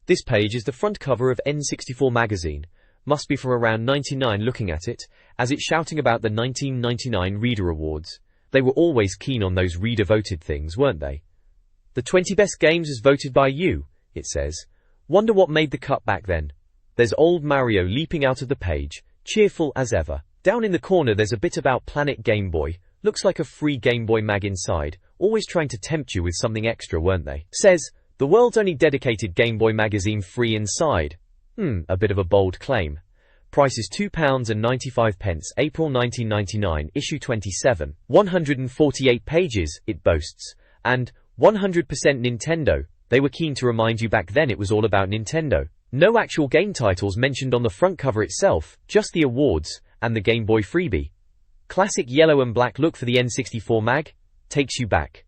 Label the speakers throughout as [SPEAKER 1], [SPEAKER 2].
[SPEAKER 1] This page is the front cover of N64 Magazine. Must be from around 99 looking at it, as it's shouting about the 1999 Reader Awards. They were always keen on those reader-voted things, weren't they? The 20 best games as voted by you, it says. Wonder what made the cut back then. There's old Mario leaping out of the page, cheerful as ever. Down in the corner there's a bit about Planet Game Boy. Looks like a free Game Boy mag inside, always trying to tempt you with something extra, weren't they? Says, the world's only dedicated Game Boy magazine free inside. A bit of a bold claim. Price is £2.95, April 1999, issue 27. 148 pages, it boasts. And 100% Nintendo. They were keen to remind you back then it was all about Nintendo. No actual game titles mentioned on the front cover itself, just the awards, and the Game Boy freebie. Classic yellow and black look for the N64 mag. Takes you back.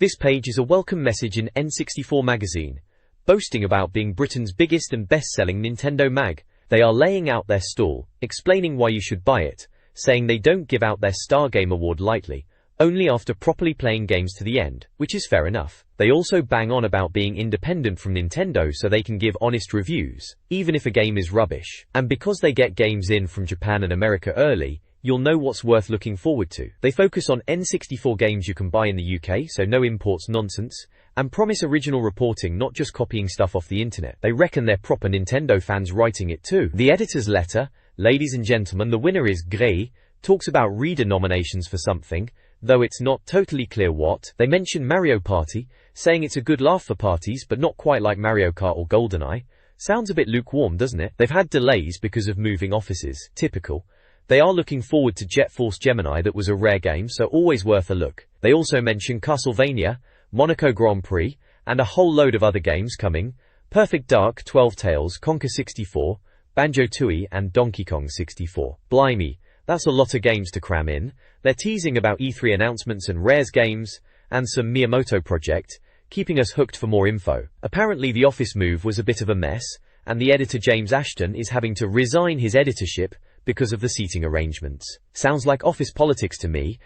[SPEAKER 1] This page is a welcome message in N64 Magazine, boasting about being Britain's biggest and best-selling Nintendo mag. They are laying out their stall, explaining why you should buy it, saying they don't give out their Star Game Award lightly, only after properly playing games to the end, which is fair enough. They also bang on about being independent from Nintendo so they can give honest reviews, even if a game is rubbish. And because they get games in from Japan and America early, you'll know what's worth looking forward to. They focus on N64 games you can buy in the UK, so no imports nonsense, and promise original reporting, not just copying stuff off the internet. They reckon they're proper Nintendo fans writing it too. The editor's letter, ladies and gentlemen, the winner is Gray, talks about reader nominations for something, though it's not totally clear what. They mention Mario Party, saying it's a good laugh for parties but not quite like Mario Kart or GoldenEye. Sounds a bit lukewarm, doesn't it? They've had delays because of moving offices, typical. They are looking forward to Jet Force Gemini, that was a rare game, so always worth a look. They also mention Castlevania, Monaco Grand Prix, and a whole load of other games coming. Perfect Dark, 12 Tales, Conker 64, Banjo-Tooie and Donkey Kong 64. Blimey, that's a lot of games to cram in. They're teasing about E3 announcements and Rare's games, and some Miyamoto project, keeping us hooked for more info. Apparently the office move was a bit of a mess, and the editor James Ashton is having to resign his editorship because of the seating arrangements. Sounds like office politics to me.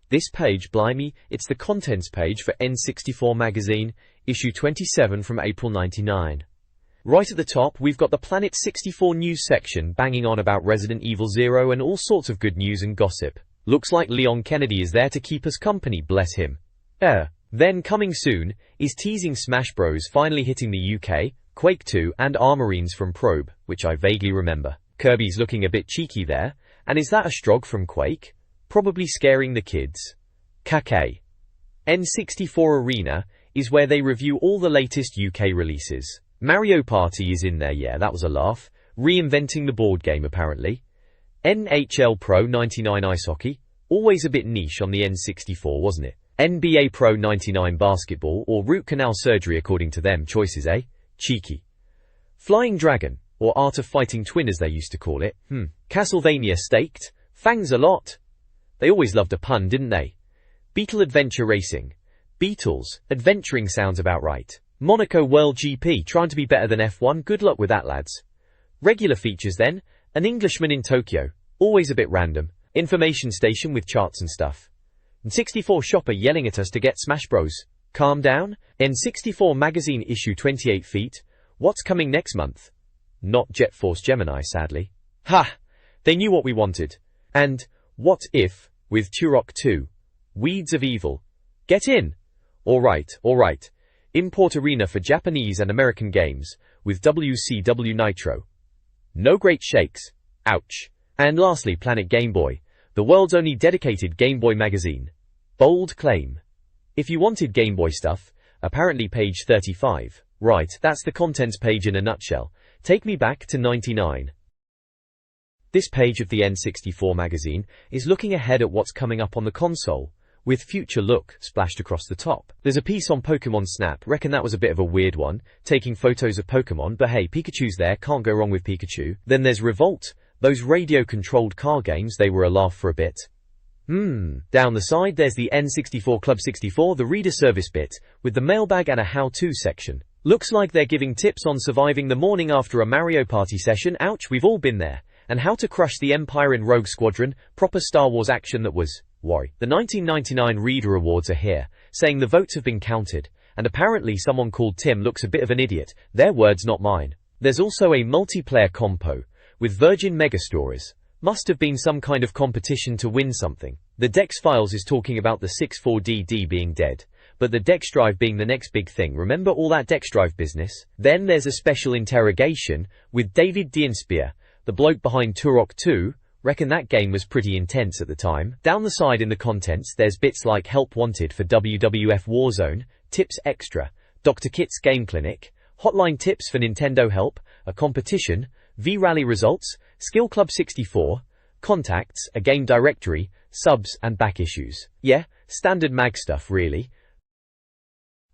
[SPEAKER 1] This page, blimey, it's the contents page for N64 Magazine, issue 27 from April 99. Right at the top, we've got the Planet 64 news section banging on about Resident Evil 0 and all sorts of good news and gossip. Looks like Leon Kennedy is there to keep us company, bless him. Then coming soon, is teasing Smash Bros finally hitting the UK, Quake 2 and Armorines from Probe, which I vaguely remember. Kirby's looking a bit cheeky there, and is that a Strog from Quake? Probably scaring the kids. Kake. N64 Arena is where they review all the latest UK releases. Mario Party is in there, yeah, that was a laugh. Reinventing the board game apparently. NHL Pro 99 Ice Hockey, always a bit niche on the N64, wasn't it? NBA Pro 99 Basketball, or root canal surgery according to them choices, eh? Cheeky. Flying Dragon, or Art of Fighting Twin as they used to call it. Castlevania Staked, Fangs a lot. They always loved a pun, didn't they? Beetle Adventure Racing. Beatles, adventuring sounds about right. Monaco World GP, trying to be better than F1, good luck with that lads. Regular features then, An Englishman in Tokyo, always a bit random. Information station with charts and stuff. N64 shopper yelling at us to get Smash Bros. Calm down. N64 Magazine issue 28 feet. What's coming next month? Not Jet Force Gemini, sadly. Ha! They knew what we wanted. And What If, with Turok 2. Weeds of Evil. Get in! Alright. Import Arena for Japanese and American games, with WCW Nitro. No great shakes. Ouch. And lastly, Planet Game Boy, the world's only dedicated Game Boy magazine. Bold claim. If you wanted Game Boy stuff, apparently page 35. Right, that's the contents page in a nutshell. Take me back to 99. This page of the N64 magazine is looking ahead at what's coming up on the console, with Future Look splashed across the top. There's a piece on Pokemon Snap, reckon that was a bit of a weird one, taking photos of Pokemon, but hey, Pikachu's there, can't go wrong with Pikachu. Then there's Revolt, those radio-controlled car games, they were a laugh for a bit. Down the side there's the N64 Club 64, the reader service bit, with the mailbag and a how-to section. Looks like they're giving tips on surviving the morning after a Mario Party session, ouch, we've all been there, and how to crush the Empire in Rogue Squadron, proper Star Wars action that was, worry. The 1999 Reader Awards are here, saying the votes have been counted, and apparently someone called Tim looks a bit of an idiot. Their words, not mine. There's also a multiplayer compo with Virgin Megastories. Must have been some kind of competition to win something. The Dex Files is talking about the 64DD being dead, but the Dex Drive being the next big thing. Remember all that Dex Drive business? Then there's a special interrogation with David Dienspier, the bloke behind Turok 2. Reckon that game was pretty intense at the time. Down the side in the contents there's bits like Help Wanted for WWF Warzone, Tips Extra, Dr. Kit's Game Clinic, Hotline Tips for Nintendo Help, a competition, V-Rally results, Skill Club 64, contacts, a game directory, subs and back issues. Yeah, standard mag stuff really.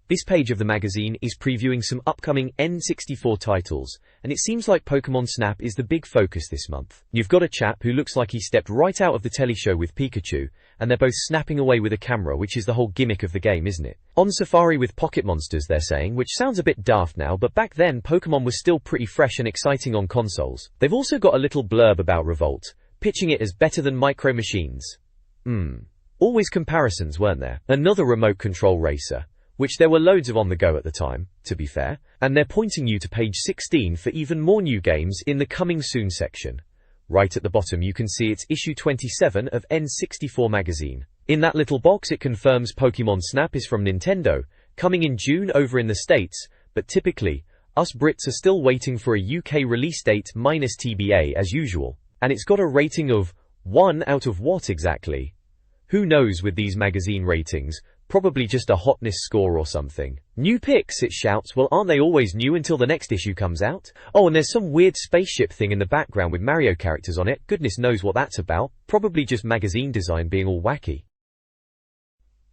[SPEAKER 1] This page of the magazine is previewing some upcoming N64 titles, and it seems like Pokemon Snap is the big focus this month. You've got a chap who looks like he stepped right out of the telly show with Pikachu, and they're both snapping away with a camera, which is the whole gimmick of the game, isn't it? On safari with pocket monsters, they're saying, which sounds a bit daft now, but back then Pokemon was still pretty fresh and exciting on consoles. They've also got a little blurb about Revolt, pitching it as better than Micro Machines. Always comparisons, weren't there? Another remote control racer, which there were loads of on the go at the time, to be fair, and they're pointing you to page 16 for even more new games in the coming soon section. Right at the bottom you can see it's issue 27 of N64 Magazine. In that little box it confirms Pokemon Snap is from Nintendo, coming in June over in the States, but typically, us Brits are still waiting for a UK release date minus TBA as usual. And it's got a rating of 1 out of what exactly? Who knows with these magazine ratings? Probably just a hotness score or something. New pics, it shouts. Well, aren't they always new until the next issue comes out? Oh, and there's some weird spaceship thing in the background with Mario characters on it. Goodness knows what that's about. Probably just magazine design being all wacky.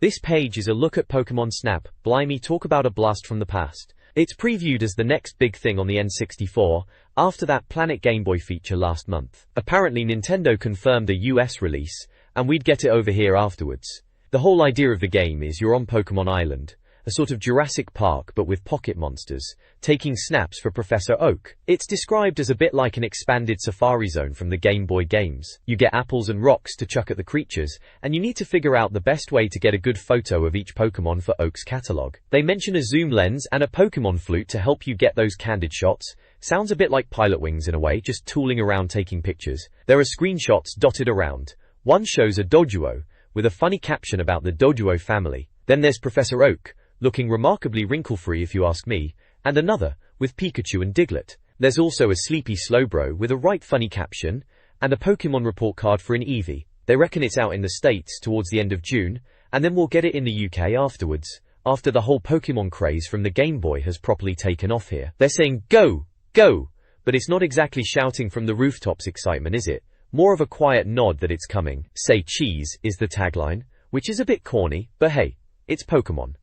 [SPEAKER 1] This page is a look at Pokemon Snap. Blimey, talk about a blast from the past. It's previewed as the next big thing on the N64, after that Planet Game Boy feature last month. Apparently Nintendo confirmed a US release, and we'd get it over here afterwards. The whole idea of the game is you're on Pokemon Island, a sort of Jurassic Park but with pocket monsters, taking snaps for Professor Oak. It's described as a bit like an expanded Safari Zone from the Game Boy games. You get apples and rocks to chuck at the creatures, and you need to figure out the best way to get a good photo of each Pokemon for Oak's catalog. They mention a zoom lens and a Pokemon flute to help you get those candid shots. Sounds a bit like Pilot Wings in a way, just tooling around taking pictures. There are screenshots dotted around. One shows a Doduo, with a funny caption about the Doduo family. Then there's Professor Oak, looking remarkably wrinkle-free if you ask me, and another, with Pikachu and Diglett. There's also a sleepy Slowbro with a right funny caption, and a Pokemon report card for an Eevee. They reckon it's out in the States towards the end of June, and then we'll get it in the UK afterwards, after the whole Pokemon craze from the Game Boy has properly taken off here. They're saying, go, go, but it's not exactly shouting from the rooftops excitement, is it? More of a quiet nod that it's coming. Say cheese is the tagline, which is a bit corny, but hey, it's Pokemon.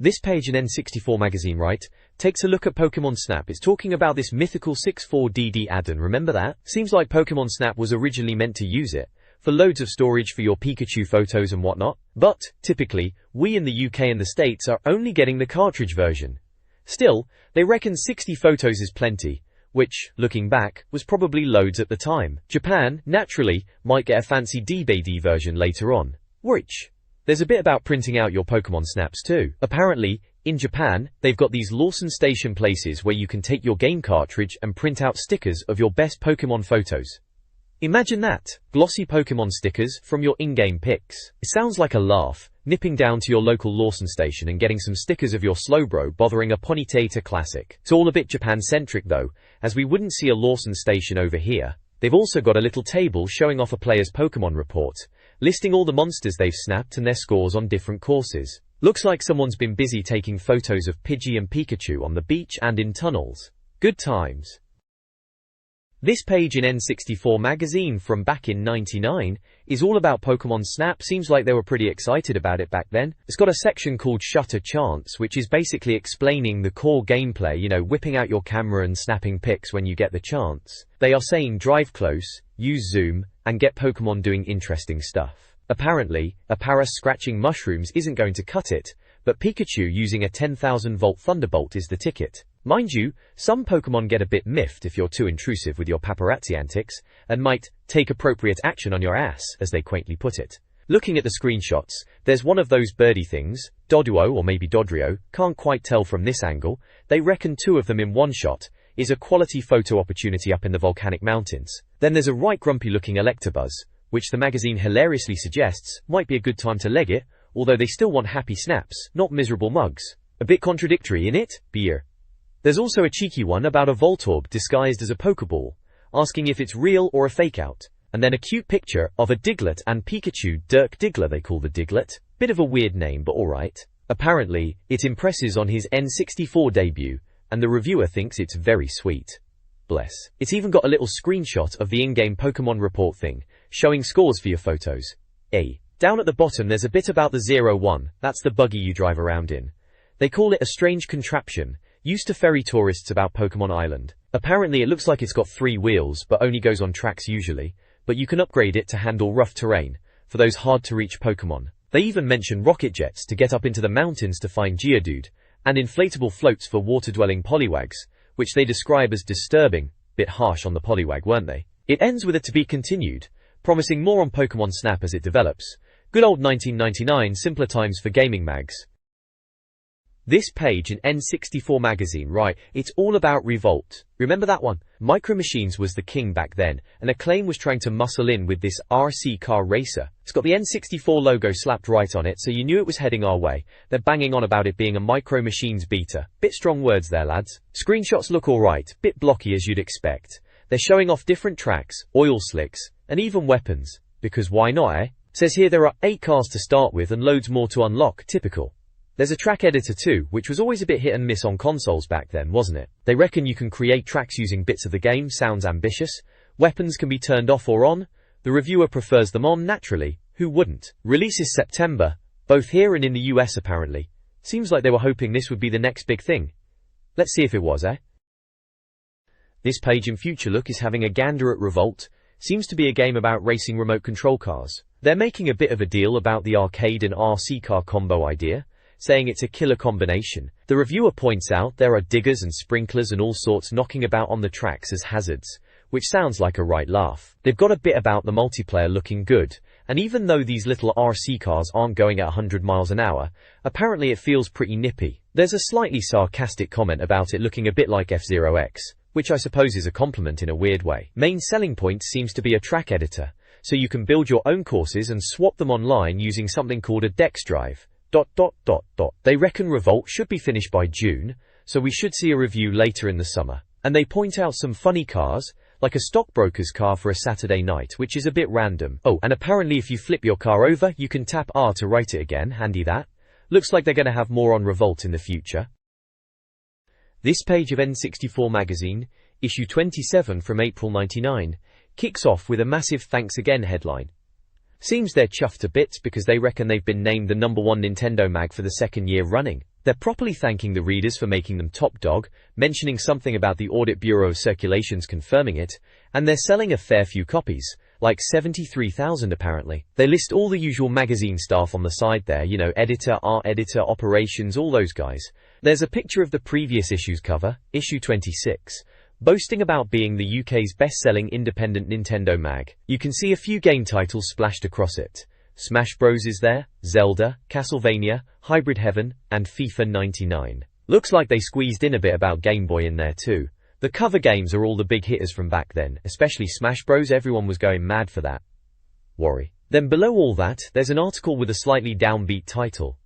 [SPEAKER 1] This page in N64 Magazine, right, takes a look at Pokemon Snap. It's talking about this mythical 64DD add-on, remember that? Seems like Pokemon Snap was originally meant to use it for loads of storage for your Pikachu photos and whatnot, but, typically, we in the UK and the States are only getting the cartridge version. Still, they reckon 60 photos is plenty, which, looking back, was probably loads at the time. Japan, naturally, might get a fancy DVD version later on. Which? There's a bit about printing out your Pokemon Snaps too. Apparently, in Japan, they've got these Lawson Station places where you can take your game cartridge and print out stickers of your best Pokemon photos. Imagine that! Glossy Pokemon stickers from your in-game pics. It sounds like a laugh, nipping down to your local Lawson Station and getting some stickers of your Slowbro bothering a Ponyta classic. It's all a bit Japan-centric though, as we wouldn't see a Lawson Station over here. They've also got a little table showing off a player's Pokemon report, listing all the monsters they've snapped and their scores on different courses. Looks like someone's been busy taking photos of Pidgey and Pikachu on the beach and in tunnels. Good times. This page in N64 Magazine from back in '99 is all about Pokemon Snap. Seems like they were pretty excited about it back then. It's got a section called Shutter Chance, which is basically explaining the core gameplay, you know, whipping out your camera and snapping pics when you get the chance. They are saying drive close, use zoom, and get Pokemon doing interesting stuff. Apparently, a Paras scratching mushrooms isn't going to cut it, but Pikachu using a 10,000-volt Thunderbolt is the ticket. Mind you, some Pokemon get a bit miffed if you're too intrusive with your paparazzi antics, and might take appropriate action on your ass, as they quaintly put it. Looking at the screenshots, there's one of those birdie things, Doduo or maybe Dodrio, can't quite tell from this angle. They reckon 2 of them in one shot is a quality photo opportunity up in the volcanic mountains. Then there's a right grumpy looking Electabuzz, which the magazine hilariously suggests might be a good time to leg it, although they still want happy snaps, not miserable mugs. A bit contradictory, innit? Beer. There's also a cheeky one about a Voltorb disguised as a Pokeball, asking if it's real or a fake out. And then a cute picture of a Diglett and Pikachu. Dirk Diggler they call the Diglett. Bit of a weird name, but alright. Apparently, it impresses on his N64 debut, and the reviewer thinks it's very sweet. Bless. It's even got a little screenshot of the in-game Pokemon report thing, showing scores for your photos. Down at the bottom there's a bit about the 01, that's the buggy you drive around in. They call it a strange contraption, used to ferry tourists about Pokemon Island. Apparently it looks like it's got 3 wheels, but only goes on tracks usually. But you can upgrade it to handle rough terrain, for those hard-to-reach Pokemon. They even mention rocket jets to get up into the mountains to find Geodude, and inflatable floats for water-dwelling Poliwags, which they describe as disturbing. Bit harsh on the Poliwag, weren't they? It ends with a to be continued, promising more on Pokemon Snap as it develops. Good old 1999, simpler times for gaming mags. This page in N64 Magazine, right, it's all about revolt. Remember that one? Micro Machines was the king back then, and Acclaim was trying to muscle in with this RC car racer. It's got the N64 logo slapped right on it, so you knew it was heading our way. They're banging on about it being a Micro Machines beta. Bit strong words there, lads. Screenshots look alright, bit blocky as you'd expect. They're showing off different tracks, oil slicks, and even weapons. Because why not, eh? Says here there are 8 cars to start with and loads more to unlock, typical. There's a track editor too, which was always a bit hit and miss on consoles back then, wasn't it? They reckon you can create tracks using bits of the game, sounds ambitious. Weapons can be turned off or on. The reviewer prefers them on, naturally. Who wouldn't? Release is September, both here and in the US apparently. Seems like they were hoping this would be the next big thing. Let's see if it was, eh? This page in Future Look is having a gander at Revolt. Seems to be a game about racing remote control cars. They're making a bit of a deal about the arcade and RC car combo idea, saying it's a killer combination. The reviewer points out there are diggers and sprinklers and all sorts knocking about on the tracks as hazards, which sounds like a right laugh. They've got a bit about the multiplayer looking good, and even though these little RC cars aren't going at 100 miles an hour, apparently it feels pretty nippy. There's a slightly sarcastic comment about it looking a bit like F-Zero X, which I suppose is a compliment in a weird way. Main selling point seems to be a track editor, so you can build your own courses and swap them online using something called a Dex drive. They reckon Revolt should be finished by June, so we should see a review later in the summer. And they point out some funny cars, like a stockbroker's car for a Saturday night, which is a bit random. Oh, and apparently if you flip your car over, you can tap R to write it again, handy that. Looks like they're gonna have more on Revolt in the future. This page of N64 Magazine, issue 27 from April 99, kicks off with a massive thanks again headline. Seems they're chuffed to bits because they reckon they've been named the #1 Nintendo mag for the 2nd year running. They're properly thanking the readers for making them top dog, mentioning something about the Audit Bureau of Circulations confirming it, and they're selling a fair few copies, like 73,000 apparently. They list all the usual magazine staff on the side there, you know, editor, art editor, operations, all those guys. There's a picture of the previous issue's cover, issue 26, boasting about being the UK's best-selling independent Nintendo mag. You can see a few game titles splashed across it. Smash Bros is there, Zelda, Castlevania, Hybrid Heaven, and FIFA 99. Looks like they squeezed in a bit about Game Boy in there too. The cover games are all the big hitters from back then, especially Smash Bros, everyone was going mad for that. Worry. Then below all that, there's an article with a slightly downbeat title.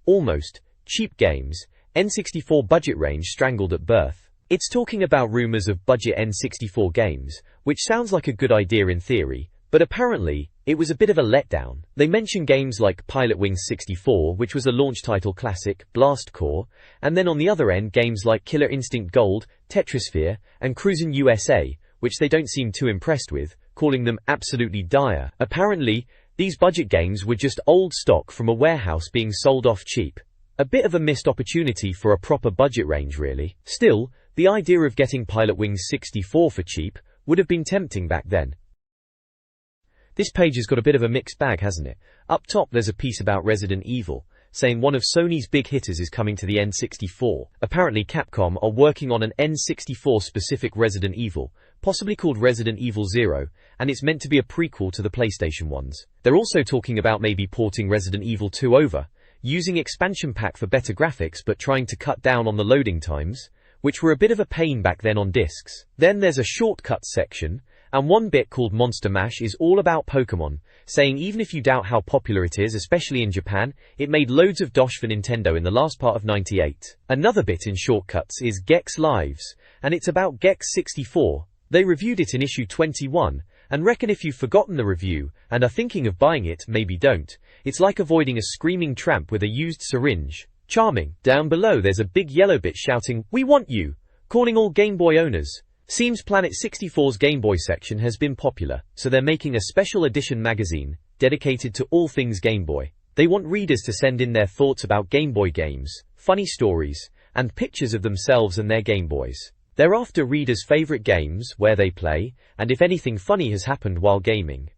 [SPEAKER 1] Almost. Cheap games, N64 budget range strangled at birth. It's talking about rumors of budget N64 games, which sounds like a good idea in theory, but apparently, it was a bit of a letdown. They mention games like Pilotwings 64, which was a launch title classic, Blast Corps, and then on the other end games like Killer Instinct Gold, Tetrisphere, and Cruisin' USA, which they don't seem too impressed with, calling them absolutely dire. Apparently, these budget games were just old stock from a warehouse being sold off cheap. A bit of a missed opportunity for a proper budget range really. Still, the idea of getting Pilotwings 64 for cheap would have been tempting back then. This page has got a bit of a mixed bag, hasn't it? Up top there's a piece about Resident Evil, saying one of Sony's big hitters is coming to the N64. Apparently Capcom are working on an N64 specific Resident Evil, possibly called Resident Evil 0, and it's meant to be a prequel to the PlayStation ones. They're also talking about maybe porting Resident Evil 2 over, using expansion pack for better graphics but trying to cut down on the loading times, which were a bit of a pain back then on discs. Then there's a shortcuts section, and one bit called Monster Mash is all about Pokemon, saying even if you doubt how popular it is, especially in Japan, it made loads of dosh for Nintendo in the last part of '98. Another bit in shortcuts is Gex Lives, and it's about Gex 64. They reviewed it in issue 21, and reckon if you've forgotten the review, and are thinking of buying it, maybe don't. It's like avoiding a screaming tramp with a used syringe. Charming. Down below there's a big yellow bit shouting, "We want you!" calling all Game Boy owners. Seems Planet 64's Game Boy section has been popular, so they're making a special edition magazine, dedicated to all things Game Boy. They want readers to send in their thoughts about Game Boy games, funny stories, and pictures of themselves and their Game Boys. They're after readers' favorite games, where they play, and if anything funny has happened while gaming.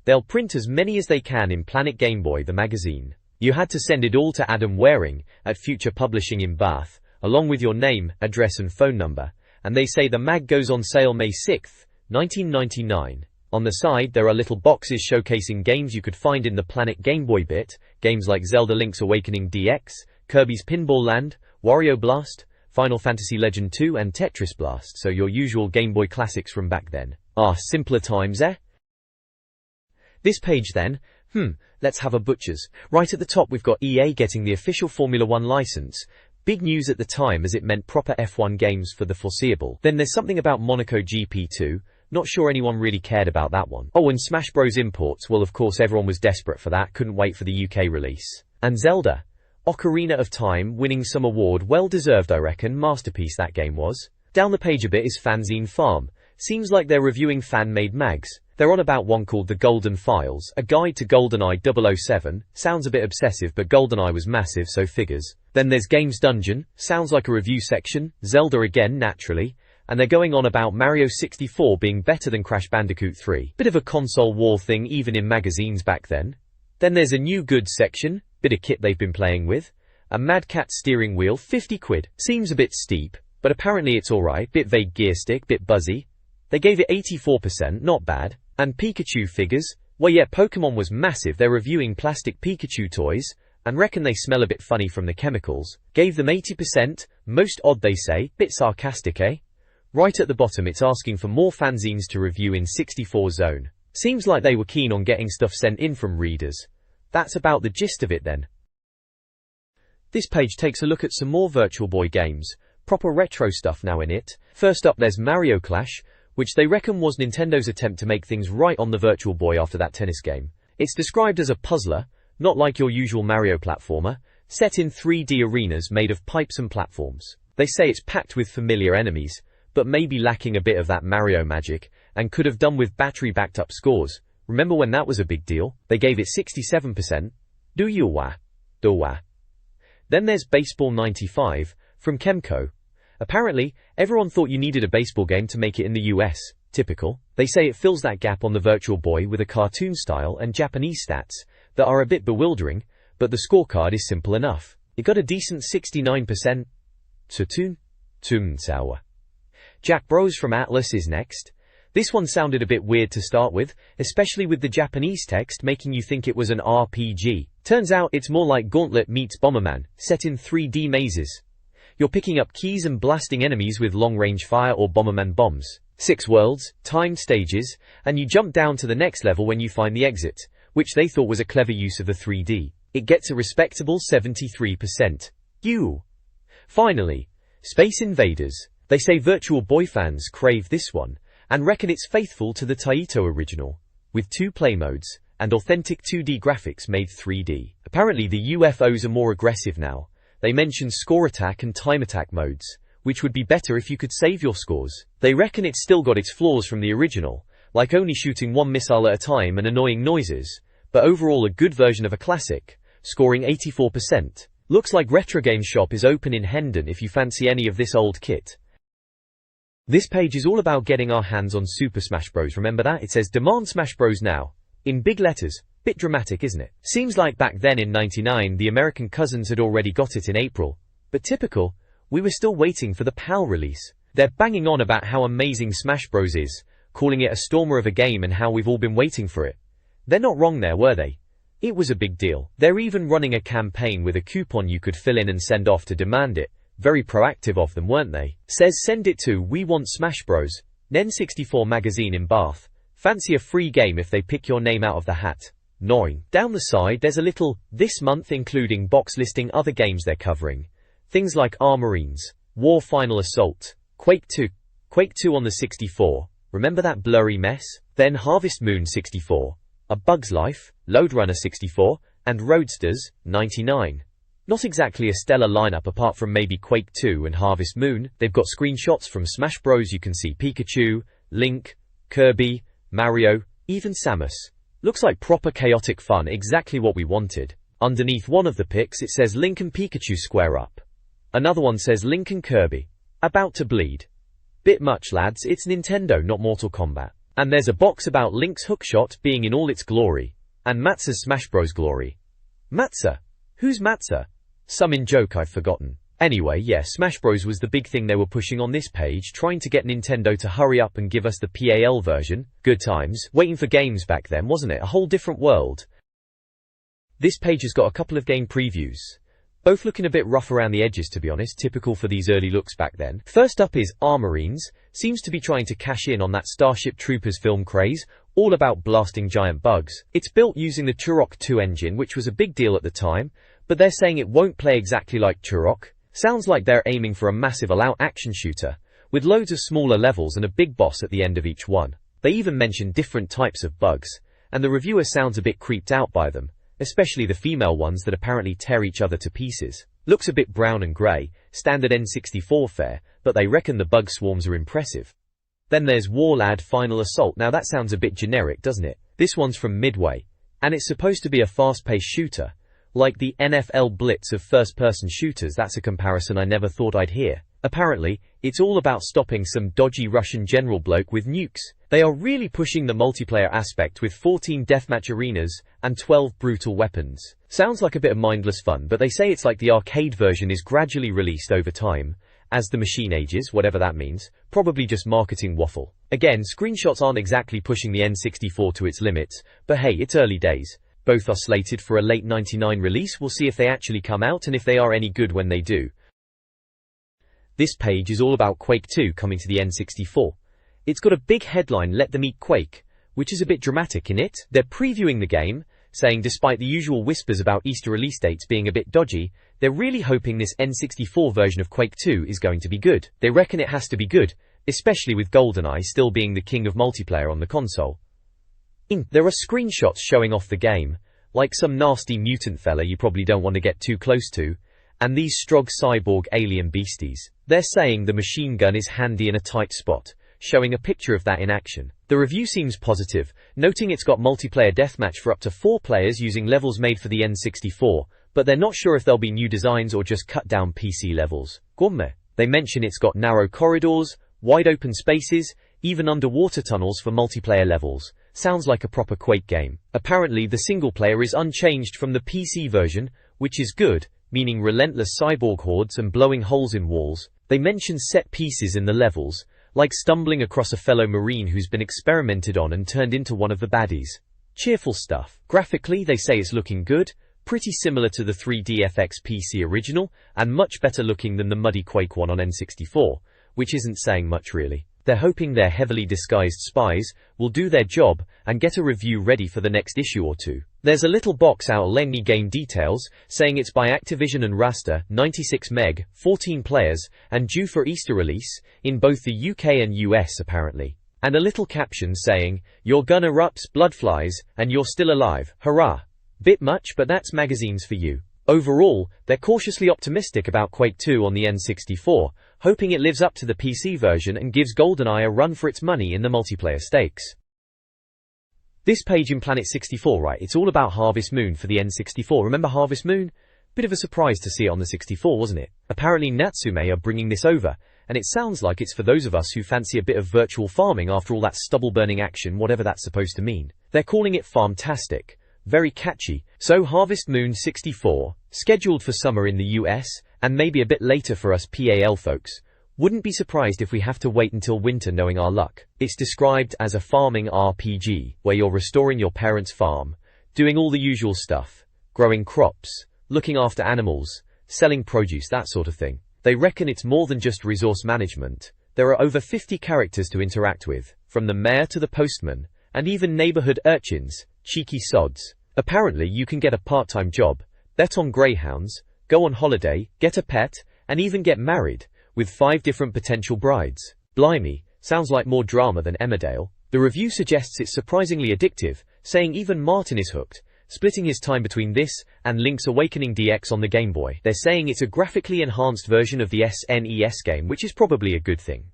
[SPEAKER 1] They'll print as many as they can in Planet Game Boy, the magazine. You had to send it all to Adam Waring, at Future Publishing in Bath, along with your name, address and phone number, and they say the mag goes on sale May 6, 1999. On the side there are little boxes showcasing games you could find in the Planet Game Boy bit, games like Zelda Link's Awakening DX, Kirby's Pinball Land, Wario Blast, Final Fantasy Legend 2 and Tetris Blast, so your usual Game Boy classics from back then. Simpler times, eh? This page then, let's have a butcher's. Right at the top we've got EA getting the official Formula 1 license. Big news at the time as it meant proper F1 games for the foreseeable. Then there's something about Monaco GP2, not sure anyone really cared about that one. Oh, and Smash Bros imports, well of course everyone was desperate for that, couldn't wait for the UK release. And Zelda, Ocarina of Time, winning some award, well deserved I reckon, masterpiece that game was. Down the page a bit is Fanzine Farm. Seems like they're reviewing fan-made mags. They're on about one called The Golden Files, a guide to GoldenEye 007. Sounds a bit obsessive but GoldenEye was massive, so figures. Then there's Games Dungeon, sounds like a review section, Zelda again naturally, and they're going on about Mario 64 being better than Crash Bandicoot 3. Bit of a console war thing even in magazines back then. Then there's a new goods section, bit of kit they've been playing with. A Mad Cat steering wheel, 50 quid. Seems a bit steep, but apparently it's alright, bit vague gear stick, bit buzzy. They gave it 84%, not bad. And Pikachu figures, well yeah, Pokemon was massive, they're reviewing plastic Pikachu toys, and reckon they smell a bit funny from the chemicals. Gave them 80%, most odd they say, bit sarcastic eh? Right at the bottom it's asking for more fanzines to review in 64 zone. Seems like they were keen on getting stuff sent in from readers. That's about the gist of it then. This page takes a look at some more Virtual Boy games, proper retro stuff now in it. First up there's Mario Clash, which they reckon was Nintendo's attempt to make things right on the Virtual Boy after that tennis game. It's described as a puzzler, not like your usual Mario platformer, set in 3D arenas made of pipes and platforms. They say it's packed with familiar enemies, but maybe lacking a bit of that Mario magic, and could have done with battery backed up scores. Remember when that was a big deal? They gave it 67%. Do you wah? Do wah. Then there's Baseball 95, from Kemco. Apparently, everyone thought you needed a baseball game to make it in the US. Typical. They say it fills that gap on the Virtual Boy with a cartoon style and Japanese stats that are a bit bewildering, but the scorecard is simple enough. It got a decent 69%. Sour. Jack Bros from Atlas is next. This one sounded a bit weird to start with, especially with the Japanese text making you think it was an RPG. Turns out it's more like Gauntlet meets Bomberman, set in 3D mazes. You're picking up keys and blasting enemies with long-range fire or Bomberman bombs. 6 worlds, timed stages, and you jump down to the next level when you find the exit, which they thought was a clever use of the 3D. It gets a respectable 73%. Finally, Space Invaders. They say Virtual Boy fans crave this one, and reckon it's faithful to the Taito original, with 2 play modes, and authentic 2D graphics made 3D. Apparently the UFOs are more aggressive now. They mention score attack and time attack modes, which would be better if you could save your scores. They reckon it's still got its flaws from the original, like only shooting 1 missile at a time and annoying noises, but overall a good version of a classic, scoring 84%. Looks like Retro Game Shop is open in Hendon if you fancy any of this old kit. This page is all about getting our hands on Super Smash Bros. Remember that? It says demand Smash Bros. Now, in big letters. Bit dramatic, isn't it? Seems like back then in '99 the American cousins had already got it in April. But typical, we were still waiting for the PAL release. They're banging on about how amazing Smash Bros is, calling it a stormer of a game and how we've all been waiting for it. They're not wrong there, were they? It was a big deal. They're even running a campaign with a coupon you could fill in and send off to demand it. Very proactive of them, weren't they? Says send it to We Want Smash Bros. N64 Magazine in Bath. Fancy a free game if they pick your name out of the hat. 9. Down the side there's a little this month including box listing other games they're covering. Things like Marines, War Final Assault, Quake 2 on the 64, remember that blurry mess? Then Harvest Moon 64, A Bug's Life, Lode Runner 64, and Roadsters 99. Not exactly a stellar lineup apart from maybe Quake 2 and Harvest Moon. They've got screenshots from Smash Bros. You can see Pikachu, Link, Kirby, Mario, even Samus. Looks like proper chaotic fun, exactly what we wanted. Underneath one of the pics it says Link and Pikachu square up. Another one says Link and Kirby. About to bleed. Bit much, lads, it's Nintendo, not Mortal Kombat. And there's a box about Link's hookshot being in all its glory. And Matza's Smash Bros. Glory. Matza? Who's Matza? Some in joke I've forgotten. Anyway, yeah, Smash Bros. Was the big thing they were pushing on this page, trying to get Nintendo to hurry up and give us the PAL version. Good times. Waiting for games back then, wasn't it? A whole different world. This page has got a couple of game previews. Both looking a bit rough around the edges, to be honest, typical for these early looks back then. First up is Marines. Seems to be trying to cash in on that Starship Troopers film craze, all about blasting giant bugs. It's built using the Turok 2 engine, which was a big deal at the time, but they're saying it won't play exactly like Turok. Sounds like they're aiming for a massive all-out action shooter, with loads of smaller levels and a big boss at the end of each one. They even mention different types of bugs, and the reviewer sounds a bit creeped out by them, especially the female ones that apparently tear each other to pieces. Looks a bit brown and grey, standard N64 fare, but they reckon the bug swarms are impressive. Then there's Warlad Final Assault. Now that sounds a bit generic, doesn't it? This one's from Midway, and it's supposed to be a fast-paced shooter. Like the NFL Blitz of first-person shooters. That's a comparison I never thought I'd hear. Apparently, it's all about stopping some dodgy Russian general bloke with nukes. They are really pushing the multiplayer aspect with 14 deathmatch arenas and 12 brutal weapons. Sounds like a bit of mindless fun, but they say it's like the arcade version is gradually released over time, as the machine ages, whatever that means. Probably just marketing waffle. Again, screenshots aren't exactly pushing the N64 to its limits, but hey, it's early days. Both are slated for a late '99 release. We'll see if they actually come out and if they are any good when they do. This page is all about Quake 2 coming to the N64. It's got a big headline, Let Them Eat Quake, which is a bit dramatic in it. They're previewing the game, saying despite the usual whispers about Easter release dates being a bit dodgy, they're really hoping this N64 version of Quake 2 is going to be good. They reckon it has to be good, especially with GoldenEye still being the king of multiplayer on the console. There are screenshots showing off the game, like some nasty mutant fella you probably don't want to get too close to, and these strog cyborg alien beasties. They're saying the machine gun is handy in a tight spot, showing a picture of that in action. The review seems positive, noting it's got multiplayer deathmatch for up to 4 players using levels made for the N64, but they're not sure if there'll be new designs or just cut down PC levels. Gourmet. They mention it's got narrow corridors, wide open spaces, even underwater tunnels for multiplayer levels. Sounds like a proper Quake game. Apparently the single player is unchanged from the PC version, which is good, meaning relentless cyborg hordes and blowing holes in walls. They mention set pieces in the levels, like stumbling across a fellow Marine who's been experimented on and turned into one of the baddies. Cheerful stuff. Graphically they say it's looking good, pretty similar to the 3DFX PC original, and much better looking than the muddy Quake one on N64, which isn't saying much really. They're hoping their heavily disguised spies will do their job and get a review ready for the next issue or two. There's a little box outlining game details, saying it's by Activision and Rasta, 96 meg, 14 players, and due for Easter release, in both the UK and US apparently. And a little caption saying, "Your gun erupts, blood flies, and you're still alive, hurrah." Bit much, but that's magazines for you. Overall, they're cautiously optimistic about Quake 2 on the N64, hoping it lives up to the PC version and gives GoldenEye a run for its money in the multiplayer stakes. This page in Planet 64, right, it's all about Harvest Moon for the N64. Remember Harvest Moon? Bit of a surprise to see it on the 64, wasn't it? Apparently Natsume are bringing this over, and it sounds like it's for those of us who fancy a bit of virtual farming after all that stubble-burning action, whatever that's supposed to mean. They're calling it Farmtastic. very catchy. So Harvest Moon 64, scheduled for summer in the US, and maybe a bit later for us PAL folks. Wouldn't be surprised if we have to wait until winter knowing our luck. It's described as a farming RPG, where you're restoring your parents' farm, doing all the usual stuff, growing crops, looking after animals, selling produce, that sort of thing. They reckon it's more than just resource management. There are over 50 characters to interact with, from the mayor to the postman, and even neighborhood urchins, cheeky sods. Apparently you can get a part-time job, bet on greyhounds, go on holiday, get a pet, and even get married, with 5 different potential brides. Blimey, sounds like more drama than Emmerdale. The review suggests it's surprisingly addictive, saying even Martin is hooked, splitting his time between this and Link's Awakening DX on the Game Boy. They're saying it's a graphically enhanced version of the SNES game, which is probably a good thing.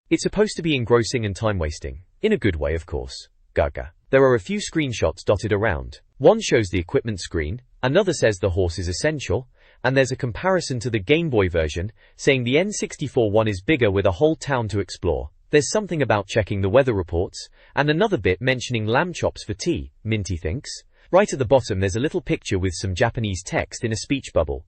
[SPEAKER 1] It's supposed to be engrossing and time-wasting. In a good way, of course. Gaga. There are a few screenshots dotted around. One shows the equipment screen, another says the horse is essential, and there's a comparison to the Game Boy version, saying the N64 one is bigger with a whole town to explore. There's something about checking the weather reports, and another bit mentioning lamb chops for tea, Minty thinks. Right at the bottom there's a little picture with some Japanese text in a speech bubble.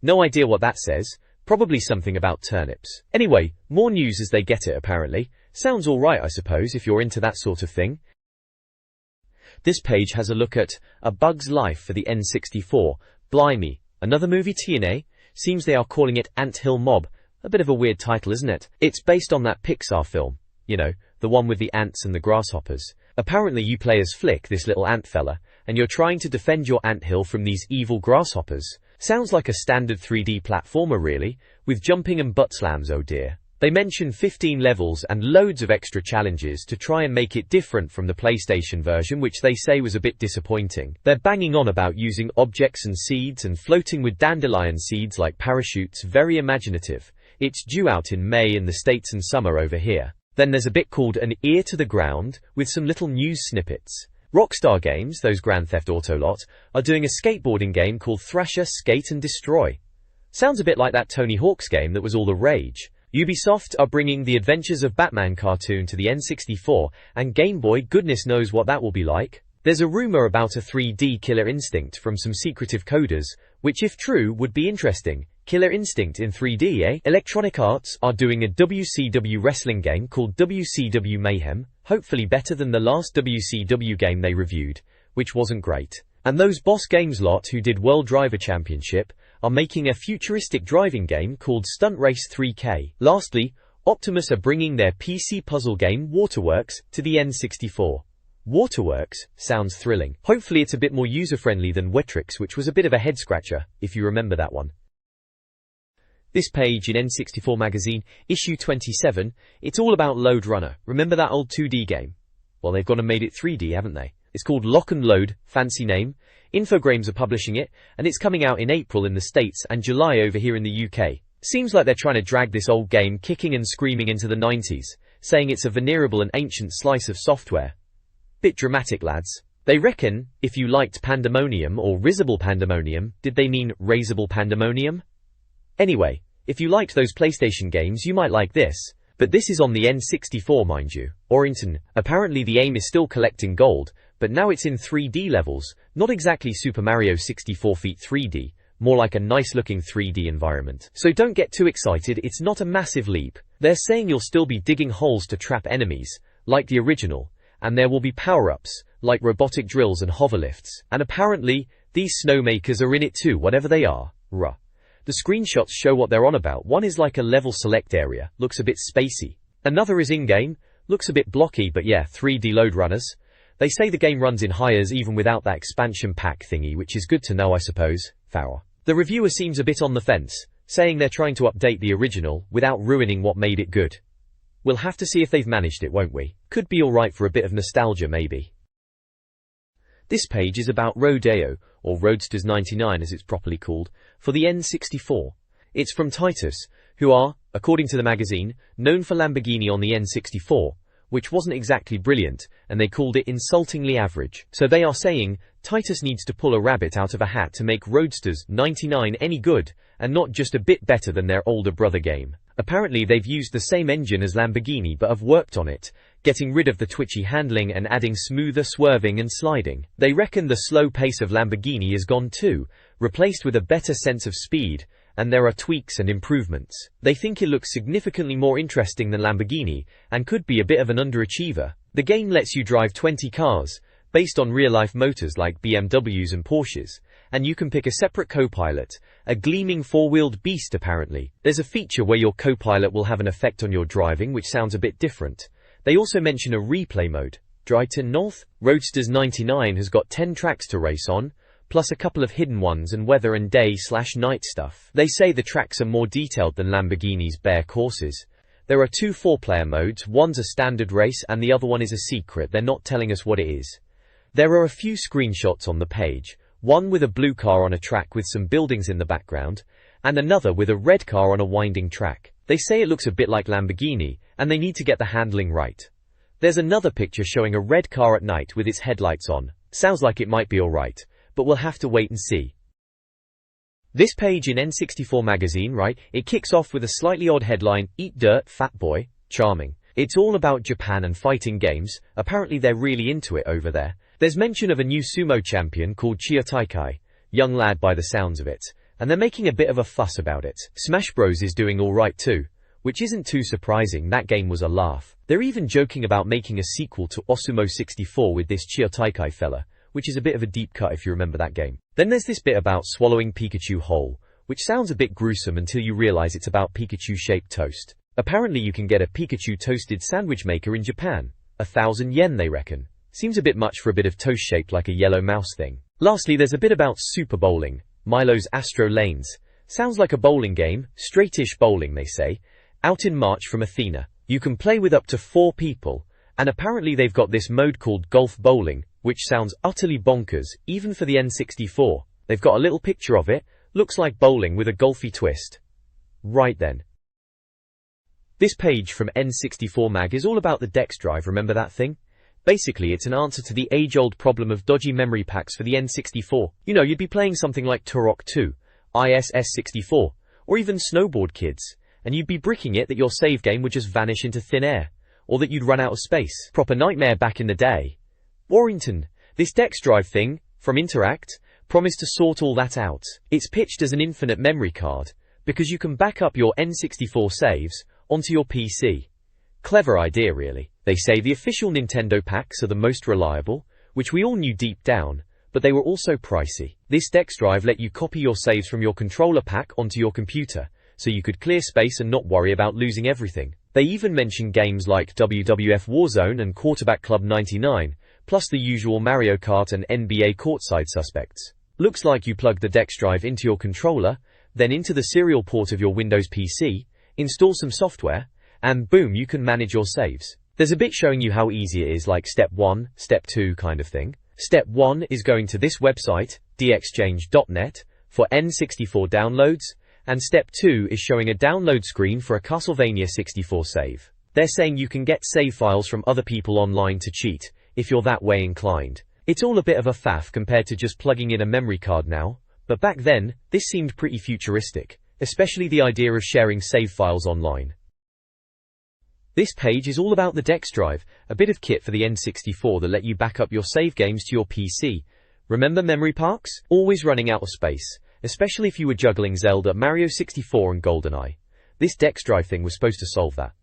[SPEAKER 1] No idea what that says, probably something about turnips. Anyway, more news as they get it apparently. Sounds alright I suppose if you're into that sort of thing. This page has a look at A Bug's Life for the N64. Blimey, another movie TNA? Seems they are calling it Ant Hill Mob. A bit of a weird title, isn't it? It's based on that Pixar film. You know, the one with the ants and the grasshoppers. Apparently you play as Flick, this little ant fella, and you're trying to defend your anthill from these evil grasshoppers. Sounds like a standard 3D platformer really, with jumping and butt slams, oh dear. They mention 15 levels and loads of extra challenges to try and make it different from the PlayStation version, which they say was a bit disappointing. They're banging on about using objects and seeds and floating with dandelion seeds like parachutes. Very imaginative. It's due out in May in the States and summer over here. Then there's a bit called An Ear to the Ground, with some little news snippets. Rockstar Games, those Grand Theft Auto lot, are doing a skateboarding game called Thrasher Skate and Destroy. Sounds a bit like that Tony Hawk's game that was all the rage. Ubisoft are bringing the Adventures of Batman cartoon to the N64 and Game Boy. Goodness knows what that will be like. There's a rumor about a 3D Killer Instinct from some secretive coders, which if true would be interesting. Killer Instinct in 3D, eh? Electronic Arts are doing a WCW wrestling game called WCW Mayhem, hopefully better than the last WCW game they reviewed, which wasn't great. And those Boss Games lot who did World Driver Championship are making a futuristic driving game called Stunt Race 3K. Lastly, Optimus are bringing their PC puzzle game Waterworks to the N64. Waterworks sounds thrilling. Hopefully it's a bit more user-friendly than Wetrix, which was a bit of a head-scratcher, if you remember that one. This page in N64 Magazine, issue 27, it's all about Load Runner. Remember that old 2D game? Well, they've gone and made it 3D, haven't they? It's called Lock and Load, fancy name. Infogrames are publishing it, and it's coming out in April in the States and July over here in the UK. Seems like they're trying to drag this old game kicking and screaming into the 90s, saying it's a venerable and ancient slice of software. Bit dramatic, lads. They reckon, if you liked Pandemonium or Risible Pandemonium, did they mean Raisable Pandemonium? Anyway, if you liked those PlayStation games you might like this. But this is on the N64 mind you. Orrington, apparently the aim is still collecting gold, but now it's in 3D levels, not exactly Super Mario 64 feet 3D, more like a nice looking 3D environment. So don't get too excited, it's not a massive leap. They're saying you'll still be digging holes to trap enemies, like the original, and there will be power-ups, like robotic drills and hoverlifts. And apparently, these snowmakers are in it too, whatever they are. Ruh. The screenshots show what they're on about. One is like a level select area, looks a bit spacey. Another is in-game, looks a bit blocky, but yeah, 3D load runners. They say the game runs in highers even without that expansion pack thingy, which is good to know I suppose. Four. The reviewer seems a bit on the fence, saying they're trying to update the original, without ruining what made it good. We'll have to see if they've managed it, won't we? Could be alright for a bit of nostalgia maybe. This page is about Rodeo, or Roadsters 99 as it's properly called, for the N64. It's from Titus, who are, according to the magazine, known for Lamborghini on the N64, which wasn't exactly brilliant, and they called it insultingly average. So they are saying, Titus needs to pull a rabbit out of a hat to make Roadsters 99 any good, and not just a bit better than their older brother game. Apparently they've used the same engine as Lamborghini but have worked on it, getting rid of the twitchy handling and adding smoother swerving and sliding. They reckon the slow pace of Lamborghini is gone too, replaced with a better sense of speed, and there are tweaks and improvements. They think it looks significantly more interesting than Lamborghini, and could be a bit of an underachiever. The game lets you drive 20 cars, based on real-life motors like BMWs and Porsches, and you can pick a separate co-pilot, a gleaming four-wheeled beast apparently. There's a feature where your co-pilot will have an effect on your driving which sounds a bit different. They also mention a replay mode. Drayton North? Roadsters 99 has got 10 tracks to race on, plus a couple of hidden ones and weather and day/night stuff. They say the tracks are more detailed than Lamborghini's bare courses. There are 2 4-player modes, one's a standard race and the other one is a secret, they're not telling us what it is. There are a few screenshots on the page, one with a blue car on a track with some buildings in the background, and another with a red car on a winding track. They say it looks a bit like Lamborghini, and they need to get the handling right. There's another picture showing a red car at night with its headlights on. Sounds like it might be alright, but we'll have to wait and see. This page in N64 Magazine, right, it kicks off with a slightly odd headline, "Eat Dirt, Fat Boy." Charming. It's all about Japan and fighting games. Apparently they're really into it over there. There's mention of a new sumo champion called Chia Taikai, young lad by the sounds of it, and they're making a bit of a fuss about it. Smash Bros is doing alright too, which isn't too surprising, that game was a laugh. They're even joking about making a sequel to Osumo 64 with this Chia Taikai fella, which is a bit of a deep cut if you remember that game. Then there's this bit about swallowing Pikachu whole, which sounds a bit gruesome until you realize it's about Pikachu-shaped toast. Apparently you can get a Pikachu toasted sandwich maker in Japan. 1,000 yen they reckon. Seems a bit much for a bit of toast shaped like a yellow mouse thing. Lastly there's a bit about Super Bowling, Milo's Astro Lanes. Sounds like a bowling game, straightish bowling they say, out in March from Athena. You can play with up to 4 people, and apparently they've got this mode called Golf Bowling, which sounds utterly bonkers, even for the N64. They've got a little picture of it, looks like bowling with a golfy twist. Right then. This page from N64 Mag is all about the Dex drive, remember that thing? Basically it's an answer to the age-old problem of dodgy memory packs for the N64. You know, you'd be playing something like Turok 2, ISS64, or even Snowboard Kids, and you'd be bricking it that your save game would just vanish into thin air, or that you'd run out of space. Proper nightmare back in the day. Warrington, this Dex drive thing, from Interact, promised to sort all that out. It's pitched as an infinite memory card, because you can back up your N64 saves onto your PC. Clever idea really. They say the official Nintendo packs are the most reliable, which we all knew deep down, but they were also pricey. This Dex drive let you copy your saves from your controller pack onto your computer, so you could clear space and not worry about losing everything. They even mention games like WWF Warzone and Quarterback Club 99, plus the usual Mario Kart and NBA courtside suspects. Looks like you plug the Dex drive into your controller, then into the serial port of your Windows PC, install some software, and boom, you can manage your saves. There's a bit showing you how easy it is, like step 1, step 2 kind of thing. Step 1 is going to this website, dexchange.net, for N64 downloads, and step 2 is showing a download screen for a Castlevania 64 save. They're saying you can get save files from other people online to cheat, if you're that way inclined. It's all a bit of a faff compared to just plugging in a memory card now, but back then, this seemed pretty futuristic, especially the idea of sharing save files online. This page is all about the Dex drive, a bit of kit for the N64 that let you back up your save games to your PC. Remember memory parks? Always running out of space, especially if you were juggling Zelda, Mario 64 and GoldenEye. This Dex drive thing was supposed to solve that.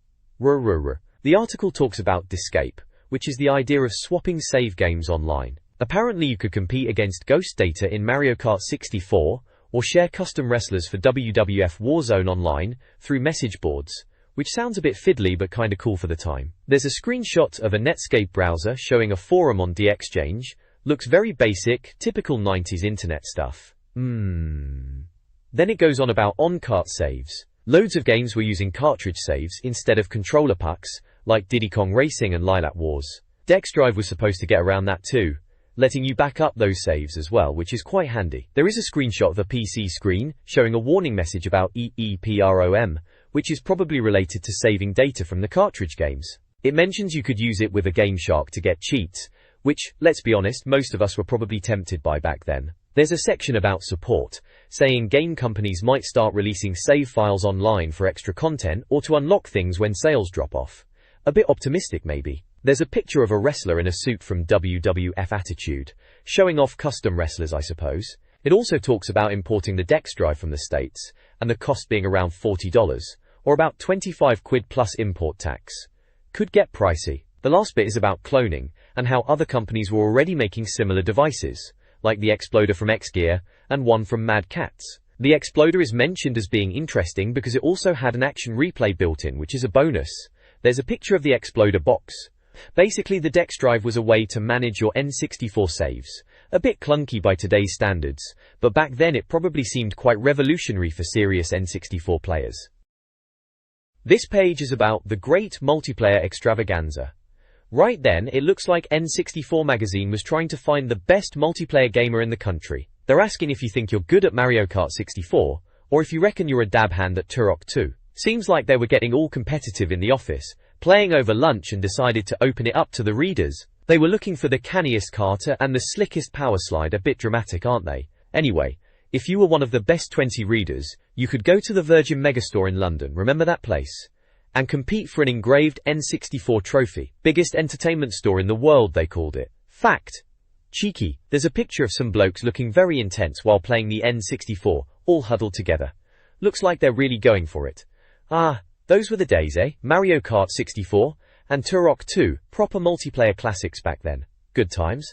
[SPEAKER 1] The article talks about Discape, which is the idea of swapping save games online. Apparently you could compete against Ghost Data in Mario Kart 64, or share custom wrestlers for WWF Warzone online through message boards, which sounds a bit fiddly but kinda cool for the time. There's a screenshot of a Netscape browser showing a forum on DXchange. Looks very basic, typical 90s internet stuff. Then it goes on about on-cart saves. Loads of games were using cartridge saves instead of controller packs, like Diddy Kong Racing and Lilac Wars. Dex drive was supposed to get around that too, letting you back up those saves as well, which is quite handy. There is a screenshot of a PC screen showing a warning message about EEPROM, which is probably related to saving data from the cartridge games. It mentions you could use it with a Game Shark to get cheats, which, let's be honest, most of us were probably tempted by back then. There's a section about support, saying game companies might start releasing save files online for extra content or to unlock things when sales drop off. A bit optimistic maybe. There's a picture of a wrestler in a suit from WWF Attitude, showing off custom wrestlers I suppose. It also talks about importing the DeX drive from the States, and the cost being around $40, or about 25 quid plus import tax. Could get pricey. The last bit is about cloning, and how other companies were already making similar devices, like the Exploder from X-Gear, and one from Mad Catz. The Exploder is mentioned as being interesting because it also had an action replay built in, which is a bonus. There's a picture of the Exploder box. Basically, the DeX drive was a way to manage your N64 saves. A bit clunky by today's standards, but back then it probably seemed quite revolutionary for serious N64 players. This page is about the great multiplayer extravaganza. Right then, it looks like N64 Magazine was trying to find the best multiplayer gamer in the country. They're asking if you think you're good at Mario Kart 64, or if you reckon you're a dab hand at Turok 2. Seems like they were getting all competitive in the office, playing over lunch and decided to open it up to the readers. They were looking for the canniest karter and the slickest power slide. A bit dramatic, aren't they? Anyway, if you were one of the best 20 readers, you could go to the Virgin Megastore in London, remember that place? And compete for an engraved N64 trophy. Biggest entertainment store in the world, they called it. Fact. Cheeky. There's a picture of some blokes looking very intense while playing the N64, all huddled together. Looks like they're really going for it. Ah, those were the days, eh? Mario Kart 64 and Turok 2, proper multiplayer classics back then. Good times.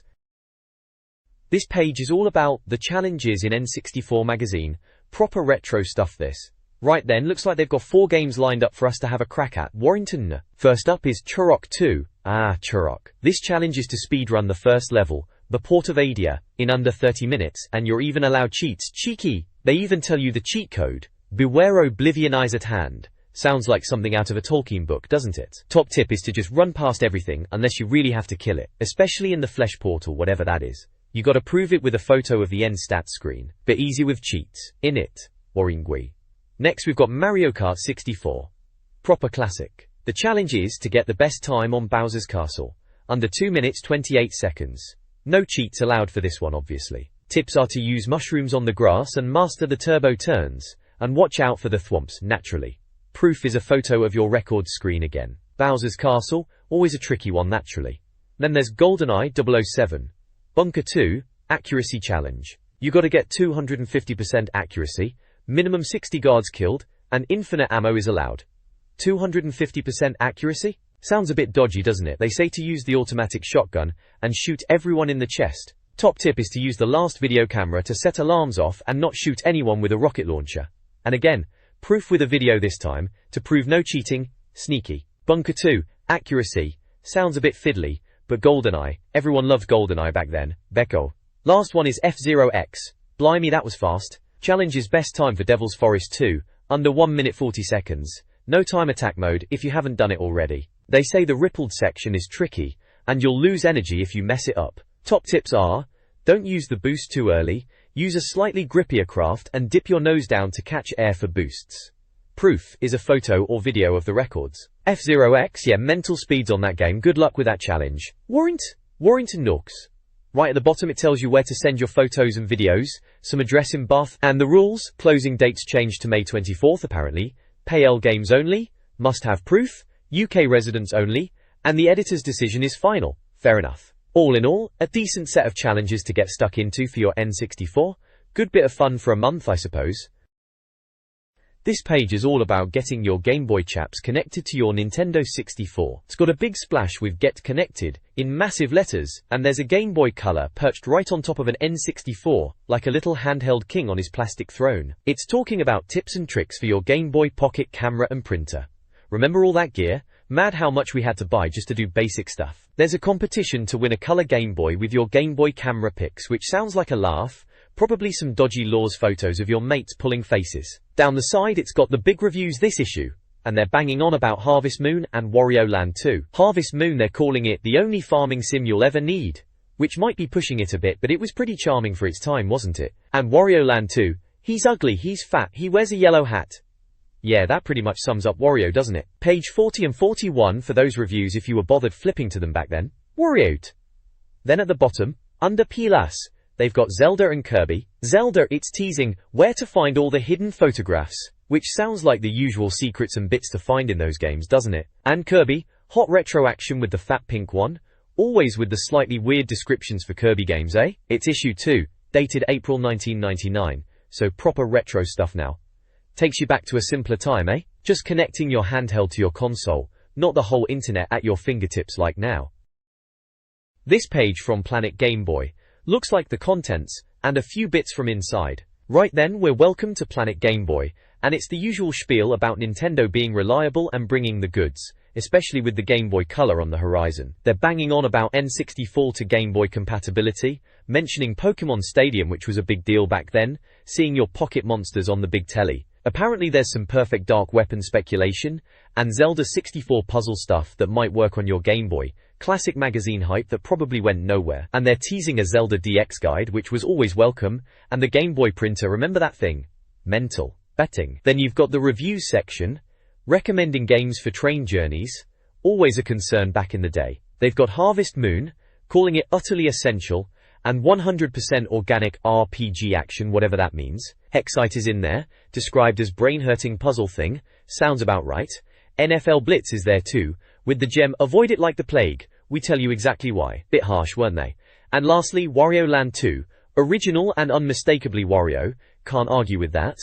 [SPEAKER 1] This page is all about the challenges in N64 Magazine. Proper retro stuff this. Right then, looks like they've got 4 games lined up for us to have a crack at. Warrington. First up is Turok 2. Ah, Turok. This challenge is to speedrun the first level, the Port of Adia, in under 30 minutes, and you're even allowed cheats. Cheeky. They even tell you the cheat code. Beware oblivion eyes at hand. Sounds like something out of a Tolkien book, doesn't it? Top tip is to just run past everything unless you really have to kill it, especially in the flesh portal, whatever that is. You gotta prove it with a photo of the end stat screen. Bit easy with cheats. In it. Waringui. Next we've got Mario Kart 64. Proper classic. The challenge is to get the best time on Bowser's Castle. Under 2 minutes 28 seconds. No cheats allowed for this one obviously. Tips are to use mushrooms on the grass and master the turbo turns. And watch out for the thwomps, naturally. Proof is a photo of your record screen again. Bowser's Castle, always a tricky one naturally. Then there's GoldenEye 007. Bunker 2, Accuracy Challenge. You gotta get 250% accuracy, minimum 60 guards killed, and infinite ammo is allowed. 250% accuracy? Sounds a bit dodgy, doesn't it? They say to use the automatic shotgun and shoot everyone in the chest. Top tip is to use the last video camera to set alarms off and not shoot anyone with a rocket launcher. And again, proof with a video this time, to prove no cheating. Sneaky. Bunker 2, Accuracy. Sounds a bit fiddly, but GoldenEye. Everyone loved GoldenEye back then. Becco. Last one is F-Zero X. Blimey, that was fast. Challenge is best time for Devil's Forest 2, under 1 minute 40 seconds. No time attack mode if you haven't done it already. They say the rippled section is tricky, and you'll lose energy if you mess it up. Top tips are, don't use the boost too early, use a slightly grippier craft and dip your nose down to catch air for boosts. Proof is a photo or video of the records. F-Zero X, yeah, mental speeds on that game. Good luck with that challenge. Warrington Nooks. Right at the bottom it tells you where to send your photos and videos, some address in Bath, and the rules. Closing dates changed to May 24th apparently. PAL games only, must have proof, UK residents only, and the editor's decision is final. Fair enough. All in all, a decent set of challenges to get stuck into for your N64. Good bit of fun for a month, I suppose. This page is all about getting your Game Boy chaps connected to your Nintendo 64. It's got a big splash with Get Connected in massive letters, and there's a Game Boy Color perched right on top of an N64, like a little handheld king on his plastic throne. It's talking about tips and tricks for your Game Boy Pocket camera and printer. Remember all that gear? Mad how much we had to buy just to do basic stuff. There's a competition to win a color Game Boy with your Game Boy camera pics, which sounds like a laugh. Probably some dodgy Laws photos of your mates pulling faces. Down the side it's got the big reviews this issue, and they're banging on about Harvest Moon and Wario Land 2. Harvest Moon, they're calling it the only farming sim you'll ever need, which might be pushing it a bit, but it was pretty charming for its time, wasn't it? And Wario Land 2, he's ugly, he's fat, he wears a yellow hat. Yeah, that pretty much sums up Wario, doesn't it? Page 40 and 41 for those reviews if you were bothered flipping to them back then. Wario. Then at the bottom, under Pilas, they've got Zelda and Kirby. Zelda, it's teasing where to find all the hidden photographs, which sounds like the usual secrets and bits to find in those games, doesn't it? And Kirby, hot retro action with the fat pink one, always with the slightly weird descriptions for Kirby games, eh? It's issue 2, dated April 1999, so proper retro stuff now. Takes you back to a simpler time, eh? Just connecting your handheld to your console, not the whole internet at your fingertips like now. This page from Planet Game Boy looks like the contents, and a few bits from inside. Right then, we're welcome to Planet Game Boy, and it's the usual spiel about Nintendo being reliable and bringing the goods, especially with the Game Boy Color on the horizon. They're banging on about N64 to Game Boy compatibility, mentioning Pokemon Stadium, which was a big deal back then, seeing your pocket monsters on the big telly. Apparently there's some Perfect Dark weapon speculation, and Zelda 64 puzzle stuff that might work on your Game Boy, classic magazine hype that probably went nowhere, and they're teasing a Zelda DX guide, which was always welcome, and the Game Boy printer, remember that thing? Mental. Betting. Then you've got the reviews section, recommending games for train journeys, always a concern back in the day. They've got Harvest Moon, calling it utterly essential, and 100% organic RPG action, whatever that means. Hexite is in there, described as brain-hurting puzzle thing, sounds about right. NFL Blitz is there too, with the gem, avoid it like the plague, we tell you exactly why. Bit harsh, weren't they? And lastly, Wario Land 2, original and unmistakably Wario, can't argue with that.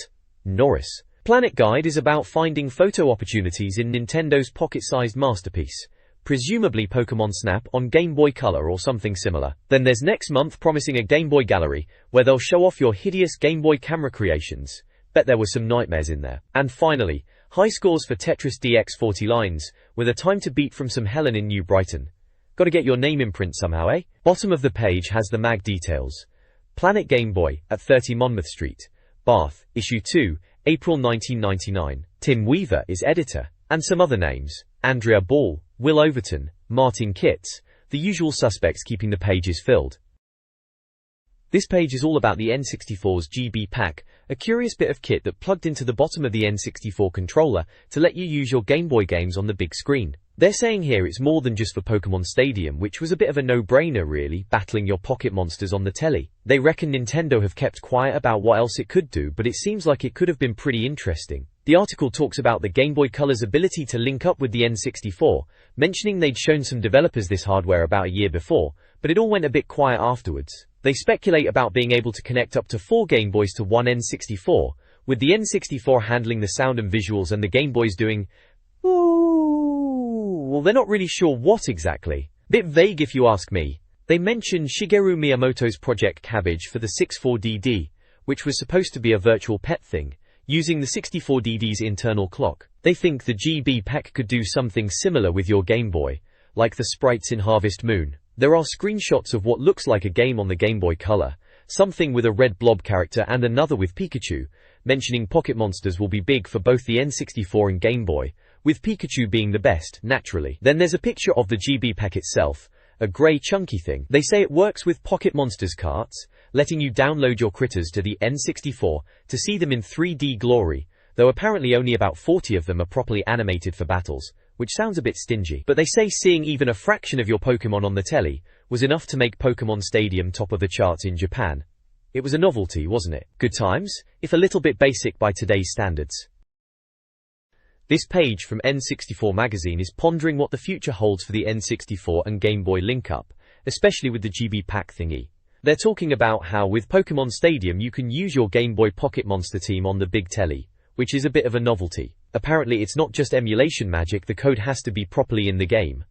[SPEAKER 1] Norris. Planet Guide is about finding photo opportunities in Nintendo's pocket-sized masterpiece, presumably Pokemon Snap on Game Boy Color or something similar. Then there's next month promising a Game Boy gallery, where they'll show off your hideous Game Boy camera creations. Bet there were some nightmares in there. And finally, high scores for Tetris DX 40 lines, with a time to beat from some Helen in New Brighton. Gotta get your name in print somehow, eh? Bottom of the page has the mag details. Planet Game Boy, at 30 Monmouth Street, Bath, issue 2, April 1999. Tim Weaver is editor, and some other names. Andrea Ball, Will Overton, Martin Kitts, the usual suspects keeping the pages filled. This page is all about the N64's GB pack, a curious bit of kit that plugged into the bottom of the N64 controller to let you use your Game Boy games on the big screen. They're saying here it's more than just for Pokemon Stadium, which was a bit of a no-brainer really, battling your pocket monsters on the telly. They reckon Nintendo have kept quiet about what else it could do, but it seems like it could have been pretty interesting. The article talks about the Game Boy Color's ability to link up with the N64, mentioning they'd shown some developers this hardware about a year before, but it all went a bit quiet afterwards. They speculate about being able to connect up to 4 Game Boys to one N64, with the N64 handling the sound and visuals and the Game Boys doing ooh, well, they're not really sure what exactly. Bit vague if you ask me. They mention Shigeru Miyamoto's Project Cabbage for the 64DD, which was supposed to be a virtual pet thing, using the 64DD's internal clock. They think the GB pack could do something similar with your Game Boy, like the sprites in Harvest Moon. There are screenshots of what looks like a game on the Game Boy Color, something with a red blob character and another with Pikachu, mentioning Pocket Monsters will be big for both the N64 and Game Boy, with Pikachu being the best, naturally. Then there's a picture of the GB pack itself, a grey chunky thing. They say it works with Pocket Monsters carts, letting you download your critters to the N64 to see them in 3D glory, though apparently only about 40 of them are properly animated for battles, which sounds a bit stingy. But they say seeing even a fraction of your Pokemon on the telly was enough to make Pokemon Stadium top of the charts in Japan. It was a novelty, wasn't it? Good times, if a little bit basic by today's standards. This page from N64 Magazine is pondering what the future holds for the N64 and Game Boy link-up, especially with the GB pack thingy. They're talking about how with Pokemon Stadium you can use your Game Boy Pocket Monster team on the big telly, which is a bit of a novelty. Apparently it's not just emulation magic, the code has to be properly in the game.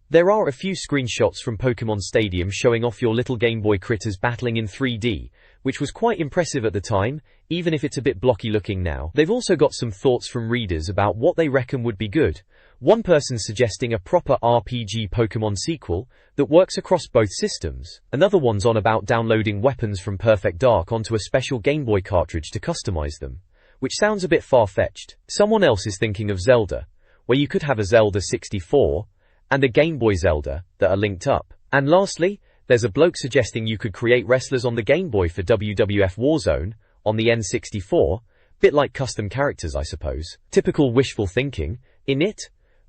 [SPEAKER 1] There are a few screenshots from Pokemon Stadium showing off your little Game Boy critters battling in 3D, which was quite impressive at the time, even if it's a bit blocky looking now. They've also got some thoughts from readers about what they reckon would be good. One person suggesting a proper RPG Pokemon sequel that works across both systems. Another one's on about downloading weapons from Perfect Dark onto a special Game Boy cartridge to customize them, which sounds a bit far-fetched. Someone else is thinking of Zelda, where you could have a Zelda 64 and a Game Boy Zelda that are linked up. And lastly, there's a bloke suggesting you could create wrestlers on the Game Boy for WWF Warzone on the N64, bit like custom characters I suppose. Typical wishful thinking, innit?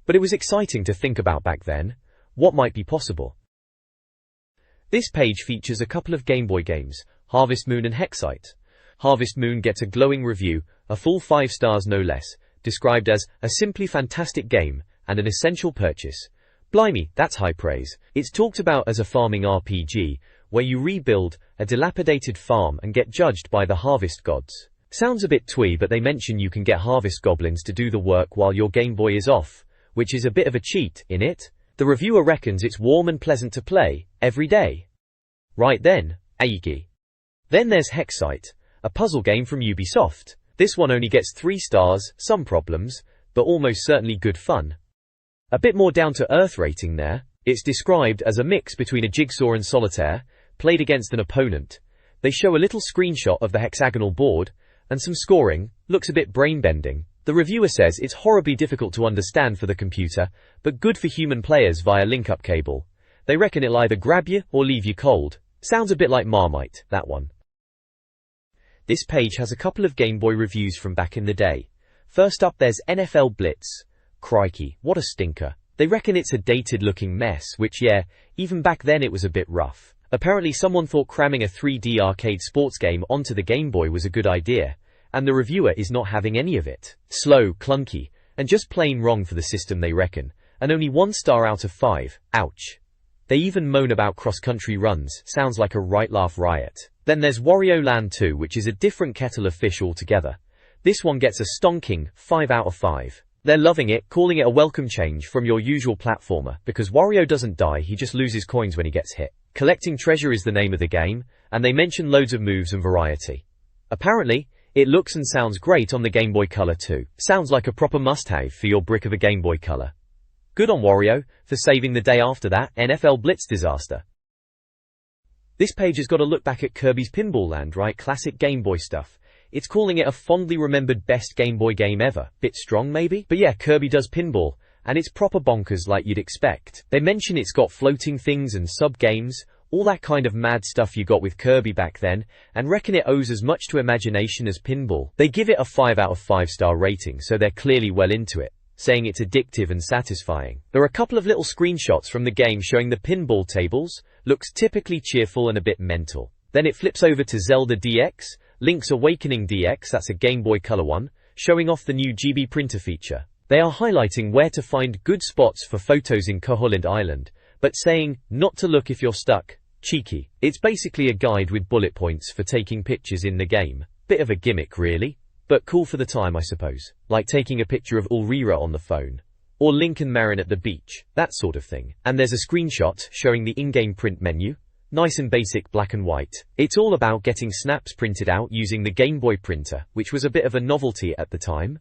[SPEAKER 1] But it was exciting to think about back then, what might be possible. This page features a couple of Game Boy games, Harvest Moon and Hexite. Harvest Moon gets a glowing review, a full 5 stars no less, described as a simply fantastic game and an essential purchase. Blimey, that's high praise. It's talked about as a farming RPG, where you rebuild a dilapidated farm and get judged by the harvest gods. Sounds a bit twee, but they mention you can get harvest goblins to do the work while your Game Boy is off, which is a bit of a cheat, innit? The reviewer reckons it's warm and pleasant to play, every day. Right then, Aigi. Then there's Hexite, a puzzle game from Ubisoft. This one only gets 3 stars, some problems, but almost certainly good fun. A bit more down-to-earth rating there. It's described as a mix between a jigsaw and solitaire, played against an opponent. They show a little screenshot of the hexagonal board, and some scoring, looks a bit brain-bending. The reviewer says it's horribly difficult to understand for the computer, but good for human players via link-up cable. They reckon it'll either grab you or leave you cold. Sounds a bit like Marmite, that one. This page has a couple of Game Boy reviews from back in the day. First up there's NFL Blitz. Crikey, what a stinker. They reckon it's a dated-looking mess, which yeah, even back then it was a bit rough. Apparently someone thought cramming a 3D arcade sports game onto the Game Boy was a good idea, and the reviewer is not having any of it. Slow, clunky, and just plain wrong for the system they reckon, and only 1 star out of 5, ouch. They even moan about cross-country runs, sounds like a right laugh riot. Then there's Wario Land 2, which is a different kettle of fish altogether. This one gets a stonking 5 out of 5. They're loving it, calling it a welcome change from your usual platformer, because Wario doesn't die, he just loses coins when he gets hit. Collecting treasure is the name of the game, and they mention loads of moves and variety. Apparently, it looks and sounds great on the Game Boy Color too. Sounds like a proper must-have for your brick of a Game Boy Color. Good on Wario, for saving the day after that NFL Blitz disaster. This page has got a look back at Kirby's Pinball Land, right? Classic Game Boy stuff. It's calling it a fondly remembered best Game Boy game ever. Bit strong maybe? But yeah, Kirby does pinball, and it's proper bonkers like you'd expect. They mention it's got floating things and sub-games, all that kind of mad stuff you got with Kirby back then, and reckon it owes as much to imagination as pinball. They give it a 5 out of 5 star rating, so they're clearly well into it, saying it's addictive and satisfying. There are a couple of little screenshots from the game showing the pinball tables, looks typically cheerful and a bit mental. Then it flips over to Zelda DX, Link's Awakening DX, that's a Game Boy Color one, showing off the new GB printer feature. They are highlighting where to find good spots for photos in Koholint Island, but saying not to look if you're stuck. Cheeky. It's basically a guide with bullet points for taking pictures in the game. Bit of a gimmick really, but cool for the time I suppose. Like taking a picture of Ulrira on the phone, or Link and Marin at the beach, that sort of thing. And there's a screenshot showing the in-game print menu. Nice and basic black and white. It's all about getting snaps printed out using the Game Boy printer, which was a bit of a novelty at the time.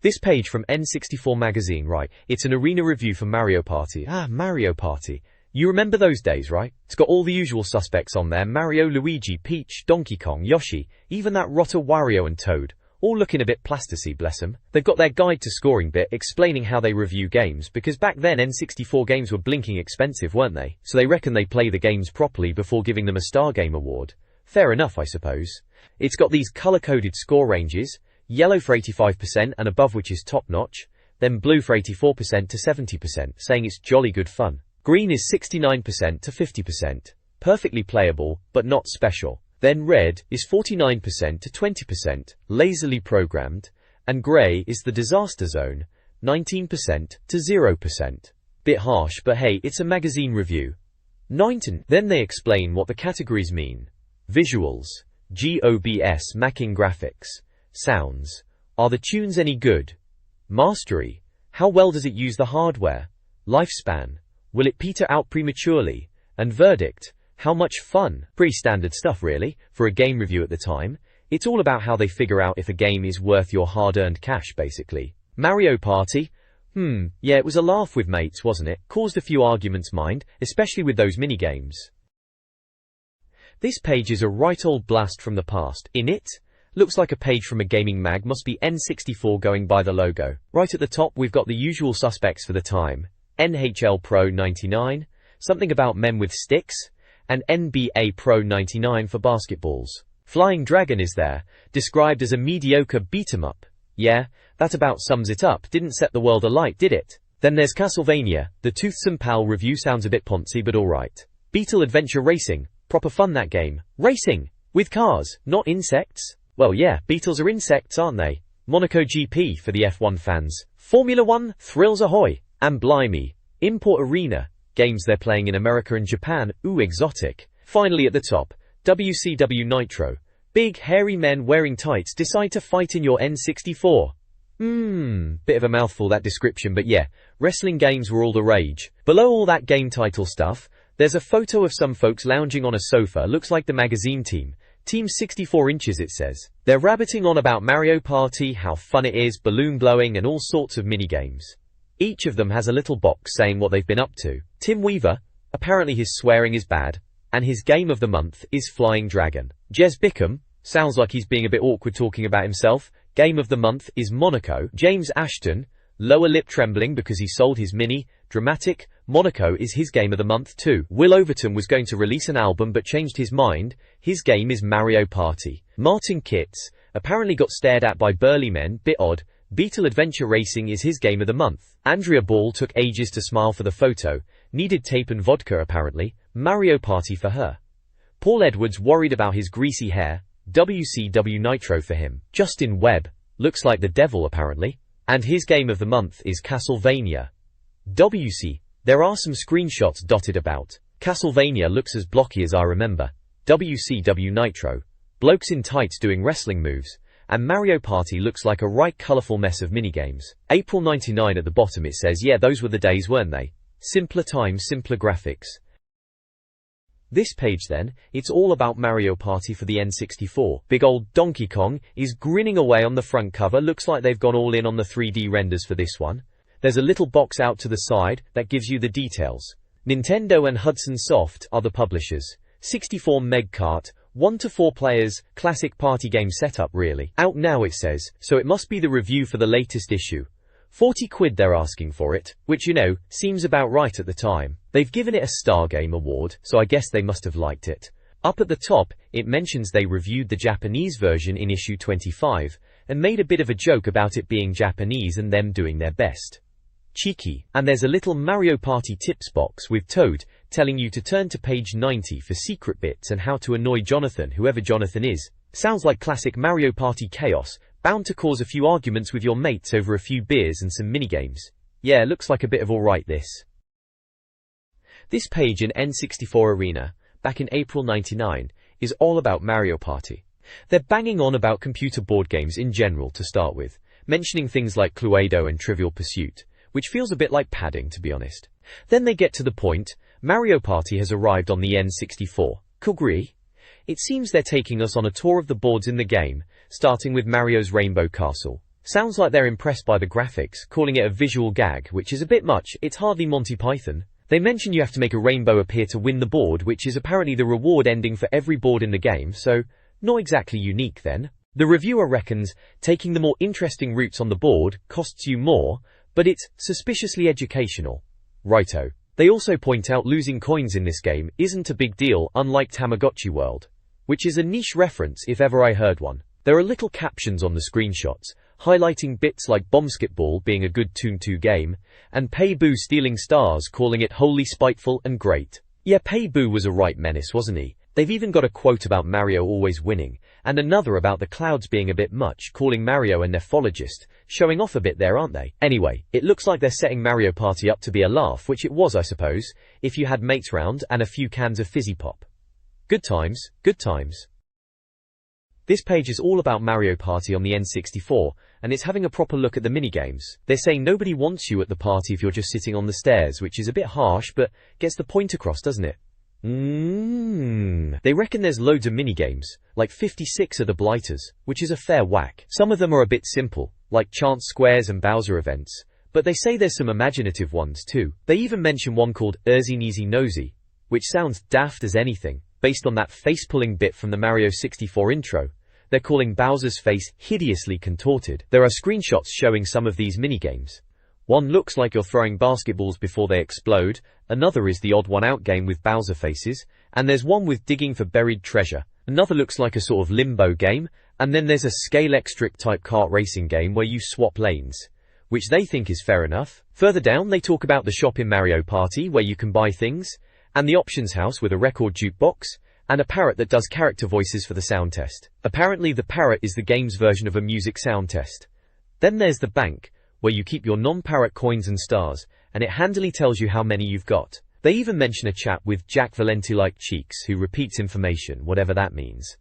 [SPEAKER 1] This page from N64 Magazine, right, it's an arena review for Mario Party. Mario Party. You remember those days, right? It's got all the usual suspects on there: Mario, Luigi, Peach, Donkey Kong, Yoshi, even that rotter Wario and Toad. All looking a bit plasticy, bless them. They've got their guide to scoring bit explaining how they review games, because back then N64 games were blinking expensive, weren't they? So they reckon they play the games properly before giving them a Star Game award. Fair enough, I suppose. It's got these color-coded score ranges, yellow for 85% and above, which is top-notch, then blue for 84% to 70%, saying it's jolly good fun. Green is 69% to 50%, perfectly playable, but not special. Then red is 49% to 20%, lazily programmed, and grey is the disaster zone, 19% to 0%. Bit harsh, but hey, it's a magazine review. 19. Then they explain what the categories mean. Visuals, GOBS, macking graphics. Sounds, are the tunes any good? Mastery, how well does it use the hardware? Lifespan, will it peter out prematurely? And verdict, how much fun? Pretty standard stuff really, for a game review at the time. It's all about how they figure out if a game is worth your hard-earned cash, basically. Mario Party? Yeah, it was a laugh with mates, wasn't it? Caused a few arguments, mind, especially with those minigames. This page is a right old blast from the past. In it? Looks like a page from a gaming mag, must be N64 going by the logo. Right at the top we've got the usual suspects for the time. NHL Pro 99, something about men with sticks, and NBA Pro 99 for basketballs. Flying Dragon is there, described as a mediocre beat-em-up. Yeah, that about sums it up. Didn't set the world alight, did it? Then there's Castlevania. The Toothsome Pal review sounds a bit poncy, but alright. Beetle Adventure Racing. Proper fun, that game. Racing! With cars, not insects. Well yeah, beetles are insects, aren't they? Monaco GP for the F1 fans. Formula 1, Thrills Ahoy! And blimey, Import Arena. Games they're playing in America and Japan, ooh exotic. Finally at the top, WCW Nitro. Big hairy men wearing tights decide to fight in your N64. Bit of a mouthful, that description, but yeah, wrestling games were all the rage. Below all that game title stuff, there's a photo of some folks lounging on a sofa, looks like the magazine team. Team 64 inches it says. They're rabbiting on about Mario Party, how fun it is, balloon blowing and all sorts of mini-games. Each of them has a little box saying what they've been up to. Tim Weaver, apparently his swearing is bad, and his game of the month is Flying Dragon. Jez Bickham, sounds like he's being a bit awkward talking about himself. Game of the month is Monaco. James Ashton, lower lip trembling because he sold his mini. Dramatic, Monaco is his game of the month too. Will Overton was going to release an album but changed his mind. His game is Mario Party. Martin Kitts, apparently got stared at by burly men, bit odd. Beetle Adventure Racing is his game of the month. Andrea Ball took ages to smile for the photo. Needed tape and vodka apparently. Mario Party for her. Paul Edwards worried about his greasy hair. WCW Nitro for him. Justin Webb, looks like the devil apparently. And his game of the month is Castlevania. WC, there are some screenshots dotted about. Castlevania looks as blocky as I remember. WCW Nitro, blokes in tights doing wrestling moves. And Mario Party looks like a right colourful mess of minigames. April 99 at the bottom it says, yeah, those were the days, weren't they? Simpler times, simpler graphics. This page then, it's all about Mario Party for the N64. Big old Donkey Kong is grinning away on the front cover, looks like they've gone all in on the 3D renders for this one. There's a little box out to the side that gives you the details. Nintendo and Hudson Soft are the publishers. 64 meg cart, 1 to 4 players, classic party game setup really. Out now it says, so it must be the review for the latest issue. 40 quid they're asking for it, which you know, seems about right at the time. They've given it a Star Game Award, so I guess they must have liked it. Up at the top, it mentions they reviewed the Japanese version in issue 25, and made a bit of a joke about it being Japanese and them doing their best. Cheeky. And there's a little Mario Party tips box with Toad, telling you to turn to page 90 for secret bits and how to annoy Jonathan, whoever Jonathan is. Sounds like classic Mario Party chaos, bound to cause a few arguments with your mates over a few beers and some minigames. Yeah, looks like a bit of alright this. This page in N64 Arena, back in April 99, is all about Mario Party. They're banging on about computer board games in general to start with, mentioning things like Cluedo and Trivial Pursuit, which feels a bit like padding to be honest. Then they get to the point, Mario Party has arrived on the N64. Kugri? It seems they're taking us on a tour of the boards in the game, starting with Mario's Rainbow Castle. Sounds like they're impressed by the graphics, calling it a visual gag, which is a bit much, it's hardly Monty Python. They mention you have to make a rainbow appear to win the board, which is apparently the reward ending for every board in the game, so not exactly unique then. The reviewer reckons taking the more interesting routes on the board costs you more, but it's suspiciously educational. Righto. They also point out losing coins in this game isn't a big deal, unlike Tamagotchi World, which is a niche reference if ever I heard one. There are little captions on the screenshots, highlighting bits like Bombsketball being a good Toon 2 game, and Pei-Boo stealing stars calling it wholly spiteful and great. Yeah, Pei-Boo was a right menace, wasn't he? They've even got a quote about Mario always winning, and another about the clouds being a bit much, calling Mario a nephologist, showing off a bit there, aren't they? Anyway, it looks like they're setting Mario Party up to be a laugh, which it was I suppose, if you had mates round and a few cans of fizzy pop. Good times, good times. This page is all about Mario Party on the N64, and it's having a proper look at the minigames. They're saying nobody wants you at the party if you're just sitting on the stairs, which is a bit harsh, but gets the point across, doesn't it? They reckon there's loads of minigames, like 56 of the Blighters, which is a fair whack. Some of them are a bit simple, like Chance Squares and Bowser events, but they say there's some imaginative ones too. They even mention one called Erzy Neezy Nosy, which sounds daft as anything, based on that face-pulling bit from the Mario 64 intro. They're calling Bowser's face hideously contorted. There are screenshots showing some of these minigames. One looks like you're throwing basketballs before they explode, another is the odd one out game with Bowser faces, and there's one with digging for buried treasure. Another looks like a sort of limbo game, and then there's a Scalextric type kart racing game where you swap lanes, which they think is fair enough. Further down they talk about the shop in Mario Party where you can buy things, and the options house with a record jukebox, and a parrot that does character voices for the sound test. Apparently the parrot is the game's version of a music sound test. Then there's the bank, where you keep your non-parrot coins and stars, and it handily tells you how many you've got. They even mention a chap with Jack Valenti-like cheeks who repeats information, whatever that means.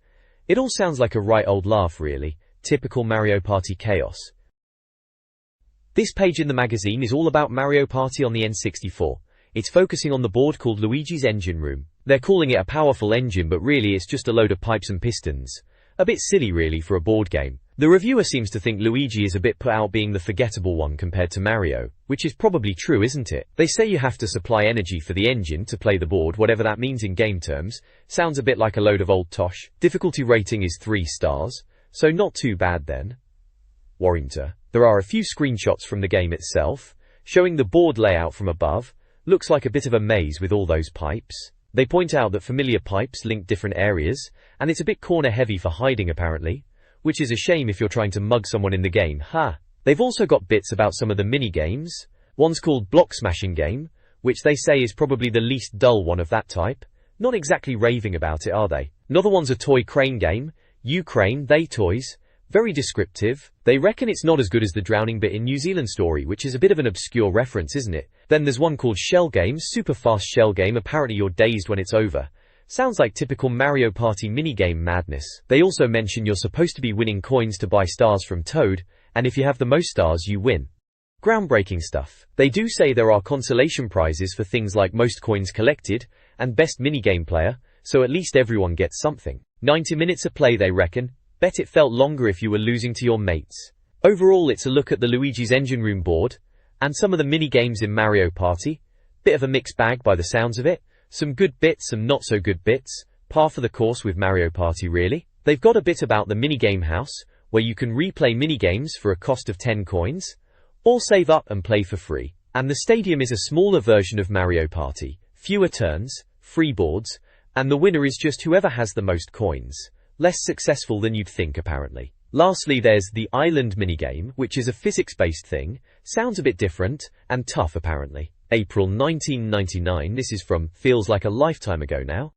[SPEAKER 1] It all sounds like a right old laugh really, typical Mario Party chaos. This page in the magazine is all about Mario Party on the N64. It's focusing on the board called Luigi's Engine Room. They're calling it a powerful engine, but really it's just a load of pipes and pistons. A bit silly really for a board game. The reviewer seems to think Luigi is a bit put out being the forgettable one compared to Mario, which is probably true, isn't it? They say you have to supply energy for the engine to play the board, whatever that means in game terms. Sounds a bit like a load of old tosh. Difficulty rating is 3 stars, so not too bad then. Warrington. There are a few screenshots from the game itself, showing the board layout from above. Looks like a bit of a maze with all those pipes. They point out that familiar pipes link different areas, and it's a bit corner heavy for hiding apparently, which is a shame if you're trying to mug someone in the game, ha! They've also got bits about some of the mini-games. One's called Block Smashing Game, which they say is probably the least dull one of that type. Not exactly raving about it, are they? Another one's a toy crane game. You crane, they toys. Very descriptive. They reckon it's not as good as the drowning bit in New Zealand Story, which is a bit of an obscure reference, isn't it? Then there's one called Shell Game, super fast shell game, apparently you're dazed when it's over. Sounds like typical Mario Party minigame madness. They also mention you're supposed to be winning coins to buy stars from Toad, and if you have the most stars you win. Groundbreaking stuff. They do say there are consolation prizes for things like most coins collected, and best minigame player, so at least everyone gets something. 90 minutes of play they reckon. Bet it felt longer if you were losing to your mates. Overall it's a look at the Luigi's Engine Room board, and some of the mini-games in Mario Party. Bit of a mixed bag by the sounds of it. Some good bits, some not so good bits. Par for the course with Mario Party really. They've got a bit about the minigame house, where you can replay minigames for a cost of 10 coins, or save up and play for free. And the stadium is a smaller version of Mario Party. Fewer turns, free boards, and the winner is just whoever has the most coins. Less successful than you'd think apparently. Lastly there's the Island minigame, which is a physics-based thing, sounds a bit different, and tough apparently. April 1999, this is from Feels Like a Lifetime Ago now.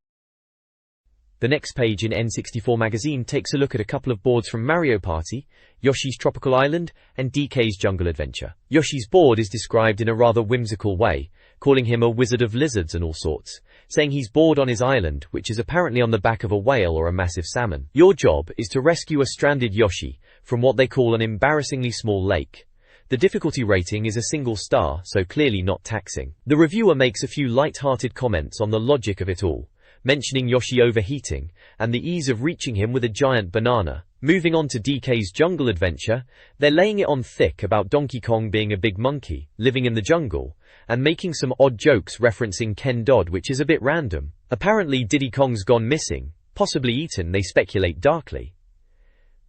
[SPEAKER 1] The next page in N64 Magazine takes a look at a couple of boards from Mario Party, Yoshi's Tropical Island, and DK's Jungle Adventure. Yoshi's board is described in a rather whimsical way, calling him a wizard of lizards and all sorts, saying he's bored on his island, which is apparently on the back of a whale or a massive salmon. Your job is to rescue a stranded Yoshi from what they call an embarrassingly small lake. The difficulty rating is a single star, so clearly not taxing. The reviewer makes a few light-hearted comments on the logic of it all, mentioning Yoshi overheating, and the ease of reaching him with a giant banana. Moving on to DK's Jungle Adventure, they're laying it on thick about Donkey Kong being a big monkey, living in the jungle, and making some odd jokes referencing Ken Dodd, which is a bit random. Apparently Diddy Kong's gone missing, possibly eaten, they speculate darkly.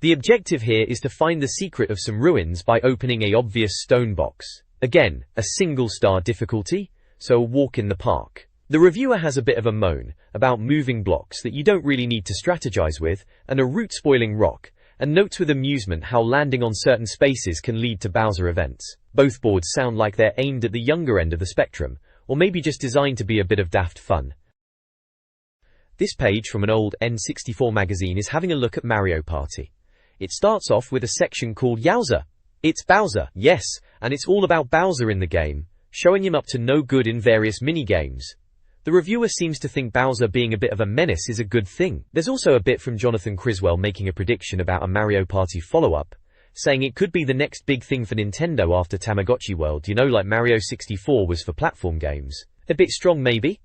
[SPEAKER 1] The objective here is to find the secret of some ruins by opening a obvious stone box. Again, a single star difficulty, so a walk in the park. The reviewer has a bit of a moan about moving blocks that you don't really need to strategize with, and a route-spoiling rock, and notes with amusement how landing on certain spaces can lead to Bowser events. Both boards sound like they're aimed at the younger end of the spectrum, or maybe just designed to be a bit of daft fun. This page from an old N64 magazine is having a look at Mario Party. It starts off with a section called Yowza! It's Bowser, yes, and it's all about Bowser in the game, showing him up to no good in various mini-games. The reviewer seems to think Bowser being a bit of a menace is a good thing. There's also a bit from Jonathan Criswell making a prediction about a Mario Party follow-up, saying it could be the next big thing for Nintendo after Tamagotchi World, you know, like Mario 64 was for platform games. A bit strong maybe?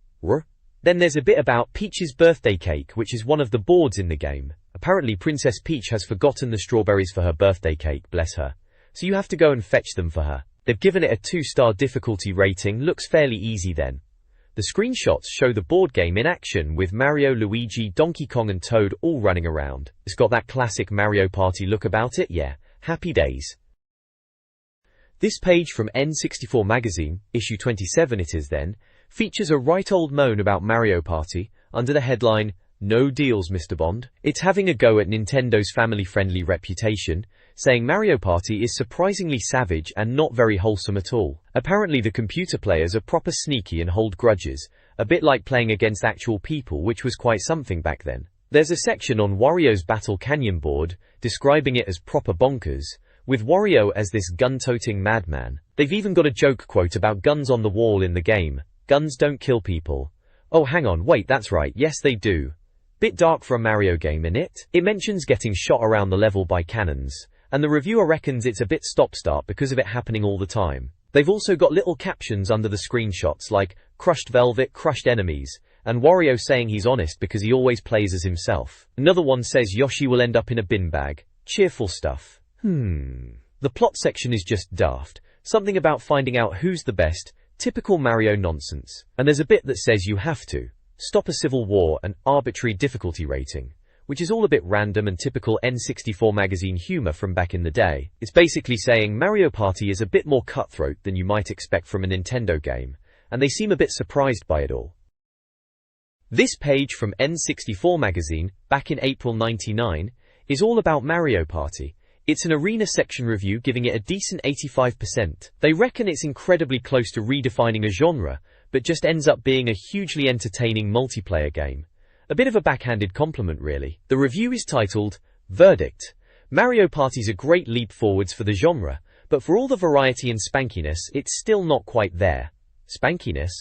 [SPEAKER 1] Then there's a bit about Peach's birthday cake, which is one of the boards in the game. Apparently Princess Peach has forgotten the strawberries for her birthday cake, bless her. So you have to go and fetch them for her. They've given it a 2-star difficulty rating, looks fairly easy then. The screenshots show the board game in action with Mario, Luigi, Donkey Kong and Toad all running around. It's got that classic Mario Party look about it, yeah. Happy days. This page from N64 Magazine, issue 27 it is then, features a right old moan about Mario Party, under the headline, No Deals Mr. Bond. It's having a go at Nintendo's family-friendly reputation, saying Mario Party is surprisingly savage and not very wholesome at all. Apparently the computer players are proper sneaky and hold grudges, a bit like playing against actual people, which was quite something back then. There's a section on Wario's Battle Canyon board, describing it as proper bonkers, with Wario as this gun-toting madman. They've even got a joke quote about guns on the wall in the game. Guns don't kill people. Oh hang on, wait, that's right, yes they do. Bit dark for a Mario game, innit? It mentions getting shot around the level by cannons, and the reviewer reckons it's a bit stop-start because of it happening all the time. They've also got little captions under the screenshots like, crushed velvet, crushed enemies, and Wario saying he's honest because he always plays as himself. Another one says Yoshi will end up in a bin bag. Cheerful stuff. The plot section is just daft. Something about finding out who's the best, typical Mario nonsense. And there's a bit that says you have to stop a civil war and arbitrary difficulty rating, which is all a bit random and typical N64 Magazine humor from back in the day. It's basically saying Mario Party is a bit more cutthroat than you might expect from a Nintendo game, and they seem a bit surprised by it all. This page from N64 Magazine, back in April '99, is all about Mario Party. It's an arena section review giving it a decent 85%. They reckon it's incredibly close to redefining a genre, but just ends up being a hugely entertaining multiplayer game. A bit of a backhanded compliment, really. The review is titled, Verdict. Mario Party's a great leap forwards for the genre, but for all the variety and spankiness, it's still not quite there. Spankiness?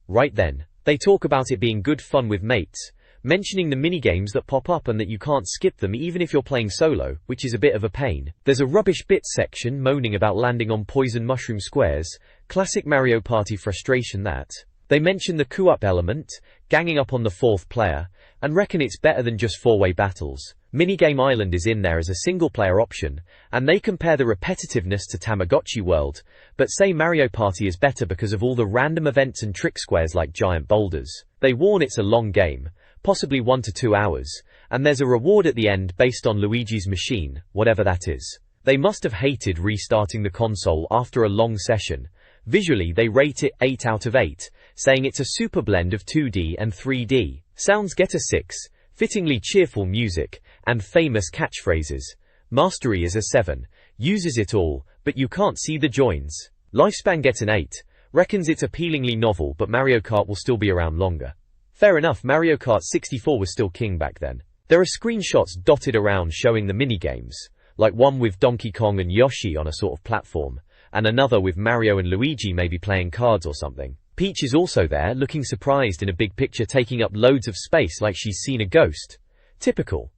[SPEAKER 1] Right then. They talk about it being good fun with mates, mentioning the minigames that pop up and that you can't skip them even if you're playing solo, which is a bit of a pain. There's a rubbish bits section moaning about landing on poison mushroom squares, classic Mario Party frustration that. They mention the coup-up element, ganging up on the fourth player, and reckon it's better than just four-way battles. Minigame Island is in there as a single-player option, and they compare the repetitiveness to Tamagotchi World, but say Mario Party is better because of all the random events and trick squares like giant boulders. They warn it's a long game, possibly 1 to 2 hours, and there's a reward at the end based on Luigi's machine, whatever that is. They must have hated restarting the console after a long session. Visually, they rate it 8 out of 8, saying it's a super blend of 2D and 3D. Sounds get a 6, fittingly cheerful music, and famous catchphrases. Mastery is a 7, uses it all, but you can't see the joins. Lifespan gets an 8, reckons it's appealingly novel but Mario Kart will still be around longer. Fair enough, Mario Kart 64 was still king back then. There are screenshots dotted around showing the minigames, like one with Donkey Kong and Yoshi on a sort of platform, and another with Mario and Luigi maybe playing cards or something. Peach is also there, looking surprised in a big picture taking up loads of space like she's seen a ghost. Typical.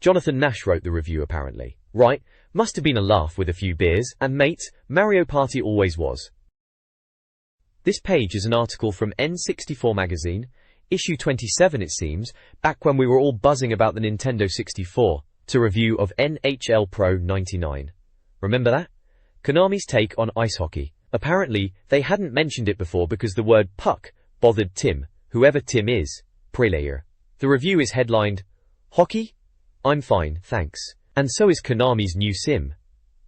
[SPEAKER 1] Jonathan Nash wrote the review apparently. Right, must have been a laugh with a few beers, and mate, Mario Party always was. This page is an article from N64 Magazine, issue 27 it seems, back when we were all buzzing about the Nintendo 64, to review of NHL Pro 99. Remember that? Konami's take on ice hockey. Apparently, they hadn't mentioned it before because the word puck bothered Tim, whoever Tim is, player. The review is headlined, Hockey? I'm fine, thanks. And so is Konami's new sim.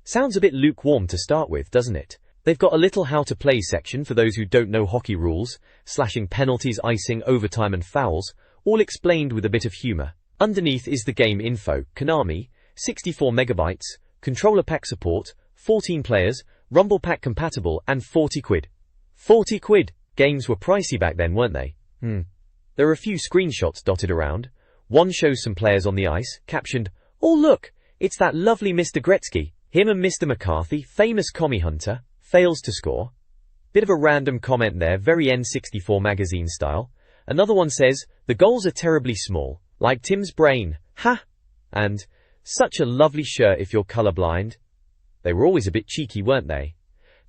[SPEAKER 1] Sounds a bit lukewarm to start with, doesn't it? They've got a little how to play section for those who don't know hockey rules, slashing penalties, icing, overtime and fouls, all explained with a bit of humor. Underneath is the game info, Konami, 64 megabytes, controller pack support, 14 players, Rumble Pack compatible, and 40 quid. 40 quid! Games were pricey back then, weren't they? There are a few screenshots dotted around. One shows some players on the ice, captioned, Oh look! It's that lovely Mr. Gretzky. Him and Mr. McCarthy, famous commie hunter, fails to score. Bit of a random comment there, very N64 Magazine style. Another one says, The goals are terribly small, like Tim's brain. Ha! And, Such a lovely shirt if you're colorblind. They were always a bit cheeky, weren't they?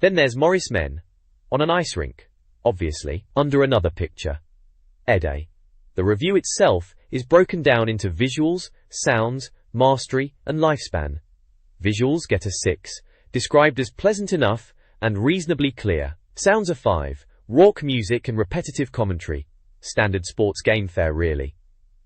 [SPEAKER 1] Then there's Maurice Men, on an ice rink, obviously, under another picture. Ede. The review itself is broken down into visuals, sounds, mastery, and lifespan. Visuals get a 6, described as pleasant enough and reasonably clear. Sounds a 5, rauc music and repetitive commentary. Standard sports game fare, really.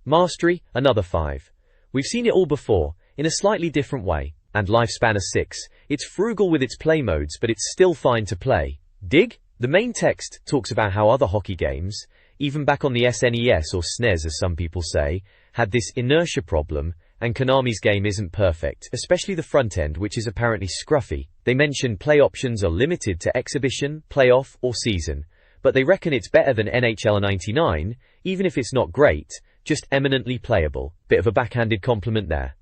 [SPEAKER 1] Mastery, another 5. We've seen it all before, in a slightly different way. And lifespan a 6, it's frugal with its play modes but it's still fine to play. Dig? The main text talks about how other hockey games, even back on the SNES or SNES as some people say, had this inertia problem, and Konami's game isn't perfect, especially the front end which is apparently scruffy. They mention play options are limited to exhibition, playoff, or season, but they reckon it's better than NHL 99, even if it's not great, just eminently playable. Bit of a backhanded compliment there.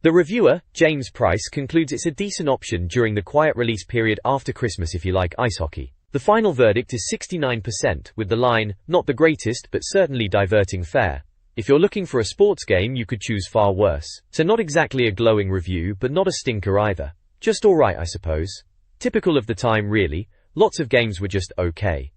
[SPEAKER 1] The reviewer, James Price, concludes it's a decent option during the quiet release period after Christmas if you like ice hockey. The final verdict is 69%, with the line, not the greatest but certainly diverting fare. If you're looking for a sports game, you could choose far worse. So not exactly a glowing review, but not a stinker either. Just alright, I suppose. Typical of the time, really. Lots of games were just okay.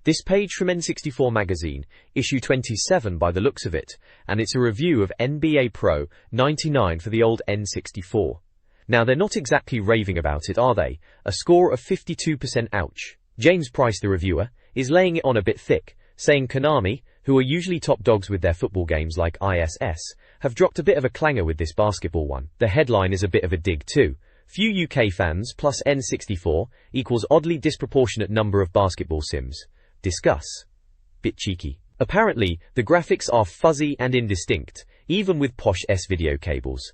[SPEAKER 1] This page from N64 Magazine, issue 27 by the looks of it, and it's a review of NBA Pro 99 for the old N64. Now they're not exactly raving about it, are they? A score of 52% ouch. James Price, the reviewer, is laying it on a bit thick, saying Konami, who are usually top dogs with their football games like ISS, have dropped a bit of a clanger with this basketball one. The headline is a bit of a dig too. Few UK fans plus N64 equals oddly disproportionate number of basketball sims. Discuss. Bit cheeky. Apparently, the graphics are fuzzy and indistinct, even with posh S-video cables.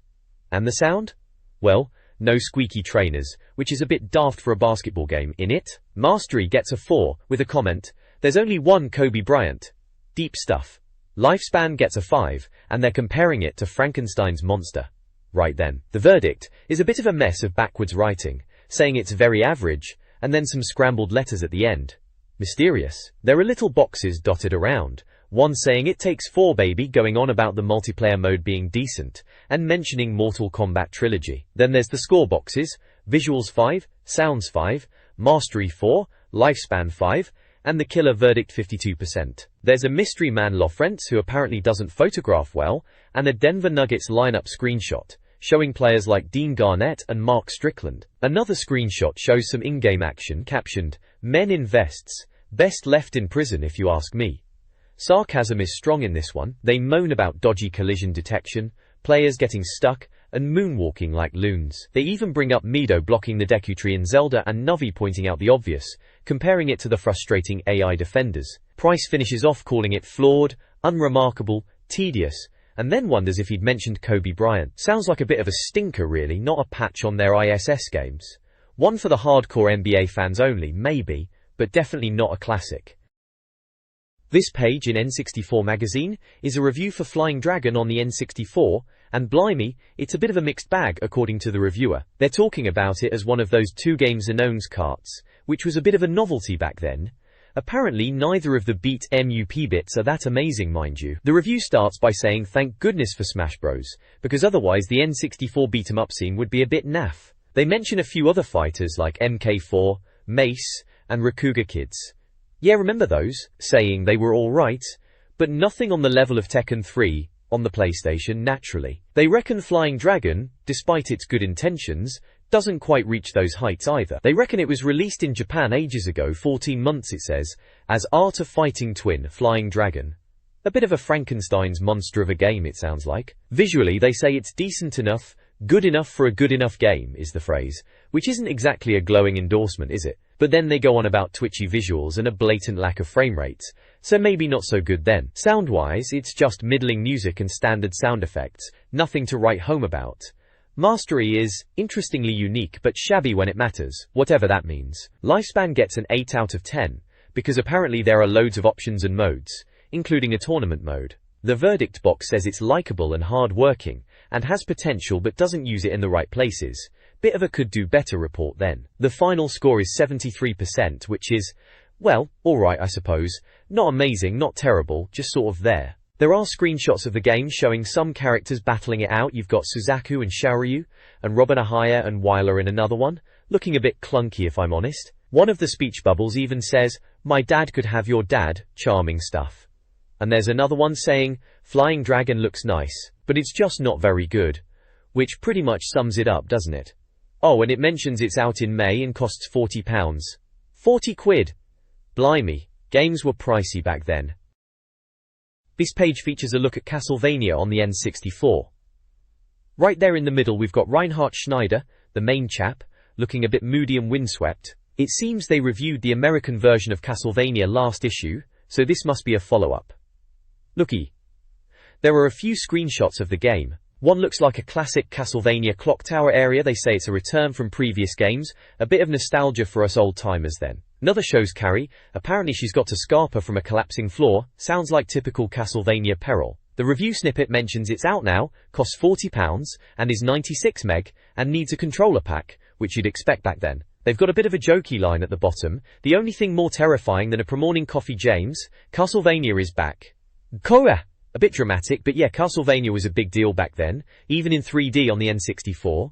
[SPEAKER 1] And the sound? Well, no squeaky trainers, which is a bit daft for a basketball game, innit? Mastery gets a 4, with a comment, there's only one Kobe Bryant. Deep stuff. Lifespan gets a 5, and they're comparing it to Frankenstein's monster. Right then. The verdict is a bit of a mess of backwards writing, saying it's very average, and then some scrambled letters at the end. Mysterious. There are little boxes dotted around, one saying it takes 4 baby, going on about the multiplayer mode being decent, and mentioning Mortal Kombat Trilogy. Then there's the score boxes, visuals 5, sounds 5, mastery 4, lifespan 5, and the killer verdict 52%. There's a mystery man Lofrence who apparently doesn't photograph well, and a Denver Nuggets lineup screenshot, showing players like Dean Garnett and Mark Strickland. Another screenshot shows some in-game action captioned, Men in Vests, best left in prison if you ask me. Sarcasm is strong in this one. They moan about dodgy collision detection, players getting stuck, and moonwalking like loons. They even bring up Mido blocking the Deku Tree in Zelda and Navi pointing out the obvious, comparing it to the frustrating AI defenders. Price finishes off calling it flawed, unremarkable, tedious, and then wonders if he'd mentioned Kobe Bryant. Sounds like a bit of a stinker really, not a patch on their ISS games. One for the hardcore NBA fans only, maybe, but definitely not a classic. This page in N64 Magazine is a review for Flying Dragon on the N64, and blimey, it's a bit of a mixed bag according to the reviewer. They're talking about it as one of those 2 games Unknown's carts, which was a bit of a novelty back then. Apparently neither of the Beat MUP bits are that amazing, mind you. The review starts by saying thank goodness for Smash Bros, because otherwise the N64 beat-em-up scene would be a bit naff. They mention a few other fighters like MK4, Mace, and Rakuga Kids. Yeah, remember those, saying they were alright, but nothing on the level of Tekken 3, on the PlayStation naturally. They reckon Flying Dragon, despite its good intentions, doesn't quite reach those heights either. They reckon it was released in Japan ages ago, 14 months it says, as Art of Fighting Twin Flying Dragon. A bit of a Frankenstein's monster of a game it sounds like. Visually they say it's decent enough, good enough for a good enough game is the phrase, which isn't exactly a glowing endorsement, is it? But then they go on about twitchy visuals and a blatant lack of frame rates, so maybe not so good then. Sound-wise, it's just middling music and standard sound effects, nothing to write home about. Mastery is, interestingly unique but shabby when it matters, whatever that means. Lifespan gets an 8 out of 10, because apparently there are loads of options and modes, including a tournament mode. The verdict box says it's likable and hard-working, and has potential but doesn't use it in the right places. Bit of a could do better report then. The final score is 73%, which is, well, alright I suppose. Not amazing, not terrible, just sort of there. There are screenshots of the game showing some characters battling it out. You've got Suzaku and Xiaoryu, and Robin Ahaya and Wyler in another one, looking a bit clunky if I'm honest. One of the speech bubbles even says, my dad could have your dad, charming stuff. And there's another one saying, Flying Dragon looks nice, but it's just not very good. Which pretty much sums it up, doesn't it? Oh, and it mentions it's out in May and costs £40. 40 quid. Blimey, games were pricey back then. This page features a look at Castlevania on the N64. Right there in the middle we've got Reinhard Schneider, the main chap, looking a bit moody and windswept. It seems they reviewed the American version of Castlevania last issue, so this must be a follow-up. Looky. There are a few screenshots of the game, One looks like a classic Castlevania clock tower area. They say it's a return from previous games, a bit of nostalgia for us old timers then. Another shows Carrie. Apparently she's got to scarper from a collapsing floor. Sounds like typical Castlevania peril. The review snippet mentions it's out now, costs £40, and is 96 meg, and needs a controller pack, which you'd expect back then. They've got a bit of a jokey line at the bottom. The only thing more terrifying than a pre-morning coffee, James, Castlevania is back. Korra! A bit dramatic, but yeah, Castlevania was a big deal back then, even in 3D on the N64.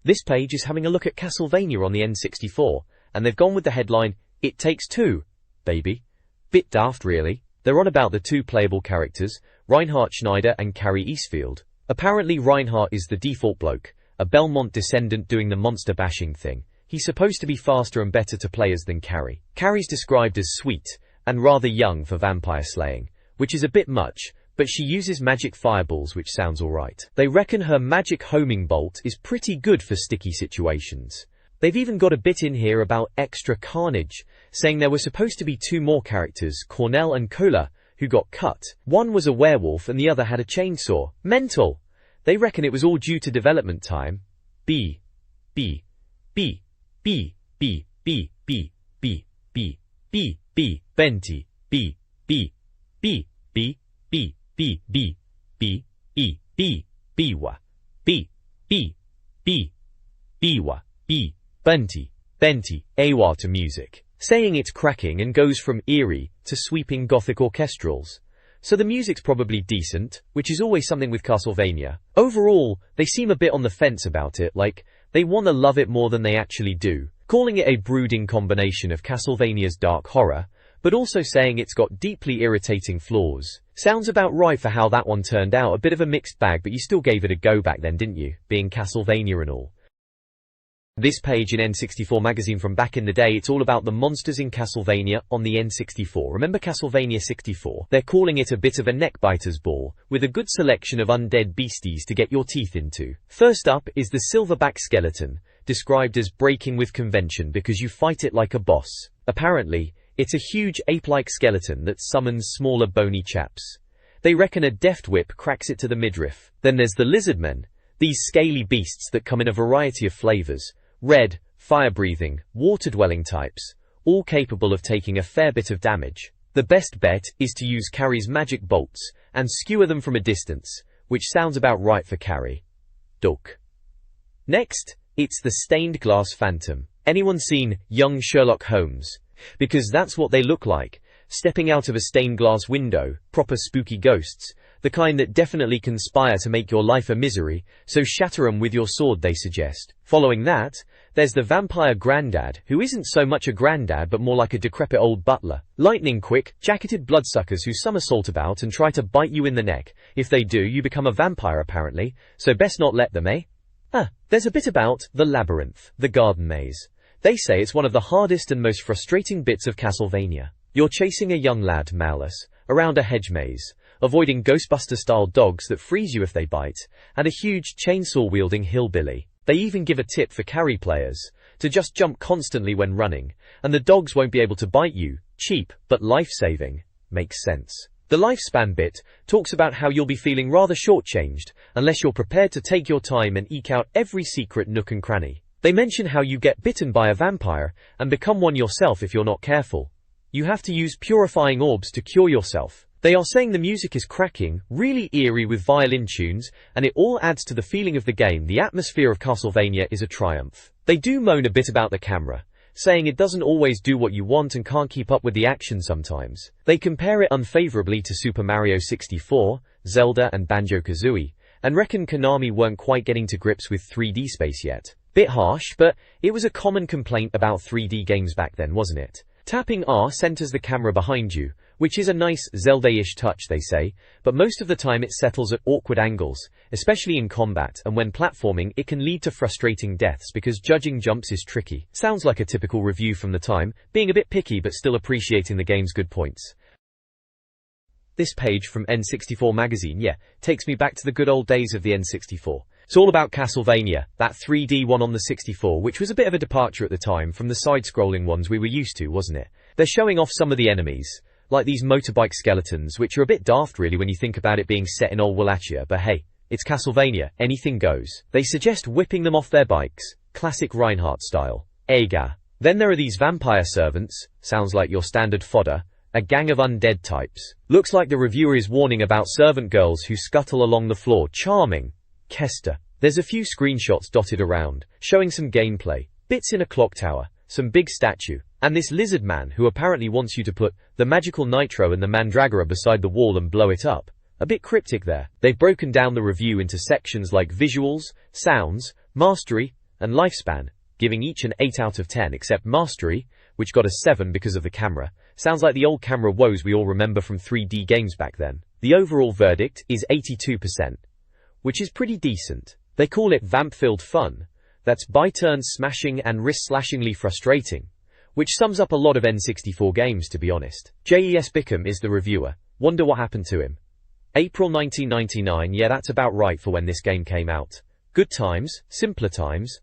[SPEAKER 1] This page is having a look at Castlevania on the N64, and they've gone with the headline, "It Takes Two, baby." Bit daft really. They're on about the two playable characters, Reinhard Schneider and Carrie Eastfield. Apparently Reinhard is the default bloke, a Belmont descendant doing the monster bashing thing. He's supposed to be faster and better to players than Carrie. Carrie's described as sweet, and rather young for vampire slaying, which is a bit much, but she uses magic fireballs, which sounds alright. They reckon her magic homing bolt is pretty good for sticky situations. They've even got a bit in here about extra carnage, saying there were supposed to be two more characters, Cornell and Cola, who got cut. One was a werewolf and the other had a chainsaw. Mental! They reckon it was all due to development time. B. Benti. Benti, AWA to music, saying it's cracking and goes from eerie to sweeping gothic orchestrals. So the music's probably decent, which is always something with Castlevania. Overall, they seem a bit on the fence about it, like, they want to love it more than they actually do, calling it a brooding combination of Castlevania's dark horror, but also saying it's got deeply irritating flaws. Sounds about right for how that one turned out, a bit of a mixed bag, but you still gave it a go back then, didn't you, being Castlevania and all. This page in N64 Magazine from back in the day, it's all about the monsters in Castlevania on the N64. Remember Castlevania 64? They're calling it a bit of a neckbiter's ball, with a good selection of undead beasties to get your teeth into. First up is the silverback skeleton, described as breaking with convention because you fight it like a boss. Apparently, it's a huge ape-like skeleton that summons smaller bony chaps. They reckon a deft whip cracks it to the midriff. Then there's the lizardmen, these scaly beasts that come in a variety of flavors. Red, fire-breathing, water-dwelling types, all capable of taking a fair bit of damage. The best bet is to use Carrie's magic bolts and skewer them from a distance, which sounds about right for Carrie. Duck. Next, it's the stained glass phantom. Anyone seen Young Sherlock Holmes? Because that's what they look like, stepping out of a stained glass window, proper spooky ghosts, the kind that definitely conspire to make your life a misery, so shatter 'em with your sword, they suggest. Following that, there's the vampire granddad, who isn't so much a granddad but more like a decrepit old butler. Lightning quick, jacketed bloodsuckers who somersault about and try to bite you in the neck. If they do, you become a vampire apparently, so best not let them, eh? There's a bit about the labyrinth, the garden maze. They say it's one of the hardest and most frustrating bits of Castlevania. You're chasing a young lad, Malus, around a hedge maze, avoiding Ghostbuster-style dogs that freeze you if they bite, and a huge chainsaw-wielding hillbilly. They even give a tip for Carrie players, to just jump constantly when running, and the dogs won't be able to bite you. Cheap, but life-saving. Makes sense. The lifespan bit talks about how you'll be feeling rather shortchanged, unless you're prepared to take your time and eke out every secret nook and cranny. They mention how you get bitten by a vampire, and become one yourself if you're not careful. You have to use purifying orbs to cure yourself. They are saying the music is cracking, really eerie with violin tunes, and it all adds to the feeling of the game. The atmosphere of Castlevania is a triumph. They do moan a bit about the camera, saying it doesn't always do what you want and can't keep up with the action sometimes. They compare it unfavorably to Super Mario 64, Zelda and Banjo-Kazooie, and reckon Konami weren't quite getting to grips with 3D space yet. Bit harsh, but it was a common complaint about 3D games back then, wasn't it? Tapping R centers the camera behind you, which is a nice Zelda-ish touch, they say, but most of the time it settles at awkward angles, especially in combat, and when platforming it can lead to frustrating deaths because judging jumps is tricky. Sounds like a typical review from the time, being a bit picky but still appreciating the game's good points. This page from N64 Magazine, takes me back to the good old days of the N64. It's all about Castlevania, that 3D one on the 64, which was a bit of a departure at the time from the side-scrolling ones we were used to, wasn't it? They're showing off some of the enemies, like these motorbike skeletons, which are a bit daft really when you think about it being set in old Wallachia, but hey, It's Castlevania, anything goes. They suggest whipping them off their bikes, classic Reinhardt style. Aga. Then there are these vampire servants, sounds like your standard fodder, a gang of undead types. Looks like the reviewer is warning about servant girls who scuttle along the floor. Charming. Kester. There's a few screenshots dotted around, showing some gameplay, bits in a clock tower, some big statue, and this lizard man who apparently wants you to put the magical nitro and the mandragora beside the wall and blow it up. A bit cryptic there. They've broken down the review into sections like visuals, sounds, mastery, and lifespan, giving each an 8 out of 10 except mastery, which got a 7 because of the camera. Sounds like the old camera woes we all remember from 3D games back then. The overall verdict is 82%, which is pretty decent. They call it vamp-filled fun. That's by turns smashing and wrist-slashingly frustrating, which sums up a lot of N64 games, to be honest. J.E.S. Bickham is the reviewer. Wonder what happened to him. April 1999, yeah, that's about right for when this game came out. Good times, simpler times.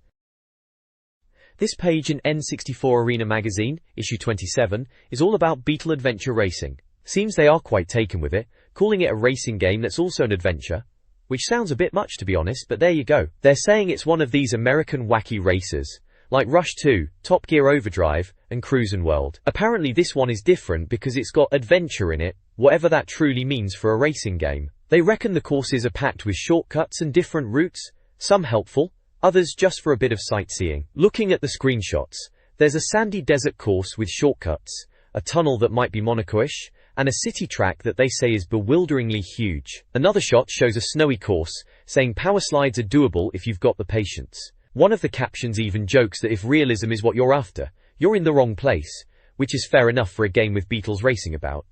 [SPEAKER 1] This page in N64 Arena Magazine, issue 27, is all about Beetle adventure racing. Seems they are quite taken with it, calling it a racing game that's also an adventure. Which sounds a bit much, to be honest, but there you go. They're saying it's one of these American wacky races, like Rush 2, Top Gear Overdrive, and Cruisin' World. Apparently this one is different because it's got adventure in it, whatever that truly means for a racing game. They reckon the courses are packed with shortcuts and different routes, some helpful, others just for a bit of sightseeing. Looking at the screenshots, there's a sandy desert course with shortcuts, a tunnel that might be Monaco-ish, and a city track that they say is bewilderingly huge. Another shot shows a snowy course, saying power slides are doable if you've got the patience. One of the captions even jokes that if realism is what you're after, you're in the wrong place, which is fair enough for a game with Beetles racing about.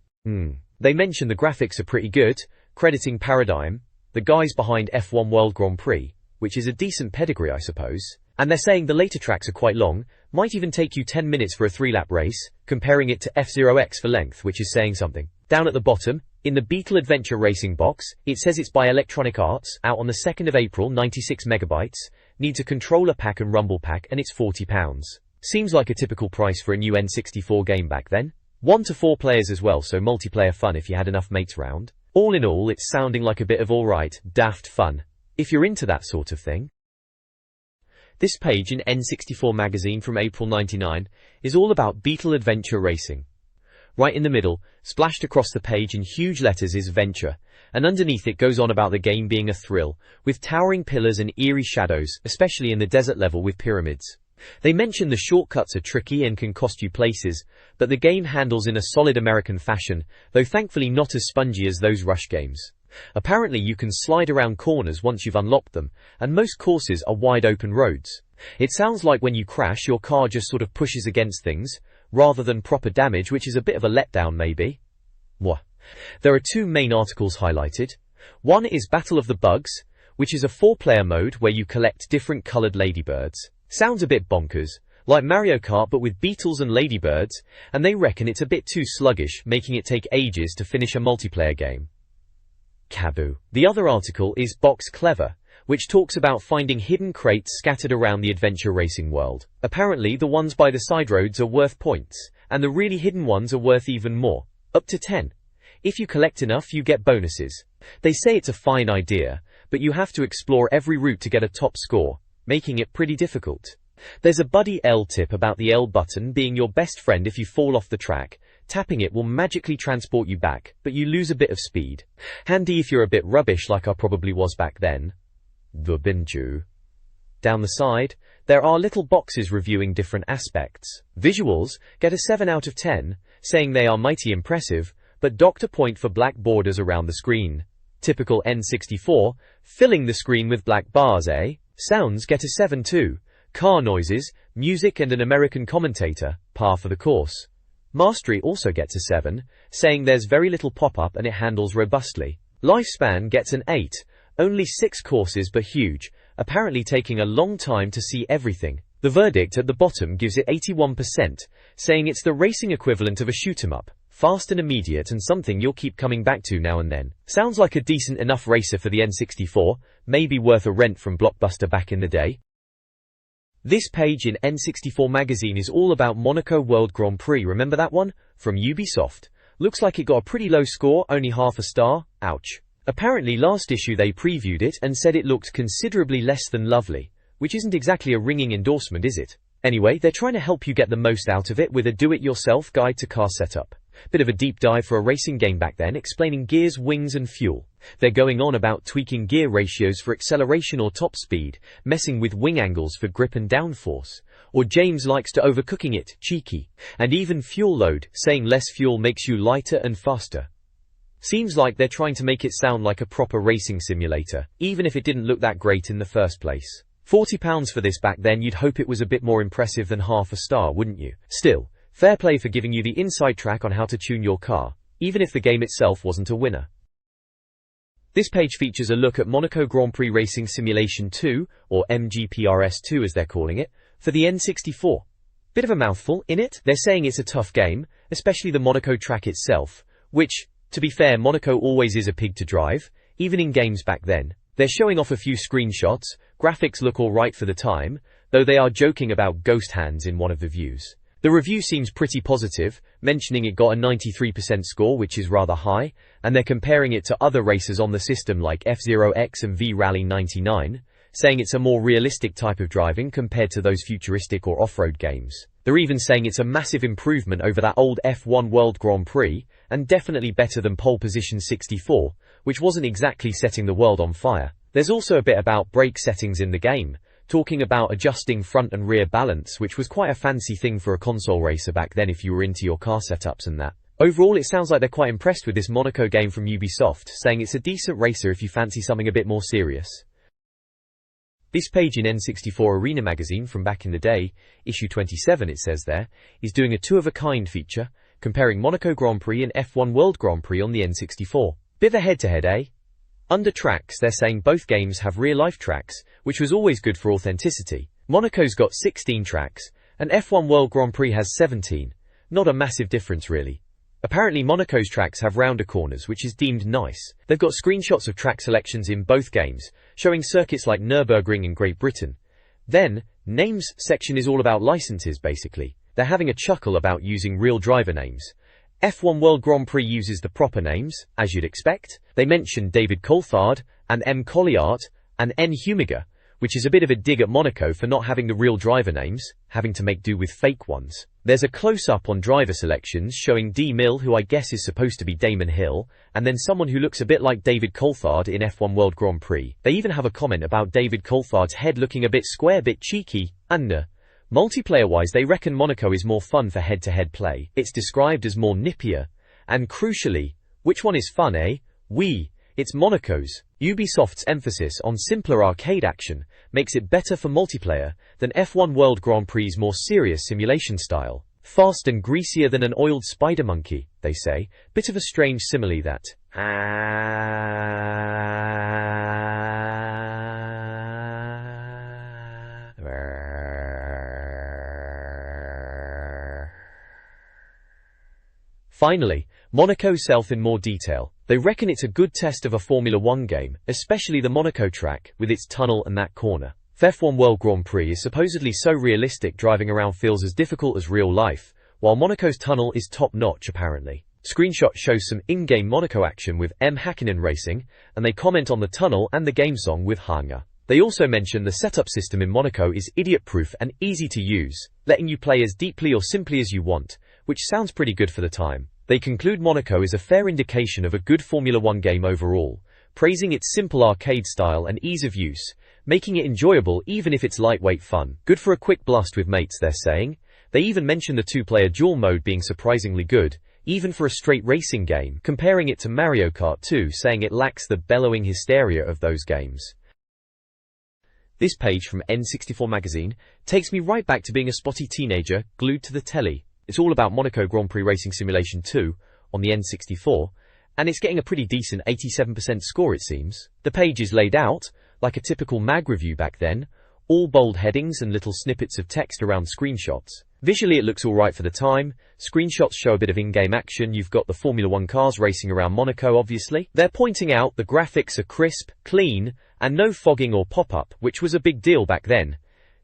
[SPEAKER 1] They mention the graphics are pretty good, crediting Paradigm, the guys behind F1 World Grand Prix, which is a decent pedigree I suppose. And they're saying the later tracks are quite long, might even take you 10 minutes for a 3-lap race, comparing it to F0X for length, which is saying something. Down at the bottom, in the Beetle Adventure Racing box, it says it's by Electronic Arts, out on the 2nd of April, 96 megabytes, needs a controller pack and rumble pack, and it's £40. Seems like a typical price for a new N64 game back then. 1 to 4 players as well, so multiplayer fun if you had enough mates round. All in all, it's sounding like a bit of alright, daft fun, if you're into that sort of thing. This page in N64 Magazine from April 99 is all about Beetle Adventure Racing. Right in the middle, splashed across the page in huge letters is Venture, and underneath it goes on about the game being a thrill, with towering pillars and eerie shadows, especially in the desert level with pyramids. They mention the shortcuts are tricky and can cost you places, but the game handles in a solid American fashion, though thankfully not as spongy as those Rush games. Apparently you can slide around corners once you've unlocked them, and most courses are wide open roads. It sounds like when you crash your car just sort of pushes against things, rather than proper damage, which is a bit of a letdown maybe. Mwah. There are 2 main articles highlighted. One is Battle of the Bugs, which is a 4-player mode where you collect different coloured ladybirds. Sounds a bit bonkers, like Mario Kart but with beetles and ladybirds, and they reckon it's a bit too sluggish, making it take ages to finish a multiplayer game. Kaboo. The other article is Box Clever, which talks about finding hidden crates scattered around the adventure racing world. Apparently the ones by the side roads are worth points, and the really hidden ones are worth even more, up to 10. If you collect enough you get bonuses. They say it's a fine idea, but you have to explore every route to get a top score, making it pretty difficult. There's a Buddy L tip about the L button being your best friend if you fall off the track. Tapping it will magically transport you back, but you lose a bit of speed. Handy if you're a bit rubbish like I probably was back then. The Binju. Down the side, there are little boxes reviewing different aspects. Visuals get a 7 out of 10, saying they are mighty impressive, but docked a point for black borders around the screen. Typical N64, filling the screen with black bars, eh? Sounds get a 7 too. Car noises, music and an American commentator, par for the course. Mastery also gets a 7, saying there's very little pop-up and it handles robustly. Lifespan gets an 8, only 6 courses but huge, apparently taking a long time to see everything. The verdict at the bottom gives it 81%, saying it's the racing equivalent of a shoot-'em-up, fast and immediate and something you'll keep coming back to now and then. Sounds like a decent enough racer for the N64, maybe worth a rent from Blockbuster back in the day. This page in N64 Magazine is all about Monaco World Grand Prix, remember that one? From Ubisoft. Looks like it got a pretty low score, only half a star, ouch. Apparently last issue they previewed it and said it looked considerably less than lovely, which isn't exactly a ringing endorsement, is it? Anyway, they're trying to help you get the most out of it with a do-it-yourself guide to car setup. Bit of a deep dive for a racing game back then, explaining gears, wings and fuel. They're going on about tweaking gear ratios for acceleration or top speed, messing with wing angles for grip and downforce. Or James likes to overcooking it, cheeky. And even fuel load, saying less fuel makes you lighter and faster. Seems like they're trying to make it sound like a proper racing simulator, even if it didn't look that great in the first place. £40 for this back then, you'd hope it was a bit more impressive than half a star, wouldn't you? Still, fair play for giving you the inside track on how to tune your car, even if the game itself wasn't a winner. This page features a look at Monaco Grand Prix Racing Simulation 2, or MGPRS2 as they're calling it, for the N64. Bit of a mouthful, innit? They're saying it's a tough game, especially the Monaco track itself, which, to be fair, Monaco always is a pig to drive, even in games back then. They're showing off a few screenshots, graphics look alright for the time, though they are joking about ghost hands in one of the views. The review seems pretty positive, mentioning it got a 93% score, which is rather high, and they're comparing it to other races on the system like F0X and V-Rally 99, saying it's a more realistic type of driving compared to those futuristic or off-road games. They're even saying it's a massive improvement over that old F1 World Grand Prix, and definitely better than Pole Position 64, which wasn't exactly setting the world on fire. There's also a bit about brake settings in the game, talking about adjusting front and rear balance, which was quite a fancy thing for a console racer back then if you were into your car setups and that. Overall, it sounds like they're quite impressed with this Monaco game from Ubisoft, saying it's a decent racer if you fancy something a bit more serious. This page in N64 Arena magazine from back in the day, issue 27 it says there, is doing a two-of-a-kind feature, comparing Monaco Grand Prix and F1 World Grand Prix on the N64. Bit of a head-to-head, eh? Under tracks, they're saying both games have real-life tracks, which was always good for authenticity. Monaco's got 16 tracks, and F1 World Grand Prix has 17. Not a massive difference really. Apparently Monaco's tracks have rounder corners, which is deemed nice. They've got screenshots of track selections in both games, showing circuits like Nürburgring in Great Britain. Then, names section is all about licenses basically. They're having a chuckle about using real driver names. F1 World Grand Prix uses the proper names, as you'd expect. They mention David Coulthard, and M. Colliart, and N. Humiger, which is a bit of a dig at Monaco for not having the real driver names, having to make do with fake ones. There's a close-up on driver selections showing D. Mill, who I guess is supposed to be Damon Hill, and then someone who looks a bit like David Coulthard in F1 World Grand Prix. They even have a comment about David Coulthard's head looking a bit square, bit cheeky, and multiplayer-wise, they reckon Monaco is more fun for head-to-head play. It's described as more nippier. And crucially, which one is fun, eh? It's Monaco's. Ubisoft's emphasis on simpler arcade action makes it better for multiplayer than F1 World Grand Prix's more serious simulation style. Fast and greasier than an oiled spider monkey, they say. Bit of a strange simile that. Finally, Monaco itself in more detail. They reckon it's a good test of a Formula 1 game, especially the Monaco track, with its tunnel and that corner. F1 World Grand Prix is supposedly so realistic driving around feels as difficult as real life, while Monaco's tunnel is top-notch apparently. Screenshot shows some in-game Monaco action with M. Hakkinen racing, and they comment on the tunnel and the game song with Hanga. They also mention the setup system in Monaco is idiot-proof and easy to use, letting you play as deeply or simply as you want, which sounds pretty good for the time. They conclude Monaco is a fair indication of a good Formula 1 game overall, praising its simple arcade style and ease of use, making it enjoyable even if it's lightweight fun. Good for a quick blast with mates, they're saying. They even mention the two-player duel mode being surprisingly good, even for a straight racing game, comparing it to Mario Kart 2, saying it lacks the bellowing hysteria of those games. This page from N64 Magazine takes me right back to being a spotty teenager glued to the telly. It's all about Monaco Grand Prix Racing Simulation 2 on the N64, and it's getting a pretty decent 87% score it seems. The page is laid out like a typical mag review back then, all bold headings and little snippets of text around screenshots. Visually it looks alright for the time. Screenshots show a bit of in-game action. You've got the Formula 1 cars racing around Monaco obviously. They're pointing out the graphics are crisp, clean, and no fogging or pop-up, which was a big deal back then.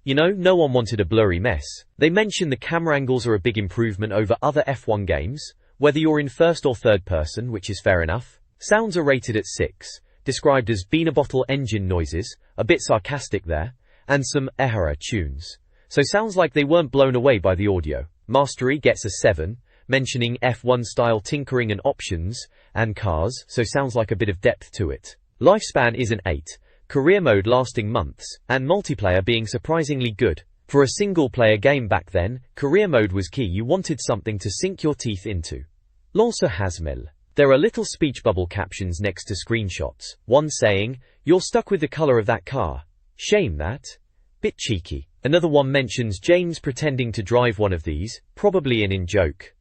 [SPEAKER 1] You know, no one wanted a blurry mess. They mention the camera angles are a big improvement over other F1 games, whether you're in first or third person, which is fair enough. Sounds are rated at 6, described as bean-a-bottle engine noises, a bit sarcastic there, and some ehara tunes. So sounds like they weren't blown away by the audio. Mastery gets a 7, mentioning F1 style tinkering and options, and cars, so sounds like a bit of depth to it. Lifespan is an 8, career mode lasting months, and multiplayer being surprisingly good. For a single-player game back then, career mode was key. You wanted something to sink your teeth into. Lancer Hasmel. There are little speech bubble captions next to screenshots. One saying, "You're stuck with the color of that car. Shame that. Bit cheeky." Another one mentions James pretending to drive one of these, probably an in-joke.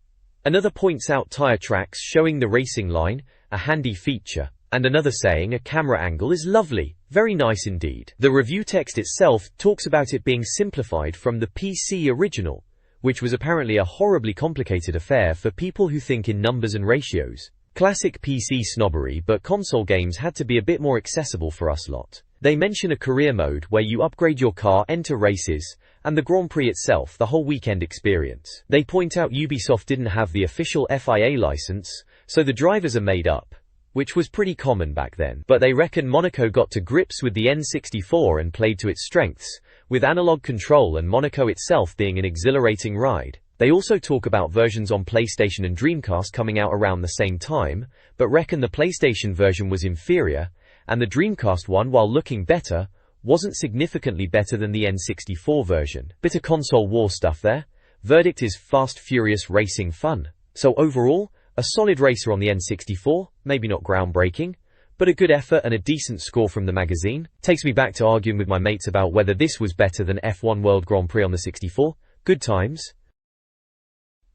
[SPEAKER 1] Another points out tire tracks showing the racing line, a handy feature. And another saying a camera angle is lovely, very nice indeed. The review text itself talks about it being simplified from the PC original, which was apparently a horribly complicated affair for people who think in numbers and ratios. Classic PC snobbery, but console games had to be a bit more accessible for us lot. They mention a career mode where you upgrade your car, enter races, and the Grand Prix itself, the whole weekend experience. They point out Ubisoft didn't have the official FIA license, so the drivers are made up, which was pretty common back then. But they reckon Monaco got to grips with the N64 and played to its strengths, with analog control and Monaco itself being an exhilarating ride. They also talk about versions on PlayStation and Dreamcast coming out around the same time, but reckon the PlayStation version was inferior, and the Dreamcast one, while looking better, wasn't significantly better than the N64 version. Bit of console war stuff there. Verdict is fast, furious racing fun. So overall, a solid racer on the N64, maybe not groundbreaking, but a good effort and a decent score from the magazine. Takes me back to arguing with my mates about whether this was better than F1 World Grand Prix on the 64. Good times.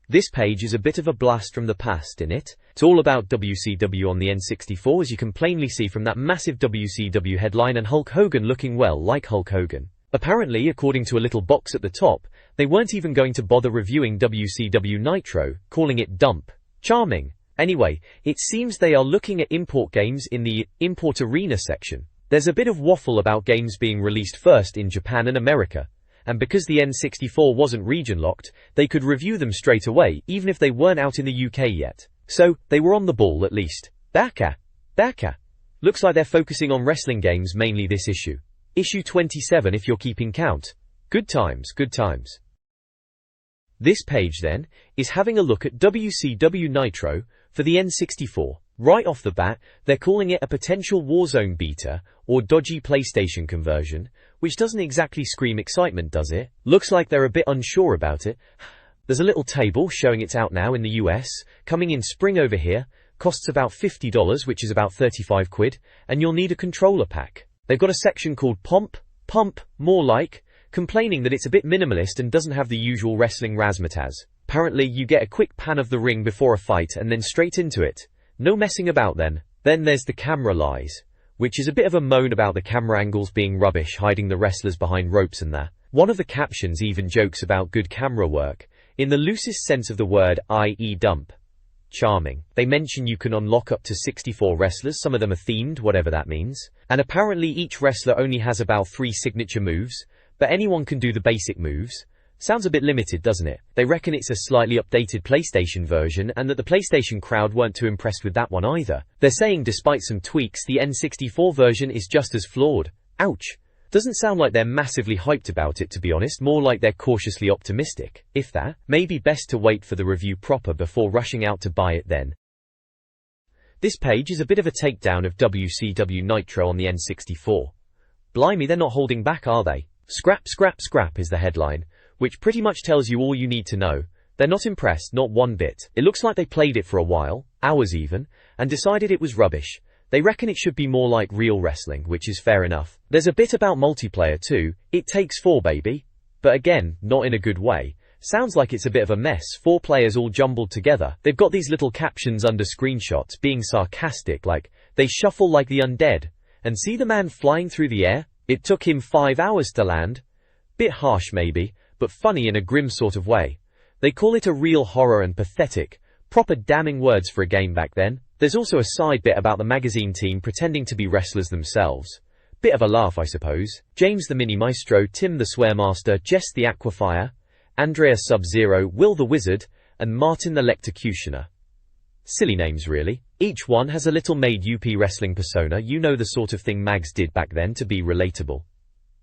[SPEAKER 1] This page is a bit of a blast from the past, innit? It's all about WCW on the N64, as you can plainly see from that massive WCW headline and Hulk Hogan looking well like Hulk Hogan. Apparently, according to a little box at the top, they weren't even going to bother reviewing WCW Nitro, calling it dump. Charming. Anyway, it seems they are looking at import games in the import arena section. There's a bit of waffle about games being released first in Japan and America, and because the N64 wasn't region locked, they could review them straight away, even if they weren't out in the UK yet. So, they were on the ball at least. Baka. Looks like they're focusing on wrestling games mainly this issue. Issue 27 if you're keeping count. Good times, good times. This page then, is having a look at WCW Nitro for the N64. Right off the bat, they're calling it a potential Warzone beta, or dodgy PlayStation conversion, which doesn't exactly scream excitement, does it? Looks like they're a bit unsure about it. There's a little table showing it's out now in the US, coming in spring over here, costs about $50, which is about 35 quid, and you'll need a controller pack. They've got a section called Pump, more like, complaining that it's a bit minimalist and doesn't have the usual wrestling razzmatazz. Apparently you get a quick pan of the ring before a fight and then straight into it. No messing about then. Then there's the camera lies, which is a bit of a moan about the camera angles being rubbish, hiding the wrestlers behind ropes and that. One of the captions even jokes about good camera work, in the loosest sense of the word, i.e. dump. Charming. They mention you can unlock up to 64 wrestlers, some of them are themed, whatever that means. And apparently each wrestler only has about 3 signature moves, but anyone can do the basic moves. Sounds a bit limited, doesn't it? They reckon it's a slightly updated PlayStation version and that the PlayStation crowd weren't too impressed with that one either. They're saying despite some tweaks, the N64 version is just as flawed. Ouch. Doesn't sound like they're massively hyped about it, to be honest, more like they're cautiously optimistic. If that, maybe best to wait for the review proper before rushing out to buy it then. This page is a bit of a takedown of WCW Nitro on the N64. Blimey, they're not holding back, are they? Scrap is the headline, which pretty much tells you all you need to know. They're not impressed, not one bit. It looks like they played it for a while, hours even, and decided it was rubbish. They reckon it should be more like real wrestling, which is fair enough. There's a bit about multiplayer too. It takes 4, baby. But again, not in a good way. Sounds like it's a bit of a mess, 4 players all jumbled together. They've got these little captions under screenshots being sarcastic, like, they shuffle like the undead. And see the man flying through the air? It took him 5 hours to land. Bit harsh maybe, but funny in a grim sort of way. They call it a real horror and pathetic, proper damning words for a game back then. There's also a side bit about the magazine team pretending to be wrestlers themselves. Bit of a laugh, I suppose. James the Mini Maestro, Tim the Swearmaster, Jess the Aquafire, Andrea Sub-Zero, Will the Wizard, and Martin the Lectocutioner. Silly names really. Each one has a little made UP wrestling persona, you know, the sort of thing mags did back then to be relatable.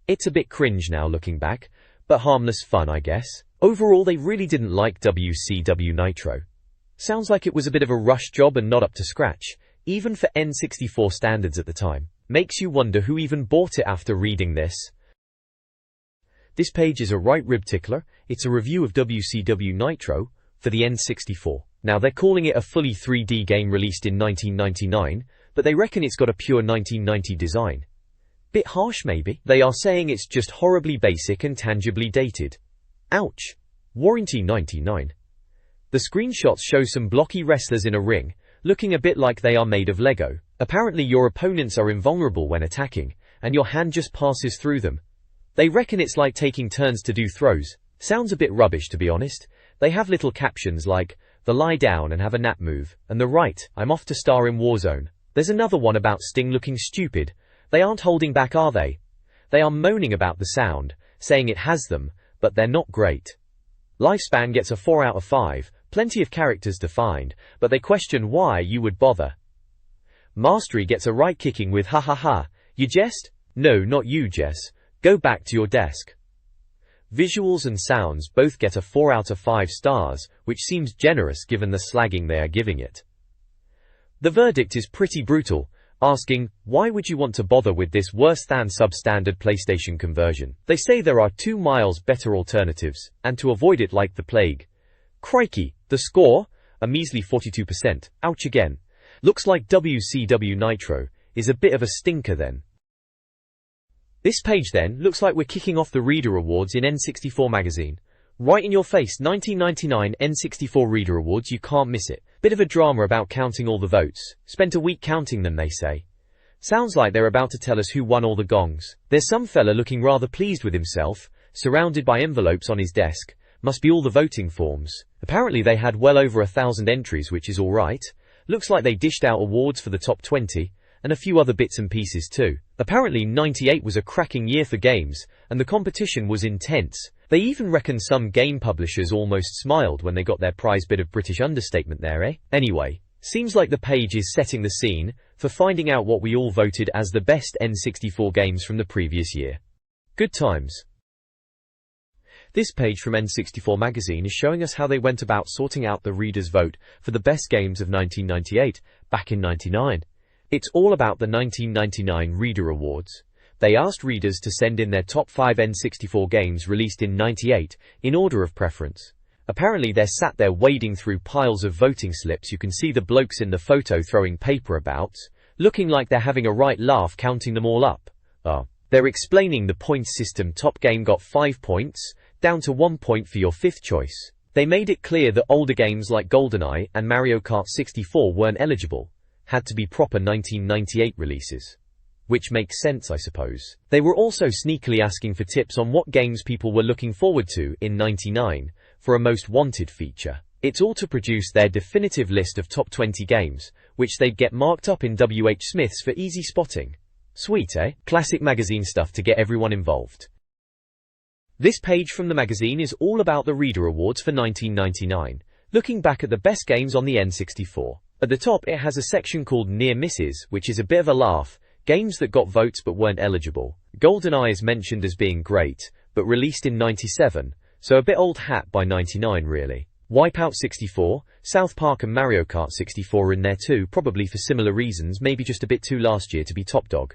[SPEAKER 1] It's a bit cringe now looking back, but harmless fun I guess. Overall they really didn't like WCW Nitro. Sounds like it was a bit of a rush job and not up to scratch, even for N64 standards at the time. Makes you wonder who even bought it after reading this. This page is a right rib tickler. It's a review of WCW Nitro for the N64. Now they're calling it a fully 3D game released in 1999, but they reckon it's got a pure 1990 design. Bit harsh maybe? They are saying it's just horribly basic and tangibly dated. Ouch. Warranty 99. The screenshots show some blocky wrestlers in a ring, looking a bit like they are made of Lego. Apparently your opponents are invulnerable when attacking, and your hand just passes through them. They reckon it's like taking turns to do throws. Sounds a bit rubbish to be honest. They have little captions like, the lie down and have a nap move, and the right, I'm off to star in Warzone. There's another one about Sting looking stupid. They aren't holding back, are they? They are moaning about the sound, saying it has them, but they're not great. Lifespan gets a 4 out of 5, plenty of characters to find, but they question why you would bother. Mastery gets a right kicking with ha ha ha. You jest? No, not you, Jess. Go back to your desk. Visuals and sounds both get a 4 out of 5 stars, which seems generous given the slagging they are giving it. The verdict is pretty brutal, asking, why would you want to bother with this worse than substandard PlayStation conversion? They say there are 2 miles better alternatives, and to avoid it like the plague. Crikey, the score? A measly 42%. Ouch again. Looks like WCW Nitro is a bit of a stinker then. This page then looks like we're kicking off the Reader Awards in N64 Magazine. Right in your face, 1999 N64 Reader Awards, you can't miss it. Bit of a drama about counting all the votes. Spent a week counting them, they say. Sounds like they're about to tell us who won all the gongs. There's some fella looking rather pleased with himself, surrounded by envelopes on his desk. Must be all the voting forms. Apparently they had well over 1,000 entries, which is alright. Looks like they dished out awards for the top 20, and a few other bits and pieces too. Apparently 98 was a cracking year for games, and the competition was intense. They even reckon some game publishers almost smiled when they got their prize. Bit of British understatement there, eh? Anyway, seems like the page is setting the scene for finding out what we all voted as the best N64 games from the previous year. Good times. This page from N64 Magazine is showing us how they went about sorting out the readers' vote for the best games of 1998, back in 99. It's all about the 1999 Reader Awards. They asked readers to send in their top 5 N64 games released in 98, in order of preference. Apparently they're sat there wading through piles of voting slips. You can see the blokes in the photo throwing paper about, looking like they're having a right laugh counting them all up. They're explaining the points system. Top game got 5 points, down to 1 point for your 5th choice. They made it clear that older games like GoldenEye and Mario Kart 64 weren't eligible. Had to be proper 1998 releases. Which makes sense, I suppose. They were also sneakily asking for tips on what games people were looking forward to in 99 for a most wanted feature. It's all to produce their definitive list of top 20 games, which they'd get marked up in W.H. Smith's for easy spotting. Sweet, eh? Classic magazine stuff to get everyone involved. This page from the magazine is all about the Reader Awards for 1999, looking back at the best games on the N64. At the top it has a section called Near Misses, which is a bit of a laugh. Games that got votes but weren't eligible. GoldenEye is mentioned as being great, but released in 97, so a bit old hat by 99 really. Wipeout 64, South Park and Mario Kart 64 are in there too, probably for similar reasons, maybe just a bit too last year to be top dog.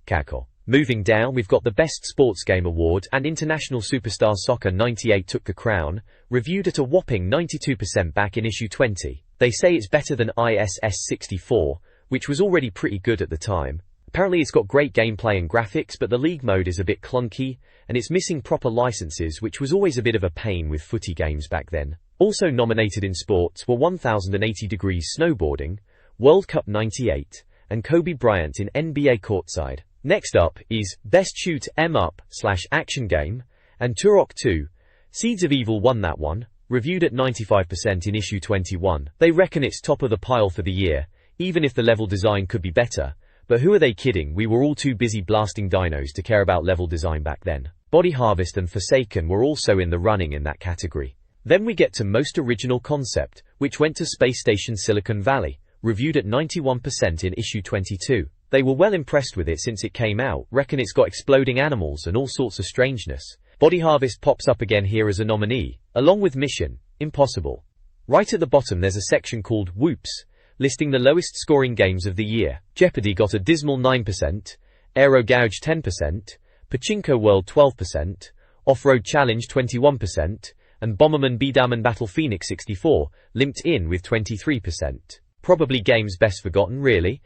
[SPEAKER 1] Cackle. Moving down we've got the Best Sports Game Award, and International Superstar Soccer 98 took the crown, reviewed at a whopping 92% back in issue 20. They say it's better than ISS 64, which was already pretty good at the time. Apparently it's got great gameplay and graphics, but the league mode is a bit clunky, and it's missing proper licenses, which was always a bit of a pain with footy games back then. Also nominated in sports were 1080 Degrees Snowboarding, World Cup 98, and Kobe Bryant in NBA Courtside. Next up is Best Shoot 'em Up/Action Game, and Turok 2. Seeds of Evil won that one, reviewed at 95% in issue 21. They reckon it's top of the pile for the year, even if the level design could be better. But who are they kidding? We were all too busy blasting dinos to care about level design back then. Body Harvest and Forsaken were also in the running in that category. Then we get to Most Original Concept, which went to Space Station Silicon Valley, reviewed at 91% in issue 22. They were well impressed with it since it came out, reckon it's got exploding animals and all sorts of strangeness. Body Harvest pops up again here as a nominee, along with Mission Impossible. Right at the bottom there's a section called Whoops, listing the lowest scoring games of the year. Jeopardy got a dismal 9%, Aero Gouge 10%, Pachinko World 12%, Off-Road Challenge 21%, and Bomberman B-Daman Battle Phoenix 64 limped in with 23%. Probably games best forgotten, really.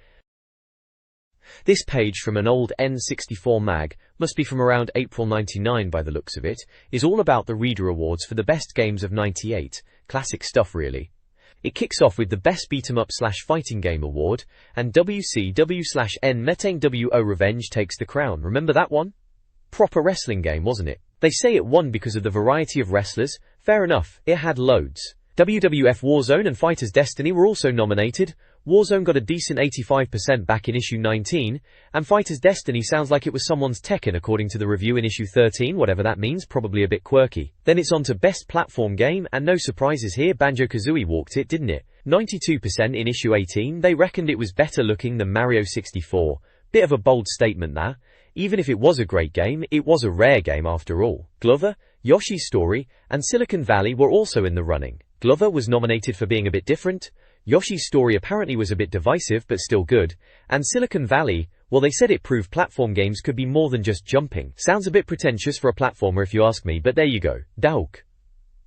[SPEAKER 1] This page from an old N64 mag, must be from around April 99 by the looks of it, is all about the Reader Awards for the best games of 98. Classic stuff, really. It kicks off with the Best Beat-em-up/Fighting Game Award, and WCW/N Metang WO Revenge takes the crown. Remember that one? Proper wrestling game, wasn't it? They say it won because of the variety of wrestlers. Fair enough, it had loads. WWF Warzone and Fighter's Destiny were also nominated. Warzone got a decent 85% back in issue 19, and Fighter's Destiny sounds like it was someone's Tekken according to the review in issue 13, whatever that means, probably a bit quirky. Then it's on to Best Platform Game, and no surprises here, Banjo-Kazooie walked it, didn't it? 92% in issue 18, they reckoned it was better looking than Mario 64. Bit of a bold statement that. Even if it was a great game, it was a rare game after all. Glover, Yoshi's Story, and Silicon Valley were also in the running. Glover was nominated for being a bit different, Yoshi's Story apparently was a bit divisive but still good, and Silicon Valley, well, they said it proved platform games could be more than just jumping. Sounds a bit pretentious for a platformer if you ask me, but there you go. Dauk.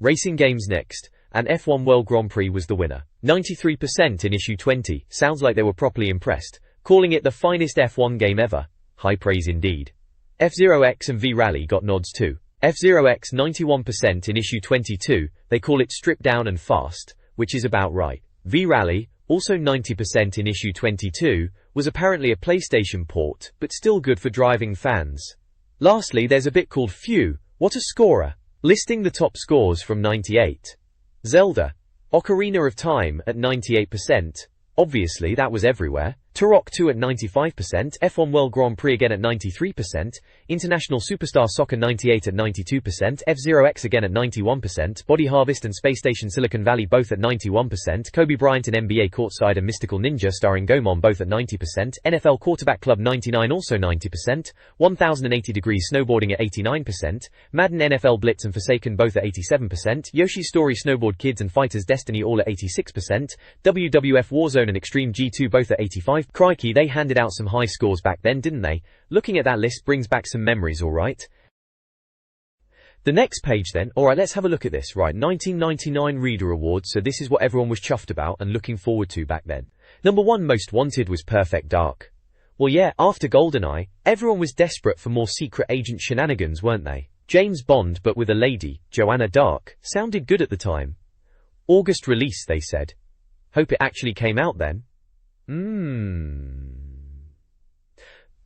[SPEAKER 1] Racing games next, and F1 World Grand Prix was the winner. 93% in issue 20, sounds like they were properly impressed, calling it the finest F1 game ever. High praise indeed. F-Zero X and V-Rally got nods too. F-Zero X 91% in issue 22, they call it stripped down and fast, which is about right. V-Rally, also 90% in issue 22, was apparently a PlayStation port, but still good for driving fans. Lastly, there's a bit called Phew, What a Scorer, listing the top scores from 98. Zelda, Ocarina of Time at 98%, obviously that was everywhere. Turok 2 at 95%, F1 World Grand Prix again at 93%, International Superstar Soccer 98 at 92%, F-Zero X again at 91%, Body Harvest and Space Station Silicon Valley both at 91%, Kobe Bryant and NBA Courtside and Mystical Ninja starring Gomon both at 90%, NFL Quarterback Club 99 also 90%, 1080 Degrees Snowboarding at 89%, Madden NFL Blitz and Forsaken both at 87%, Yoshi's Story Snowboard Kids and Fighter's Destiny all at 86%, WWF Warzone and Extreme G2 both at 85%. Crikey, they handed out some high scores back then, didn't they? Looking at that list brings back some memories, alright? The next page then, alright, let's have a look at this, right, 1999 Reader Awards, so this is what everyone was chuffed about and looking forward to back then. Number 1 most wanted was Perfect Dark. Well yeah, after GoldenEye, everyone was desperate for more secret agent shenanigans, weren't they? James Bond but with a lady, Joanna Dark, sounded good at the time. August release, they said. Hope it actually came out then.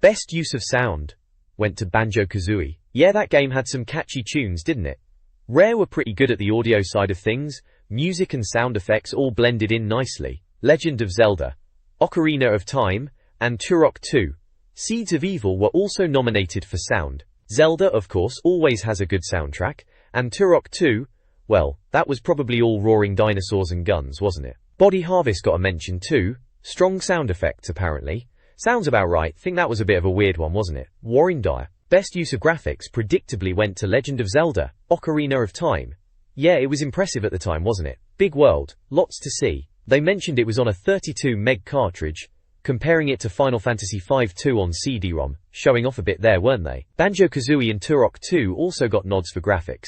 [SPEAKER 1] Best use of sound went to Banjo-Kazooie. Yeah, that game had some catchy tunes, didn't it? Rare were pretty good at the audio side of things, music and sound effects all blended in nicely. Legend of Zelda, Ocarina of Time, and Turok 2. Seeds of Evil were also nominated for sound. Zelda, of course, always has a good soundtrack, and Turok 2, well, that was probably all roaring dinosaurs and guns, wasn't it? Body Harvest got a mention too. Strong sound effects, apparently. Sounds about right, think that was a bit of a weird one, wasn't it? Warring Dire. Best use of graphics predictably went to Legend of Zelda, Ocarina of Time. Yeah, it was impressive at the time, wasn't it? Big world, lots to see. They mentioned it was on a 32 meg cartridge, comparing it to Final Fantasy V-2 on CD-ROM, showing off a bit there, weren't they? Banjo-Kazooie and Turok 2 also got nods for graphics.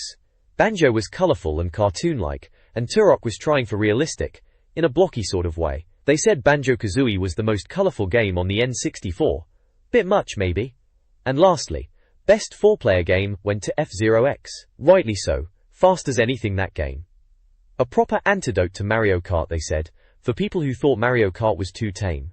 [SPEAKER 1] Banjo was colourful and cartoon-like, and Turok was trying for realistic, in a blocky sort of way. They said Banjo-Kazooie was the most colourful game on the N64. Bit much, maybe. And lastly, best 4-player game went to F-Zero X. Rightly so, fast as anything that game. A proper antidote to Mario Kart, they said, for people who thought Mario Kart was too tame.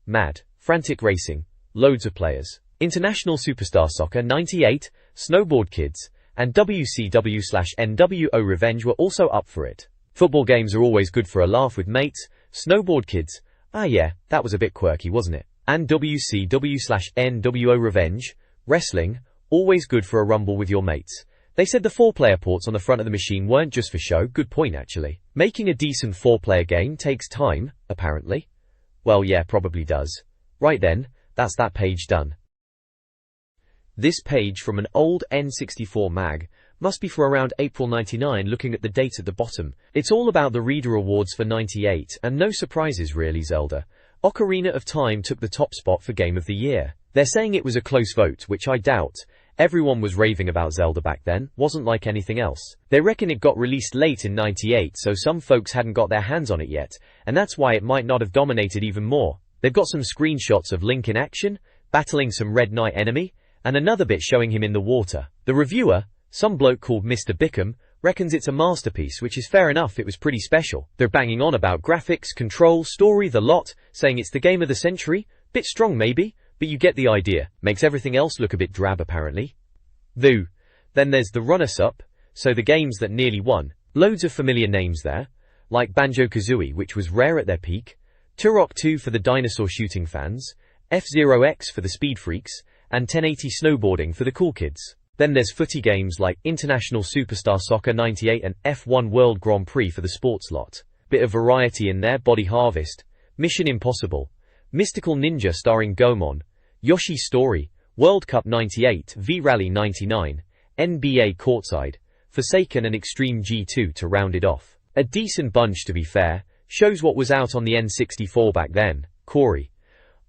[SPEAKER 1] Mad, frantic racing, loads of players. International Superstar Soccer 98, Snowboard Kids, and WCW/NWO Revenge were also up for it. Football games are always good for a laugh with mates. Snowboard Kids, ah yeah, that was a bit quirky, wasn't it? And WCW/NWO Revenge, wrestling, always good for a rumble with your mates. They said the 4-player ports on the front of the machine weren't just for show. Good point, actually. Making a decent 4-player game takes time, apparently. Well, yeah, probably does. Right then, that's that page done. This page from an old N64 mag must be for around April 99, looking at the date at the bottom. It's all about the Reader Awards for 98, and no surprises really, Zelda. Ocarina of Time took the top spot for Game of the Year. They're saying it was a close vote, which I doubt. Everyone was raving about Zelda back then, wasn't like anything else. They reckon it got released late in 98, so some folks hadn't got their hands on it yet, and that's why it might not have dominated even more. They've got some screenshots of Link in action, battling some Red Knight enemy, and another bit showing him in the water. The reviewer, some bloke called Mr. Bickham, reckons it's a masterpiece, which is fair enough, it was pretty special. They're banging on about graphics, control, story, the lot, saying it's the game of the century. Bit strong maybe, but you get the idea. Makes everything else look a bit drab apparently. Then there's the runners-up, so the games that nearly won. Loads of familiar names there, like Banjo-Kazooie, which was rare at their peak, Turok 2 for the dinosaur shooting fans, F-Zero X for the speed freaks, and 1080 snowboarding for the cool kids. Then there's footy games like International Superstar Soccer 98 and F1 World Grand Prix for the sports lot. Bit of variety in there, Body Harvest, Mission Impossible, Mystical Ninja starring Goemon, Yoshi's Story, World Cup 98, V-Rally 99, NBA Courtside, Forsaken and Extreme G2 to round it off. A decent bunch to be fair, shows what was out on the N64 back then. Corey.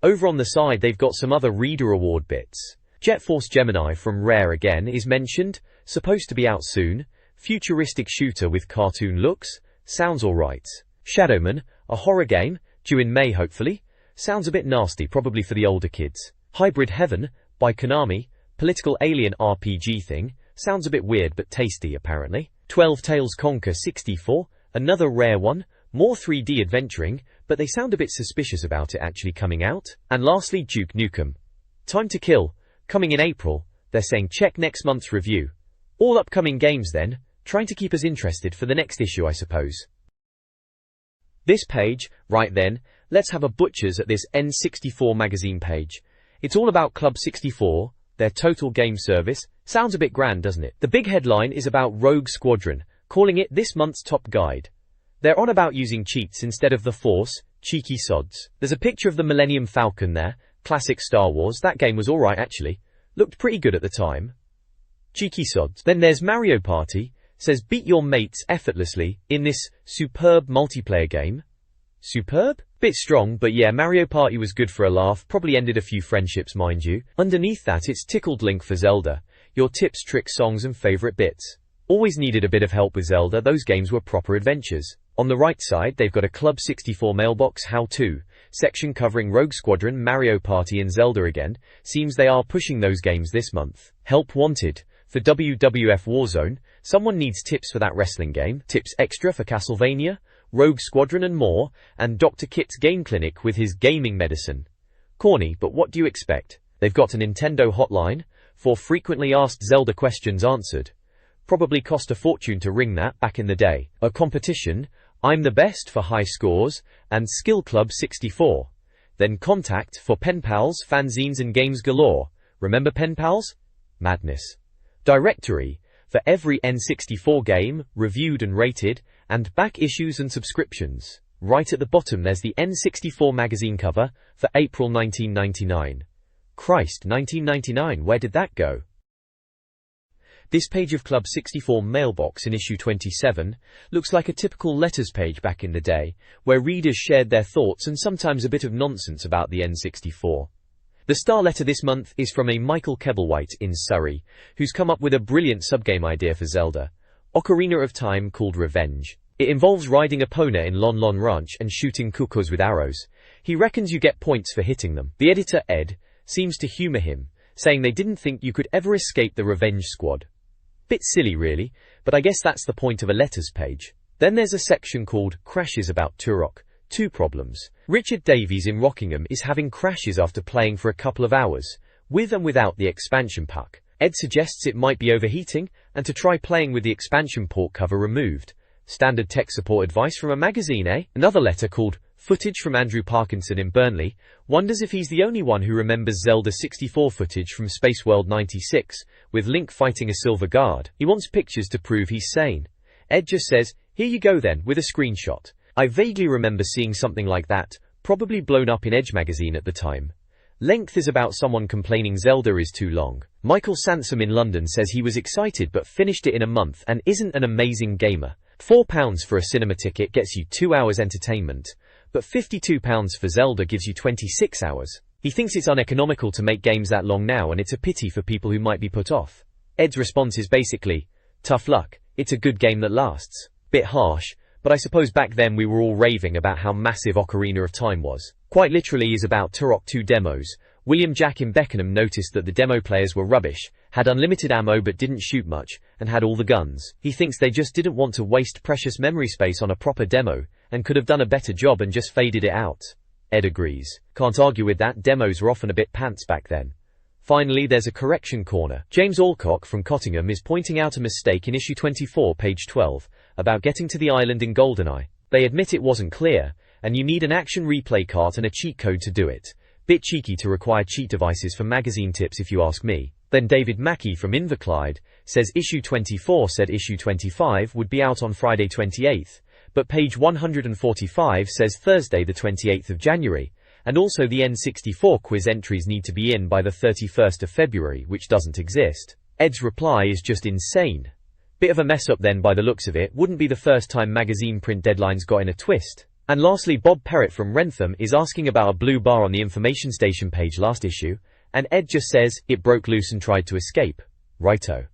[SPEAKER 1] Over on the side they've got some other Reader Award bits. Jet Force Gemini from Rare again is mentioned, supposed to be out soon. Futuristic shooter with cartoon looks, sounds alright. Shadowman, a horror game, due in May hopefully. Sounds a bit nasty, probably for the older kids. Hybrid Heaven, by Konami, political alien RPG thing, sounds a bit weird but tasty apparently. 12 Tales Conquer 64, another Rare one, more 3D adventuring, but they sound a bit suspicious about it actually coming out. And lastly Duke Nukem. Time to Kill, coming in April. They're saying check next month's review. All upcoming games then, trying to keep us interested for the next issue I suppose. This page, right then, let's have a butcher's at this N64 magazine page. It's all about Club 64, their total game service. Sounds a bit grand, doesn't it? The big headline is about Rogue Squadron, calling it this month's top guide. They're on about using cheats instead of the Force, cheeky sods. There's a picture of the Millennium Falcon there, classic Star Wars. That game was alright actually. Looked pretty good at the time. Cheeky sods. Then there's Mario Party, says beat your mates effortlessly in this superb multiplayer game. Superb? Bit strong, but yeah, Mario Party was good for a laugh, probably ended a few friendships mind you. Underneath that it's tickled Link for Zelda, your tips, tricks, songs and favourite bits. Always needed a bit of help with Zelda, those games were proper adventures. On the right side they've got a Club 64 mailbox how-to section covering Rogue Squadron, Mario Party and Zelda again. Seems they are pushing those games this month. Help wanted. For WWF Warzone, someone needs tips for that wrestling game, tips extra for Castlevania, Rogue Squadron and more, and Dr. Kit's Game Clinic with his gaming medicine. Corny, but what do you expect? They've got a Nintendo hotline for frequently asked Zelda questions answered. Probably cost a fortune to ring that back in the day. A competition, I'm the best for high scores, and Skill Club 64. Then contact for pen pals, fanzines and games galore. Remember pen pals? Madness. Directory for every N64 game, reviewed and rated, and back issues and subscriptions. Right at the bottom there's the N64 magazine cover for April 1999. Christ, 1999, where did that go? This page of Club 64 mailbox in issue 27 looks like a typical letters page back in the day, where readers shared their thoughts and sometimes a bit of nonsense about the N64. The star letter this month is from a Michael Kebblewhite in Surrey, who's come up with a brilliant subgame idea for Zelda, Ocarina of Time, called Revenge. It involves riding a pony in Lon Lon Ranch and shooting cuckoos with arrows. He reckons you get points for hitting them. The editor, Ed, seems to humour him, saying they didn't think you could ever escape the Revenge Squad. Bit silly really, but I guess that's the point of a letters page. Then there's a section called Crashes about Turok. 2 problems. Richard Davies in Rockingham is having crashes after playing for a couple of hours, with and without the expansion pack. Ed suggests it might be overheating, and to try playing with the expansion port cover removed. Standard tech support advice from a magazine, eh? Another letter called Footage from Andrew Parkinson in Burnley wonders if he's the only one who remembers Zelda 64 footage from Space World 96, with Link fighting a silver guard. He wants pictures to prove he's sane. Ed just says, "Here you go then," with a screenshot. I vaguely remember seeing something like that, probably blown up in Edge magazine at the time. Length is about someone complaining Zelda is too long. Michael Sansom in London says he was excited but finished it in a month and isn't an amazing gamer. £4 for a cinema ticket gets you 2 hours entertainment, but £52 for Zelda gives you 26 hours. He thinks it's uneconomical to make games that long now, and it's a pity for people who might be put off. Ed's response is basically, "Tough luck, it's a good game that lasts." Bit harsh, but I suppose back then we were all raving about how massive Ocarina of Time was. Quite literally is about Turok 2 demos. William Jack in Beckenham noticed that the demo players were rubbish, had unlimited ammo but didn't shoot much, and had all the guns. He thinks they just didn't want to waste precious memory space on a proper demo, and could have done a better job and just faded it out. Ed agrees. Can't argue with that, demos were often a bit pants back then. Finally, there's a correction corner. James Alcock from Cottingham is pointing out a mistake in issue 24, page 12, about getting to the island in GoldenEye. They admit it wasn't clear, and you need an action replay cart and a cheat code to do it. Bit cheeky to require cheat devices for magazine tips if you ask me. Then David Mackey from Inverclyde says issue 24 said issue 25 would be out on Friday 28th, but page 145 says Thursday the 28th of January, and also the N64 quiz entries need to be in by the 31st of February, which doesn't exist. Ed's reply is just insane. Bit of a mess up then by the looks of it, wouldn't be the first time magazine print deadlines got in a twist. And lastly, Bob Perrett from Wrentham is asking about a blue bar on the information station page last issue, and Ed just says, "It broke loose and tried to escape." Righto.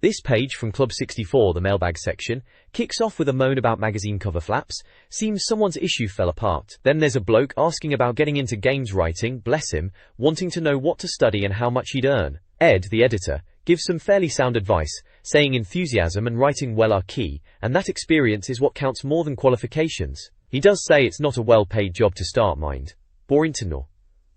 [SPEAKER 1] This page from Club 64, the mailbag section, kicks off with a moan about magazine cover flaps. Seems someone's issue fell apart. Then there's a bloke asking about getting into games writing, bless him, wanting to know what to study and how much he'd earn. Ed, the editor, gives some fairly sound advice, saying enthusiasm and writing well are key, and that experience is what counts more than qualifications. He does say it's not a well-paid job to start, mind. Boring to know.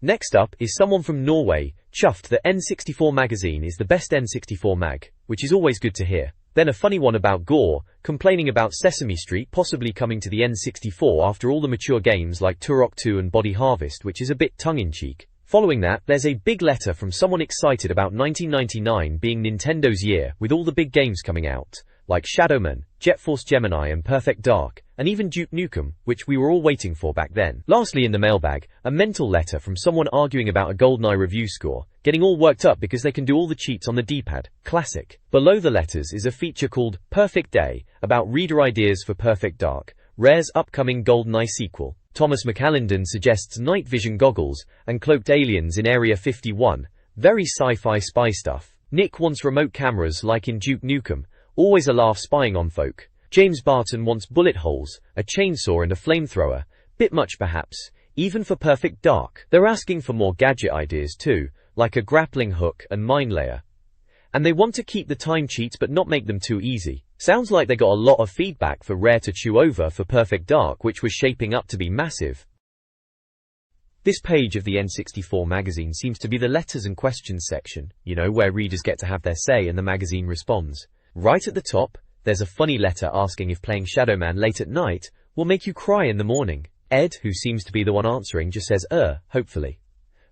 [SPEAKER 1] Next up is someone from Norway, chuffed that N64 Magazine is the best N64 mag, which is always good to hear. Then a funny one about Gore, complaining about Sesame Street possibly coming to the N64 after all the mature games like Turok 2 and Body Harvest, which is a bit tongue-in-cheek. Following that, there's a big letter from someone excited about 1999 being Nintendo's year, with all the big games coming out, like Shadowman, Jet Force Gemini and Perfect Dark, and even Duke Nukem, which we were all waiting for back then. Lastly in the mailbag, a mental letter from someone arguing about a GoldenEye review score, getting all worked up because they can do all the cheats on the D-pad. Classic. Below the letters is a feature called Perfect Day, about reader ideas for Perfect Dark, Rare's upcoming GoldenEye sequel. Thomas McAllendon suggests night vision goggles and cloaked aliens in Area 51. Very sci-fi spy stuff. Nick wants remote cameras like in Duke Nukem. Always a laugh spying on folk. James Barton wants bullet holes, a chainsaw and a flamethrower. Bit much perhaps, even for Perfect Dark. They're asking for more gadget ideas too, like a grappling hook and mine layer. And they want to keep the time cheats but not make them too easy. Sounds like they got a lot of feedback for Rare to chew over for Perfect Dark, which was shaping up to be massive. This page of the N64 magazine seems to be the letters and questions section, you know, where readers get to have their say and the magazine responds. Right at the top, there's a funny letter asking if playing Shadowman late at night will make you cry in the morning. Ed, who seems to be the one answering, just says, hopefully.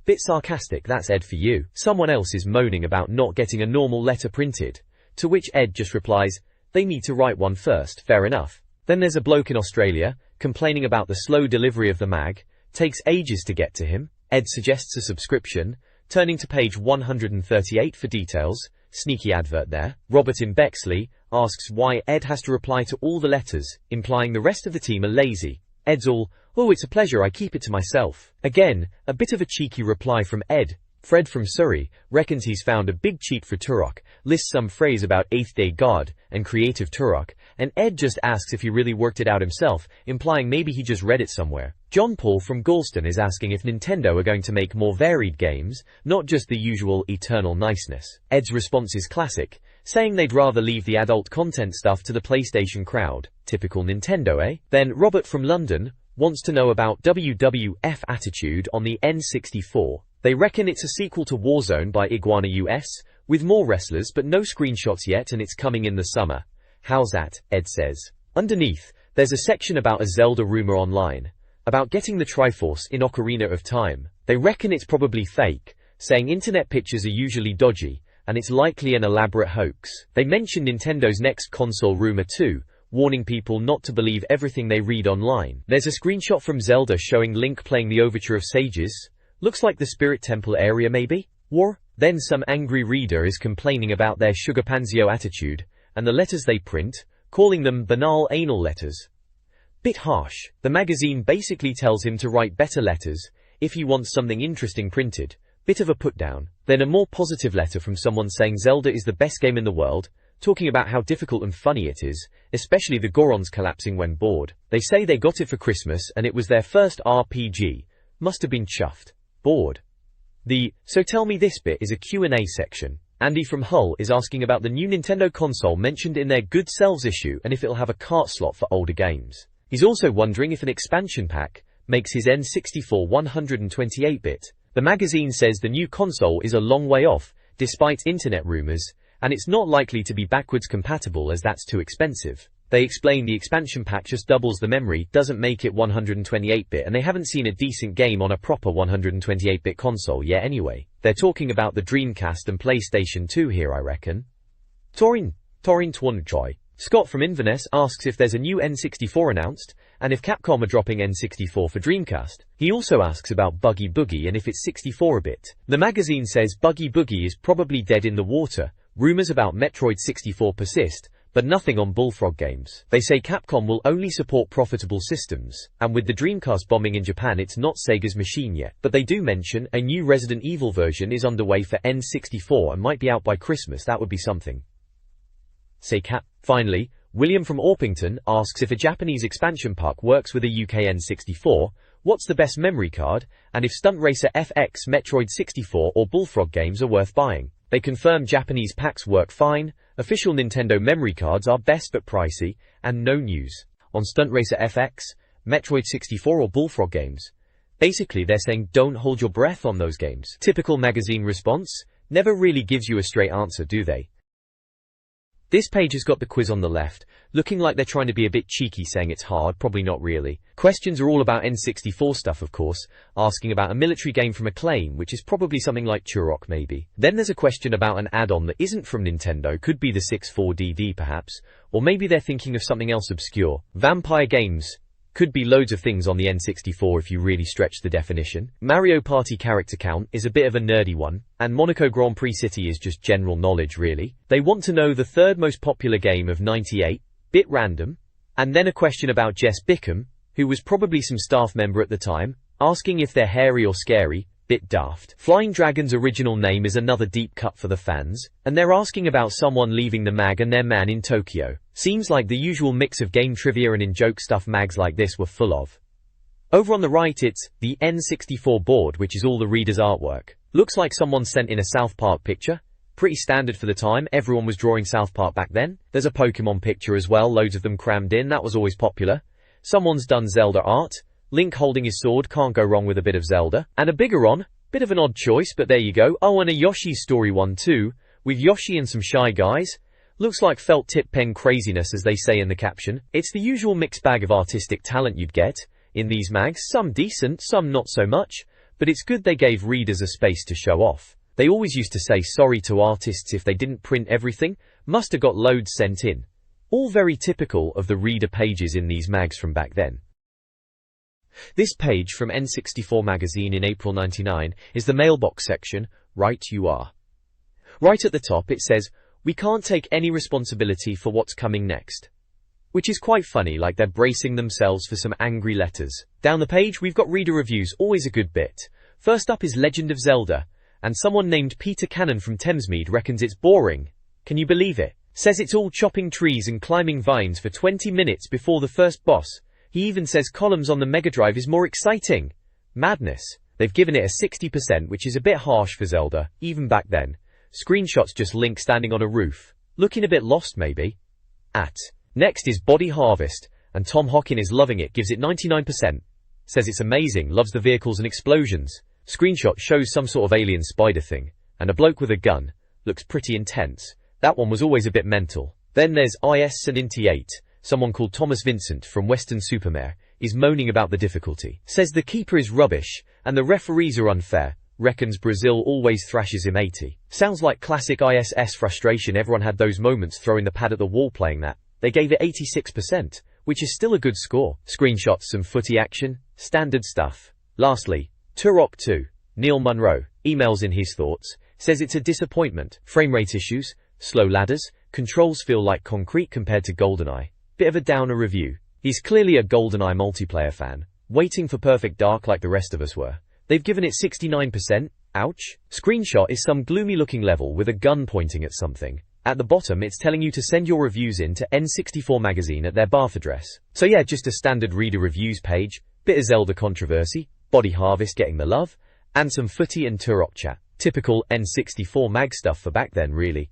[SPEAKER 1] Bit sarcastic, that's Ed for you. Someone else is moaning about not getting a normal letter printed, to which Ed just replies, they need to write one first, fair enough. Then there's a bloke in Australia, complaining about the slow delivery of the mag, takes ages to get to him. Ed suggests a subscription, turning to page 138 for details. Sneaky advert there. Robert in Bexley asks why Ed has to reply to all the letters, implying the rest of the team are lazy. Ed's all, oh, it's a pleasure, I keep it to myself. Again, a bit of a cheeky reply from Ed. Fred from Surrey reckons he's found a big cheat for Turok, lists some phrase about 8th Day God and creative Turok, and Ed just asks if he really worked it out himself, implying maybe he just read it somewhere. John Paul from Galston is asking if Nintendo are going to make more varied games, not just the usual eternal niceness. Ed's response is classic, saying they'd rather leave the adult content stuff to the PlayStation crowd. Typical Nintendo, eh? Then Robert from London wants to know about WWF attitude on the N64. They reckon it's a sequel to Warzone by Iguana US, with more wrestlers but no screenshots yet, and it's coming in the summer. How's that? Ed says. Underneath, There's a section about a Zelda rumor online, about getting the Triforce in Ocarina of Time. They reckon it's probably fake, saying internet pictures are usually dodgy, and it's likely an elaborate hoax. They mention Nintendo's next console rumor too, warning people not to believe everything they read online. There's a screenshot from Zelda showing Link playing the Overture of Sages. Looks like the Spirit Temple area maybe? War? Then some angry reader is complaining about their Sugar Panzio attitude, and the letters they print, calling them banal anal letters. Bit harsh. The magazine basically tells him to write better letters, if he wants something interesting printed. Bit of a put down. Then a more positive letter from someone saying Zelda is the best game in the world, talking about how difficult and funny it is, especially the Gorons collapsing when bored. They say they got it for Christmas and it was their first RPG. Must have been chuffed. Bored. The "So tell me this" bit is a Q&A section. Andy from Hull is asking about the new Nintendo console mentioned in their Good Selves issue and if it'll have a cart slot for older games. He's also wondering if an expansion pack makes his N64 128-bit. The magazine says the new console is a long way off, despite internet rumors, and it's not likely to be backwards compatible as that's too expensive. They explain the expansion pack just doubles the memory, doesn't make it 128-bit, and they haven't seen a decent game on a proper 128-bit console yet anyway. They're talking about the Dreamcast and PlayStation 2 here, I reckon. Torin Twanjoy. Scott from Inverness asks if there's a new N64 announced, and if Capcom are dropping N64 for Dreamcast. He also asks about Buggy Boogie and if it's 64-bit. The magazine says Buggy Boogie is probably dead in the water. Rumors about Metroid 64 persist, but nothing on Bullfrog games. They say Capcom will only support profitable systems, and with the Dreamcast bombing in Japan it's not Sega's machine yet. But they do mention a new Resident Evil version is underway for N64 and might be out by Christmas. That would be something. Say Cap. Finally, William from Orpington asks if a Japanese expansion pack works with a UK N64, what's the best memory card, and if Stunt Racer FX, Metroid 64 or Bullfrog games are worth buying. They confirm Japanese packs work fine, official Nintendo memory cards are best but pricey, and no news on Stunt Racer FX, Metroid 64 or Bullfrog games. Basically they're saying don't hold your breath on those games. Typical magazine response, never really gives you a straight answer, do they? This page has got the quiz on the left, looking like they're trying to be a bit cheeky saying it's hard, probably not really. Questions are all about N64 stuff of course, asking about a military game from Acclaim, which is probably something like Turok maybe. Then there's a question about an add-on that isn't from Nintendo, could be the 64DD perhaps, or maybe they're thinking of something else obscure. Vampire games. Could be loads of things on the N64 if you really stretch the definition. Mario Party character count is a bit of a nerdy one, and Monaco Grand Prix City is just general knowledge really. They want to know the third most popular game of 98, bit random, and then a question about Jess Bickham, who was probably some staff member at the time, asking if they're hairy or scary, bit daft. Flying Dragon's original name is another deep cut for the fans, and they're asking about someone leaving the mag and their man in Tokyo. Seems like the usual mix of game trivia and in-joke stuff mags like this were full of. Over on the right it's the N64 board, which is all the reader's artwork. Looks like someone sent in a South Park picture. Pretty standard for the time, everyone was drawing South Park back then. There's a Pokemon picture as well, loads of them crammed in, that was always popular. Someone's done Zelda art. Link holding his sword, can't go wrong with a bit of Zelda. And a Bigoron, bit of an odd choice, but there you go. Oh, and a Yoshi's Story one too, with Yoshi and some Shy Guys. Looks like felt tip pen craziness as they say in the caption. It's the usual mixed bag of artistic talent you'd get in these mags, some decent, some not so much, but it's good they gave readers a space to show off. They always used to say sorry to artists if they didn't print everything, must have got loads sent in. All very typical of the reader pages in these mags from back then. This page from N64 Magazine in April '99 is the mailbox section, Right You Are. Right at the top it says, "We can't take any responsibility for what's coming next." Which is quite funny, like they're bracing themselves for some angry letters. Down the page we've got reader reviews, always a good bit. First up is Legend of Zelda, and someone named Peter Cannon from Thamesmead reckons it's boring. Can you believe it? Says it's all chopping trees and climbing vines for 20 minutes before the first boss. He even says columns on the Mega Drive is more exciting. Madness. They've given it a 60%, which is a bit harsh for Zelda, even back then. Screenshots just Link standing on a roof. Looking a bit lost maybe. Next is Body Harvest, and Tom Hockin is loving it, gives it 99%. Says it's amazing, loves the vehicles and explosions. Screenshot shows some sort of alien spider thing, and a bloke with a gun. Looks pretty intense. That one was always a bit mental. Then there's IS and Inti 8, someone called Thomas Vincent from Weston-super-Mare is moaning about the difficulty. Says the keeper is rubbish, and the referees are unfair. Reckons Brazil always thrashes him 80. Sounds like classic ISS frustration. Everyone had those moments throwing the pad at the wall playing that. They gave it 86%, which is still a good score. Screenshots, some footy action, standard stuff. Lastly, Turok 2. Neil Munro emails in his thoughts, says it's a disappointment. Frame rate issues, slow ladders, controls feel like concrete compared to GoldenEye. Bit of a downer review. He's clearly a GoldenEye multiplayer fan, waiting for Perfect Dark like the rest of us were. They've given it 69%, ouch. Screenshot is some gloomy looking level with a gun pointing at something. At the bottom it's telling you to send your reviews in to N64 Magazine at their Bath address. So yeah, just a standard reader reviews page, bit of Zelda controversy, Body Harvest getting the love, and some footy and Turok chat. Typical N64 mag stuff for back then really.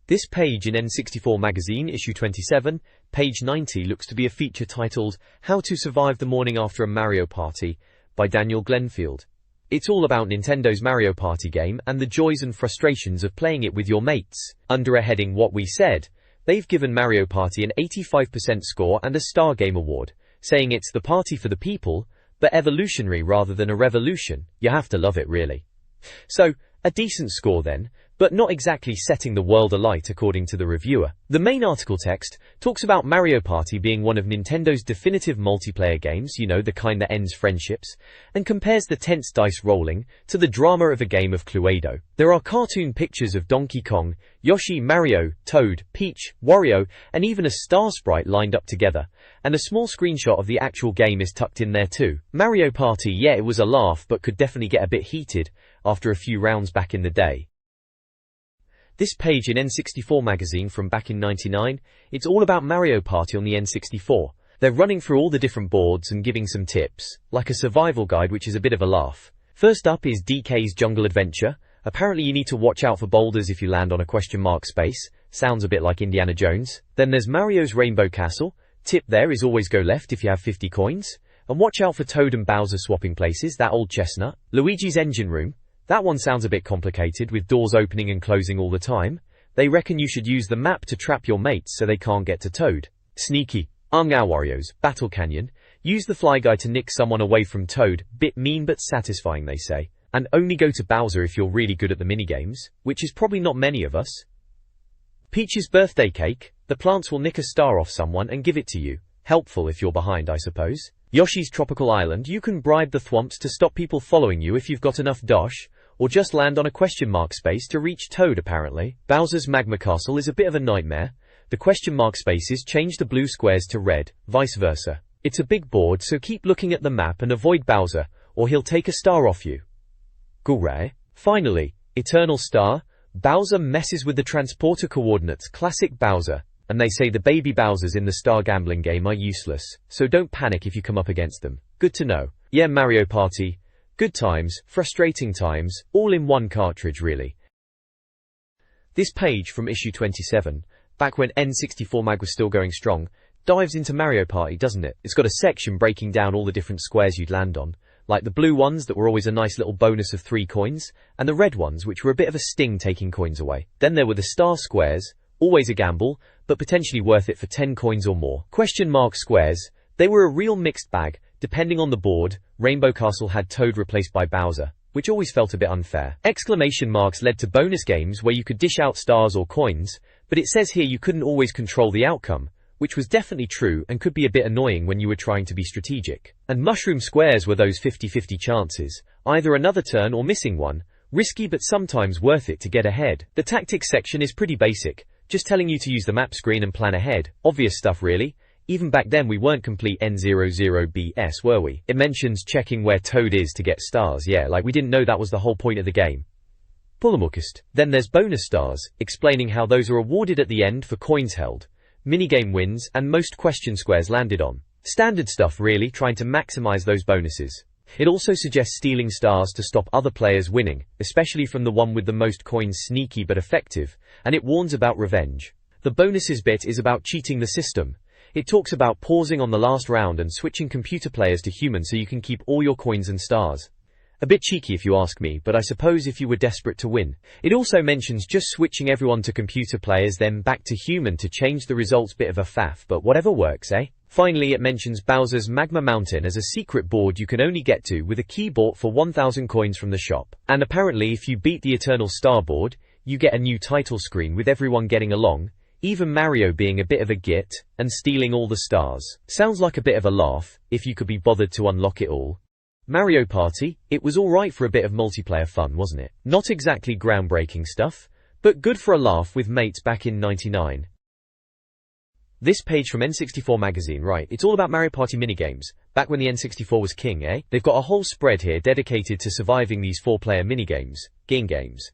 [SPEAKER 1] This page in N64 Magazine, issue 27, page 90 looks to be a feature titled, How to Survive the Morning After a Mario Party, by Daniel Glenfield. It's all about Nintendo's Mario Party game and the joys and frustrations of playing it with your mates. Under a heading What We Said, they've given Mario Party an 85% score and a Star Game Award, saying it's the party for the people, but evolutionary rather than a revolution. You have to love it really. So, a decent score then, but not exactly setting the world alight according to the reviewer. The main article text talks about Mario Party being one of Nintendo's definitive multiplayer games, you know, the kind that ends friendships, and compares the tense dice rolling to the drama of a game of Cluedo. There are cartoon pictures of Donkey Kong, Yoshi, Mario, Toad, Peach, Wario, and even a star sprite lined up together, and a small screenshot of the actual game is tucked in there too. Mario Party, yeah, it was a laugh but could definitely get a bit heated after a few rounds back in the day. This page in N64 Magazine from back in '99, it's all about Mario Party on the N64. They're running through all the different boards and giving some tips, like a survival guide which is a bit of a laugh. First up is DK's Jungle Adventure. Apparently you need to watch out for boulders if you land on a question mark space. Sounds a bit like Indiana Jones. Then there's Mario's Rainbow Castle. Tip there is always go left if you have 50 coins. And watch out for Toad and Bowser swapping places, that old chestnut. Luigi's Engine Room. That one sounds a bit complicated with doors opening and closing all the time. They reckon you should use the map to trap your mates so they can't get to Toad. Sneaky. Ngao Warriors, Battle Canyon. Use the fly guy to nick someone away from Toad. Bit mean but satisfying they say. And only go to Bowser if you're really good at the minigames, which is probably not many of us. Peach's Birthday Cake. The plants will nick a star off someone and give it to you. Helpful if you're behind, I suppose. Yoshi's Tropical Island. You can bribe the thwomps to stop people following you if you've got enough dosh, or just land on a question mark space to reach Toad apparently. Bowser's Magma Castle is a bit of a nightmare. The question mark spaces change the blue squares to red, vice versa. It's a big board, so keep looking at the map and avoid Bowser, or he'll take a star off you. Gouray. Finally, Eternal Star. Bowser messes with the transporter coordinates, classic Bowser. And they say the baby Bowsers in the Star Gambling game are useless, so don't panic if you come up against them. Good to know. Yeah, Mario Party. Good times, frustrating times, all in one cartridge really. This page from issue 27, back when N64 Mag was still going strong, dives into Mario Party, doesn't it? It's got a section breaking down all the different squares you'd land on, like the blue ones that were always a nice little bonus of 3 coins, and the red ones which were a bit of a sting taking coins away. Then there were the star squares, always a gamble, but potentially worth it for 10 coins or more. Question mark squares, they were a real mixed bag, depending on the board. Rainbow Castle had Toad replaced by Bowser, which always felt a bit unfair. Exclamation marks led to bonus games where you could dish out stars or coins, but it says here you couldn't always control the outcome, which was definitely true and could be a bit annoying when you were trying to be strategic. And mushroom squares were those 50-50 chances, either another turn or missing one, risky but sometimes worth it to get ahead. The tactics section is pretty basic, just telling you to use the map screen and plan ahead. Obvious stuff really. Even back then we weren't complete N00BS, were we? It mentions checking where Toad is to get stars, yeah, like we didn't know that was the whole point of the game. Bullamukist. Then there's bonus stars, explaining how those are awarded at the end for coins held, minigame wins, and most question squares landed on. Standard stuff really, trying to maximize those bonuses. It also suggests stealing stars to stop other players winning, especially from the one with the most coins. Sneaky but effective, and it warns about revenge. The bonuses bit is about cheating the system. It talks about pausing on the last round and switching computer players to human so you can keep all your coins and stars. A bit cheeky if you ask me, but I suppose if you were desperate to win. It also mentions just switching everyone to computer players then back to human to change the results. Bit of a faff, but whatever works, eh? Finally, it mentions Bowser's Magma Mountain as a secret board you can only get to with a key bought for 1,000 coins from the shop. And apparently if you beat the Eternal Star board, you get a new title screen with everyone getting along, even Mario being a bit of a git, and stealing all the stars. Sounds like a bit of a laugh, if you could be bothered to unlock it all. Mario Party, it was alright for a bit of multiplayer fun, wasn't it? Not exactly groundbreaking stuff, but good for a laugh with mates back in '99. This page from N64 Magazine, right, it's all about Mario Party minigames, back when the N64 was king, eh? They've got a whole spread here dedicated to surviving these 4-player minigames, game games.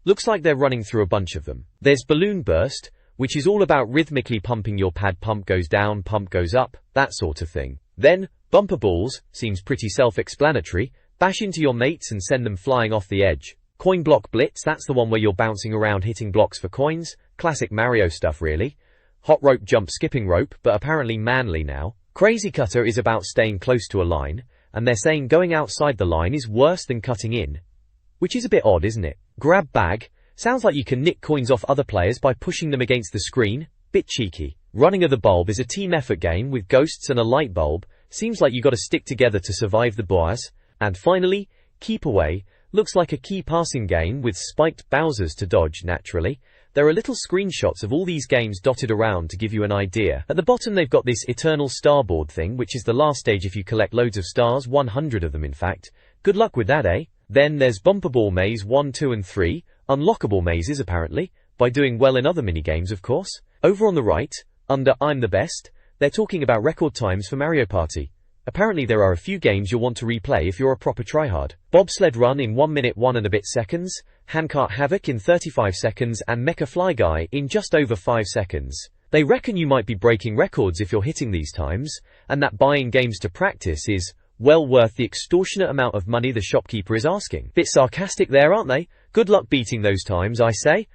[SPEAKER 1] Looks like they're running through a bunch of them. There's Balloon Burst, which is all about rhythmically pumping your pad, pump goes down, pump goes up, that sort of thing. Then, Bumper Balls, seems pretty self-explanatory, bash into your mates and send them flying off the edge. Coin Block Blitz, that's the one where you're bouncing around hitting blocks for coins, classic Mario stuff really. Hot Rope Jump Skipping Rope, but apparently manly now. Crazy Cutter is about staying close to a line, and they're saying going outside the line is worse than cutting in. Which is a bit odd, isn't it? Grab Bag, sounds like you can nick coins off other players by pushing them against the screen, bit cheeky. Running of the Bulb is a team effort game with ghosts and a light bulb, seems like you gotta stick together to survive the boss. And finally, Keep Away, looks like a key passing game with spiked Bowsers to dodge naturally. There are little screenshots of all these games dotted around to give you an idea. At the bottom they've got this Eternal Star board thing, which is the last stage if you collect loads of stars, 100 of them in fact. Good luck with that, eh? Then there's Bumper Ball Maze 1, 2 and 3, unlockable mazes apparently, by doing well in other minigames of course. Over on the right, under I'm the Best, they're talking about record times for Mario Party. Apparently there are a few games you'll want to replay if you're a proper tryhard. Bobsled Run in 1 minute 1 and a bit seconds, Handcart Havoc in 35 seconds and Mecha Fly Guy in just over 5 seconds. They reckon you might be breaking records if you're hitting these times, and that buying games to practice is well worth the extortionate amount of money the shopkeeper is asking. Bit sarcastic there, aren't they? Good luck beating those times, I say.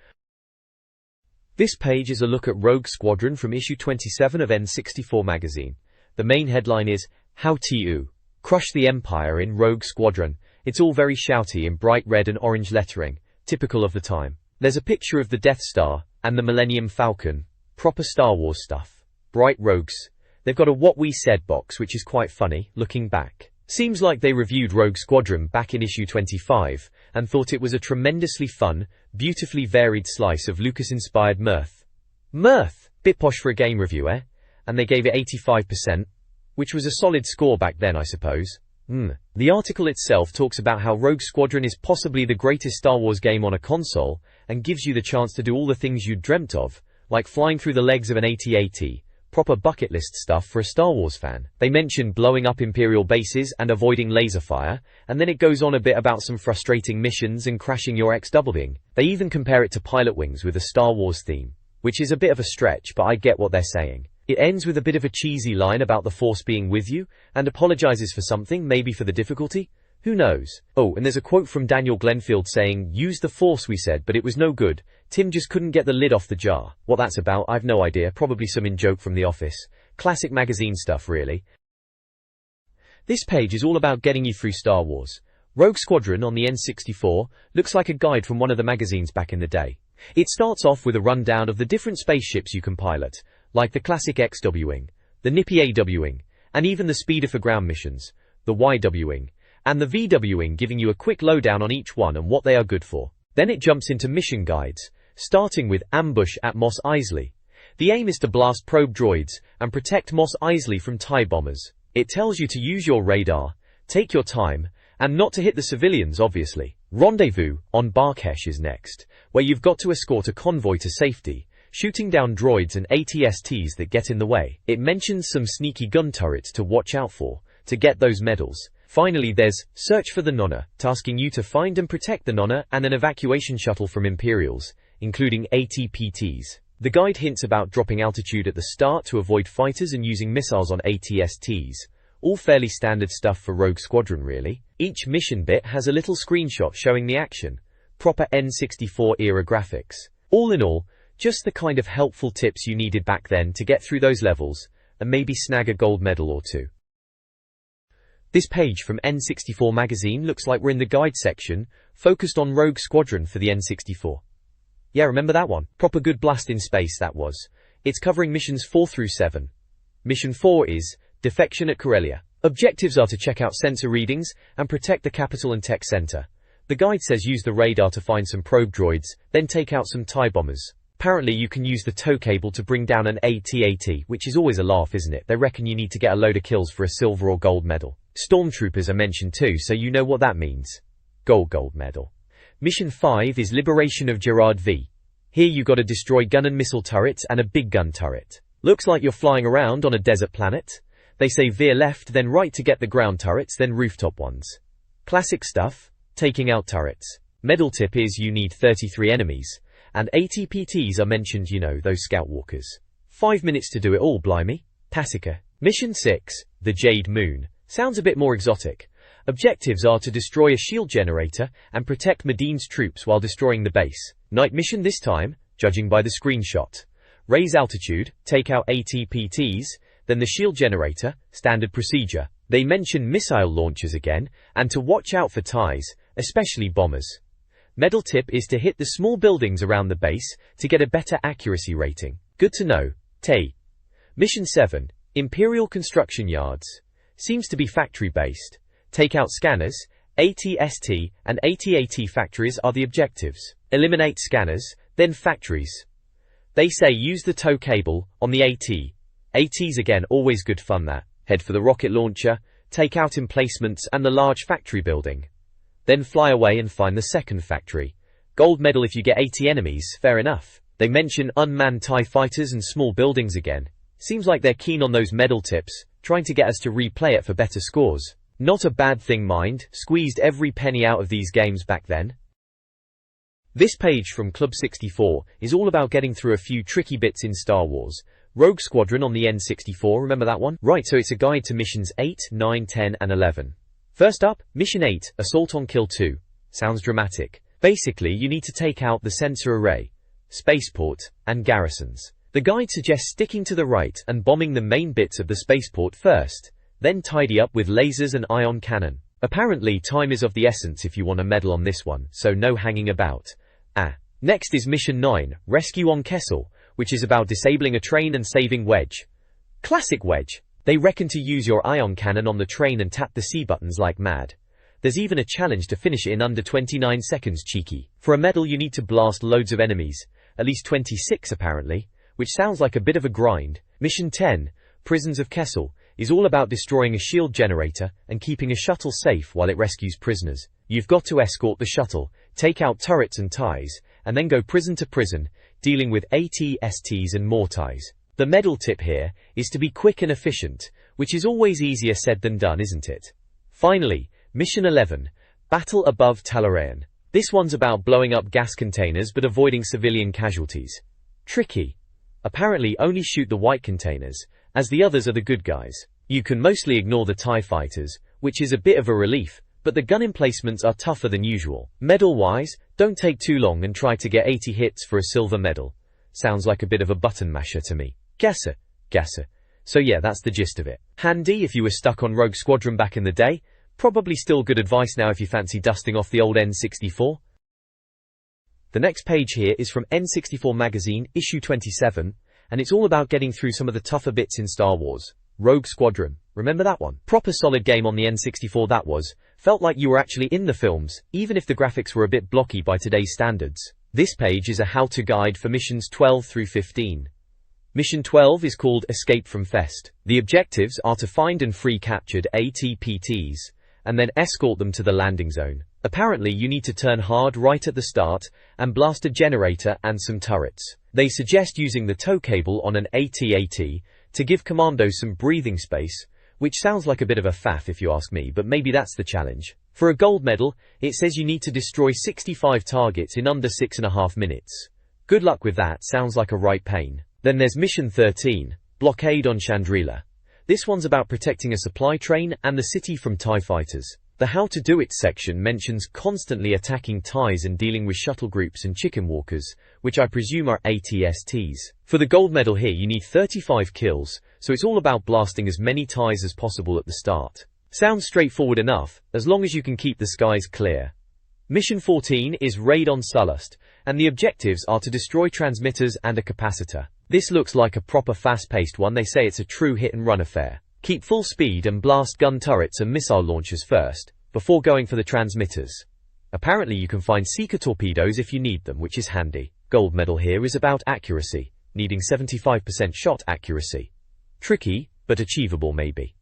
[SPEAKER 1] This page is a look at Rogue Squadron from issue 27 of N64 Magazine. The main headline is, How to Crush the Empire in Rogue Squadron. It's all very shouty in bright red and orange lettering, typical of the time. There's a picture of the Death Star and the Millennium Falcon. Proper Star Wars stuff. Bright rogues. They've got a What We Said box, which is quite funny, looking back. Seems like they reviewed Rogue Squadron back in issue 25, and thought it was a tremendously fun, beautifully varied slice of Lucas-inspired mirth. Mirth! Bit posh for a game review, eh? And they gave it 85%, which was a solid score back then, I suppose. The article itself talks about how Rogue Squadron is possibly the greatest Star Wars game on a console, and gives you the chance to do all the things you'd dreamt of, like flying through the legs of an AT-AT. Proper bucket list stuff for a Star Wars fan. They mention blowing up Imperial bases and avoiding laser fire, and then it goes on a bit about some frustrating missions and crashing your X-doubling. They even compare it to Pilot Wings with a Star Wars theme, which is a bit of a stretch, but I get what they're saying. It ends with a bit of a cheesy line about the Force being with you, and apologizes for something, maybe for the difficulty? Who knows? Oh, and there's a quote from Daniel Glenfield saying, "Use the Force we said, but it was no good. Tim just couldn't get the lid off the jar." What that's about, I've no idea, probably some in-joke from The Office. Classic magazine stuff really. This page is all about getting you through Star Wars. Rogue Squadron on the N64 looks like a guide from one of the magazines back in the day. It starts off with a rundown of the different spaceships you can pilot, like the classic XW-wing, the nippy AW-wing, and even the speeder for ground missions, the YW-wing, and the VW-wing, giving you a quick lowdown on each one and what they are good for. Then it jumps into mission guides, starting with Ambush at Mos Eisley. The aim is to blast probe droids and protect Mos Eisley from TIE bombers. It tells you to use your radar, take your time, and not to hit the civilians obviously. Rendezvous on Barkesh is next, where you've got to escort a convoy to safety, shooting down droids and ATSTs that get in the way. It mentions some sneaky gun turrets to watch out for, to get those medals. Finally there's Search for the Nonna, tasking you to find and protect the Nonna and an evacuation shuttle from Imperials, including ATPTs. The guide hints about dropping altitude at the start to avoid fighters and using missiles on ATSTs. All fairly standard stuff for Rogue Squadron really. Each mission bit has a little screenshot showing the action. Proper N64 era graphics. All in all, just the kind of helpful tips you needed back then to get through those levels, and maybe snag a gold medal or two. This page from N64 Magazine looks like we're in the guide section, focused on Rogue Squadron for the N64. Yeah, remember that one? Proper good blast in space, that was. It's covering missions 4 through 7. Mission 4 is Defection at Corellia. Objectives are to check out sensor readings and protect the capital and tech center. The guide says use the radar to find some probe droids, then take out some TIE bombers. Apparently you can use the tow cable to bring down an AT-AT, which is always a laugh, isn't it? They reckon you need to get a load of kills for a silver or gold medal. Stormtroopers are mentioned too, so you know what that means. Gold medal. Mission 5 is Liberation of Gerard V. Here you gotta destroy gun and missile turrets and a big gun turret. Looks like you're flying around on a desert planet. They say veer left then right to get the ground turrets, then rooftop ones. Classic stuff, taking out turrets. Medal tip is you need 33 enemies, and ATPTs are mentioned, you know, those scout walkers. 5 minutes to do it all, blimey. Tassica. Mission 6, the Jade Moon. Sounds a bit more exotic. Objectives are to destroy a shield generator and protect Madine's troops while destroying the base. Night mission this time, judging by the screenshot. Raise altitude, take out ATPTs, then the shield generator, standard procedure. They mention missile launchers again, and to watch out for TIEs, especially bombers. Medal tip is to hit the small buildings around the base to get a better accuracy rating. Good to know. Tay. Mission 7, Imperial Construction Yards. Seems to be factory-based. Take out scanners, ATST and ATAT factories are the objectives. Eliminate scanners, then factories. They say use the tow cable on the AT. ATs again, always good fun that. Head for the rocket launcher, take out emplacements and the large factory building. Then fly away and find the second factory. Gold medal if you get 80 enemies, fair enough. They mention unmanned TIE fighters and small buildings again. Seems like they're keen on those medal tips, trying to get us to replay it for better scores. Not a bad thing, mind, squeezed every penny out of these games back then. This page from Club 64 is all about getting through a few tricky bits in Star Wars. Rogue Squadron on the N64, remember that one? Right, so it's a guide to missions 8, 9, 10 and 11. First up, Mission 8, Assault on Kill 2. Sounds dramatic. Basically, you need to take out the sensor array, spaceport, and garrisons. The guide suggests sticking to the right and bombing the main bits of the spaceport first, then tidy up with lasers and ion cannon. Apparently time is of the essence if you want a medal on this one, so no hanging about. Next is Mission 9, Rescue on Kessel, which is about disabling a train and saving Wedge. Classic Wedge. They reckon to use your ion cannon on the train and tap the C buttons like mad. There's even a challenge to finish it in under 29 seconds, cheeky. For a medal you need to blast loads of enemies, at least 26 apparently, which sounds like a bit of a grind. Mission 10, Prisons of Kessel, is all about destroying a shield generator and keeping a shuttle safe while it rescues prisoners. You've got to escort the shuttle, take out turrets and TIEs, and then go prison to prison, dealing with ATSTs and more TIEs. The medal tip here is to be quick and efficient, which is always easier said than done, isn't it? Finally, Mission 11, Battle Above Talarayan. This one's about blowing up gas containers but avoiding civilian casualties. Tricky. Apparently only shoot the white containers, as the others are the good guys. You can mostly ignore the TIE fighters, which is a bit of a relief, but the gun emplacements are tougher than usual. Medal-wise, don't take too long and try to get 80 hits for a silver medal. Sounds like a bit of a button masher to me. Gasser. So yeah, that's the gist of it. Handy if you were stuck on Rogue Squadron back in the day. Probably still good advice now if you fancy dusting off the old N64. The next page here is from N64 Magazine, issue 27, and it's all about getting through some of the tougher bits in Star Wars. Rogue Squadron. Remember that one? Proper solid game on the N64 that was. Felt like you were actually in the films, even if the graphics were a bit blocky by today's standards. This page is a how-to guide for missions 12 through 15. Mission 12 is called Escape from Fest. The objectives are to find and free captured ATPTs, and then escort them to the landing zone. Apparently you need to turn hard right at the start and blast a generator and some turrets. They suggest using the tow cable on an AT-AT to give commandos some breathing space, which sounds like a bit of a faff if you ask me, but maybe that's the challenge. For a gold medal, it says you need to destroy 65 targets in under 6.5 minutes. Good luck with that, sounds like a right pain. Then there's Mission 13, Blockade on Chandrila. This one's about protecting a supply train and the city from TIE fighters. The How to Do It section mentions constantly attacking TIEs and dealing with shuttle groups and chicken walkers, which I presume are ATSTs. For the gold medal here you need 35 kills, so it's all about blasting as many TIEs as possible at the start. Sounds straightforward enough, as long as you can keep the skies clear. Mission 14 is Raid on Sullust, and the objectives are to destroy transmitters and a capacitor. This looks like a proper fast-paced one. They say it's a true hit-and-run affair. Keep full speed and blast gun turrets and missile launchers first, before going for the transmitters. Apparently you can find seeker torpedoes if you need them, which is handy. Gold medal here is about accuracy, needing 75% shot accuracy. Tricky, but achievable maybe.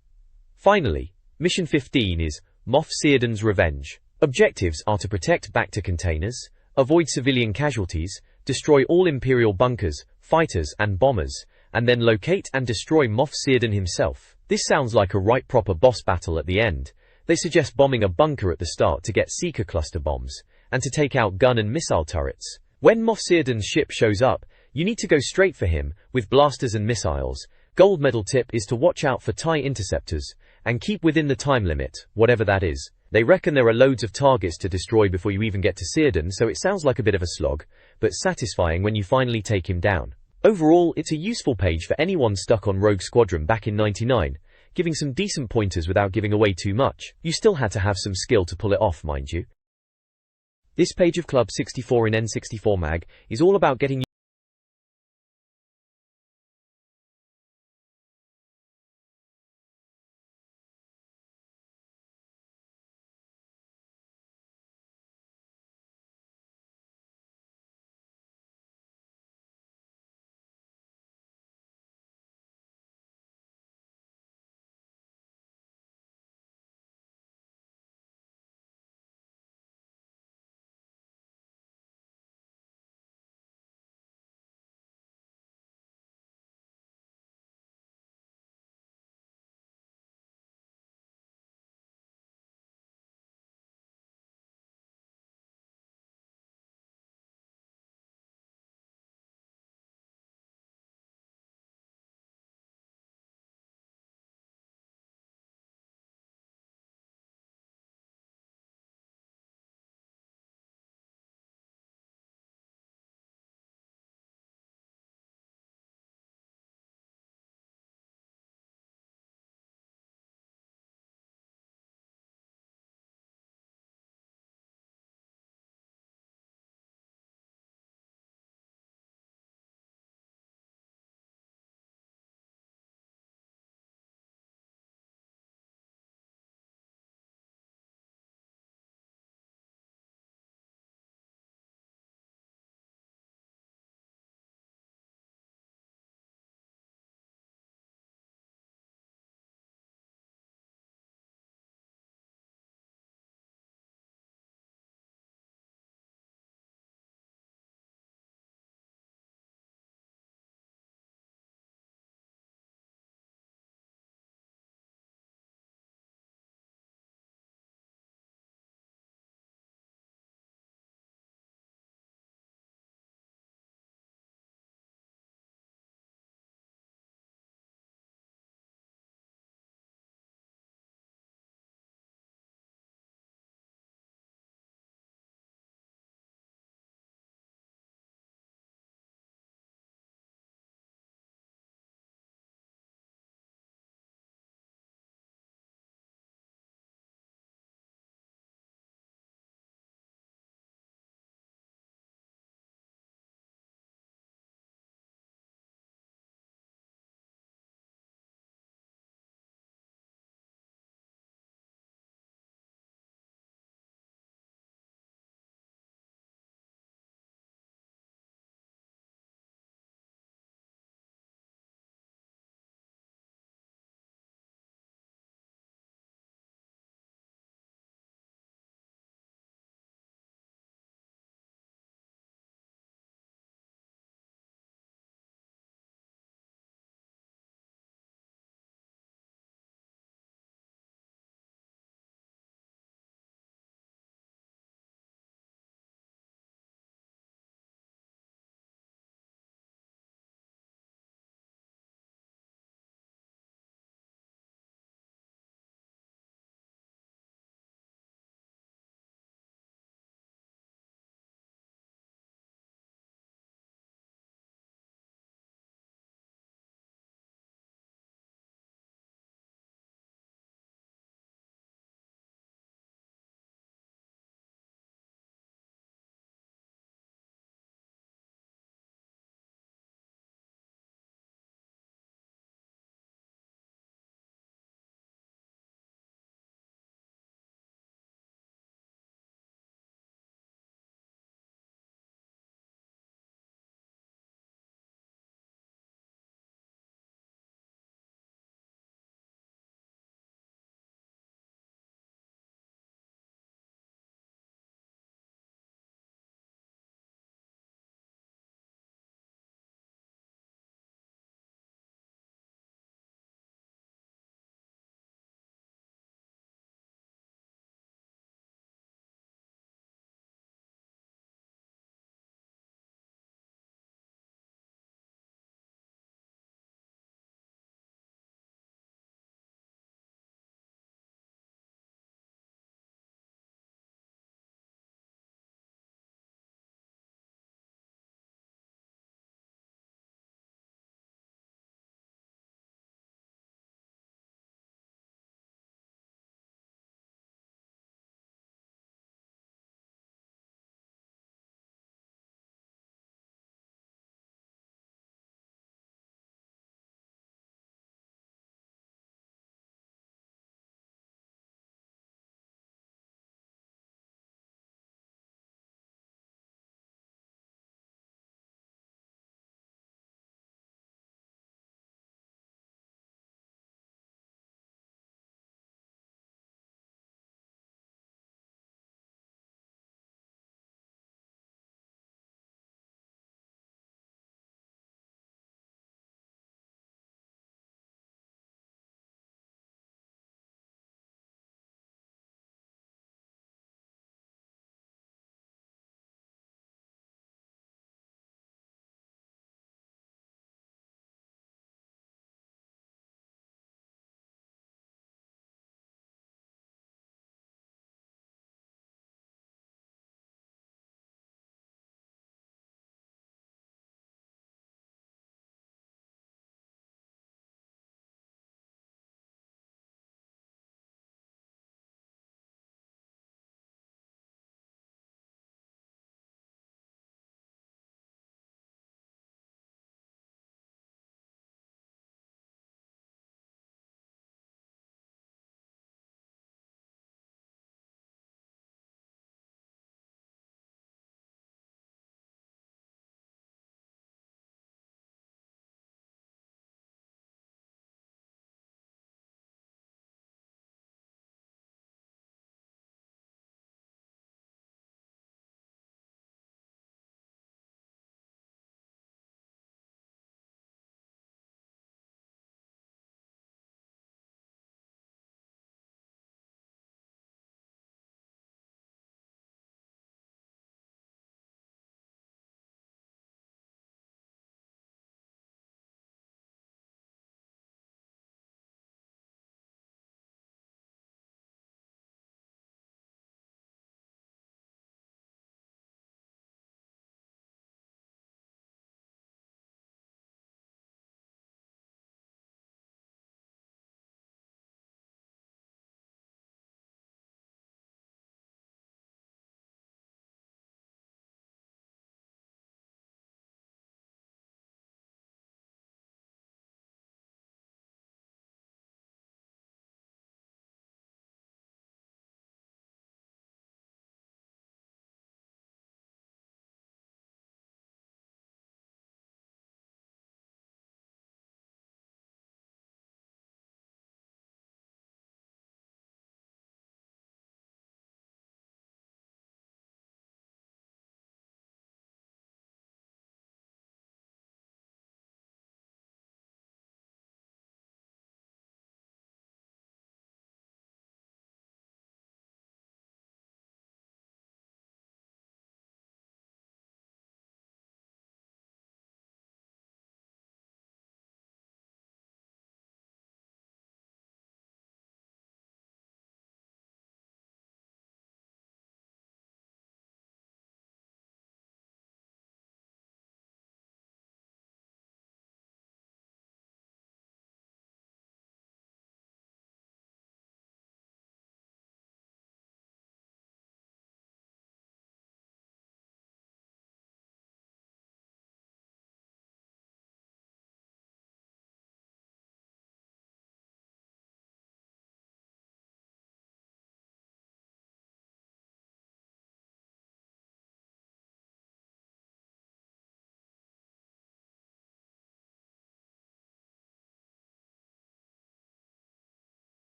[SPEAKER 1] Finally, Mission 15 is Moff Seardan's Revenge. Objectives are to protect Bacta containers, avoid civilian casualties, destroy all Imperial bunkers, fighters and bombers, and then locate and destroy Moff Seardan himself. This sounds like a right proper boss battle at the end. They suggest bombing a bunker at the start to get seeker cluster bombs, and to take out gun and missile turrets. When Moff Seardan's ship shows up, you need to go straight for him, with blasters and missiles. Gold medal tip is to watch out for TIE interceptors, and keep within the time limit, whatever that is. They reckon there are loads of targets to destroy before you even get to Seardan, so it sounds like a bit of a slog, but satisfying when you finally take him down. Overall, it's a useful page for anyone stuck on Rogue Squadron back in '99, giving some decent pointers without giving away too much. You still had to have some skill to pull it off, mind you. This page of Club 64 in N64 Mag is all about getting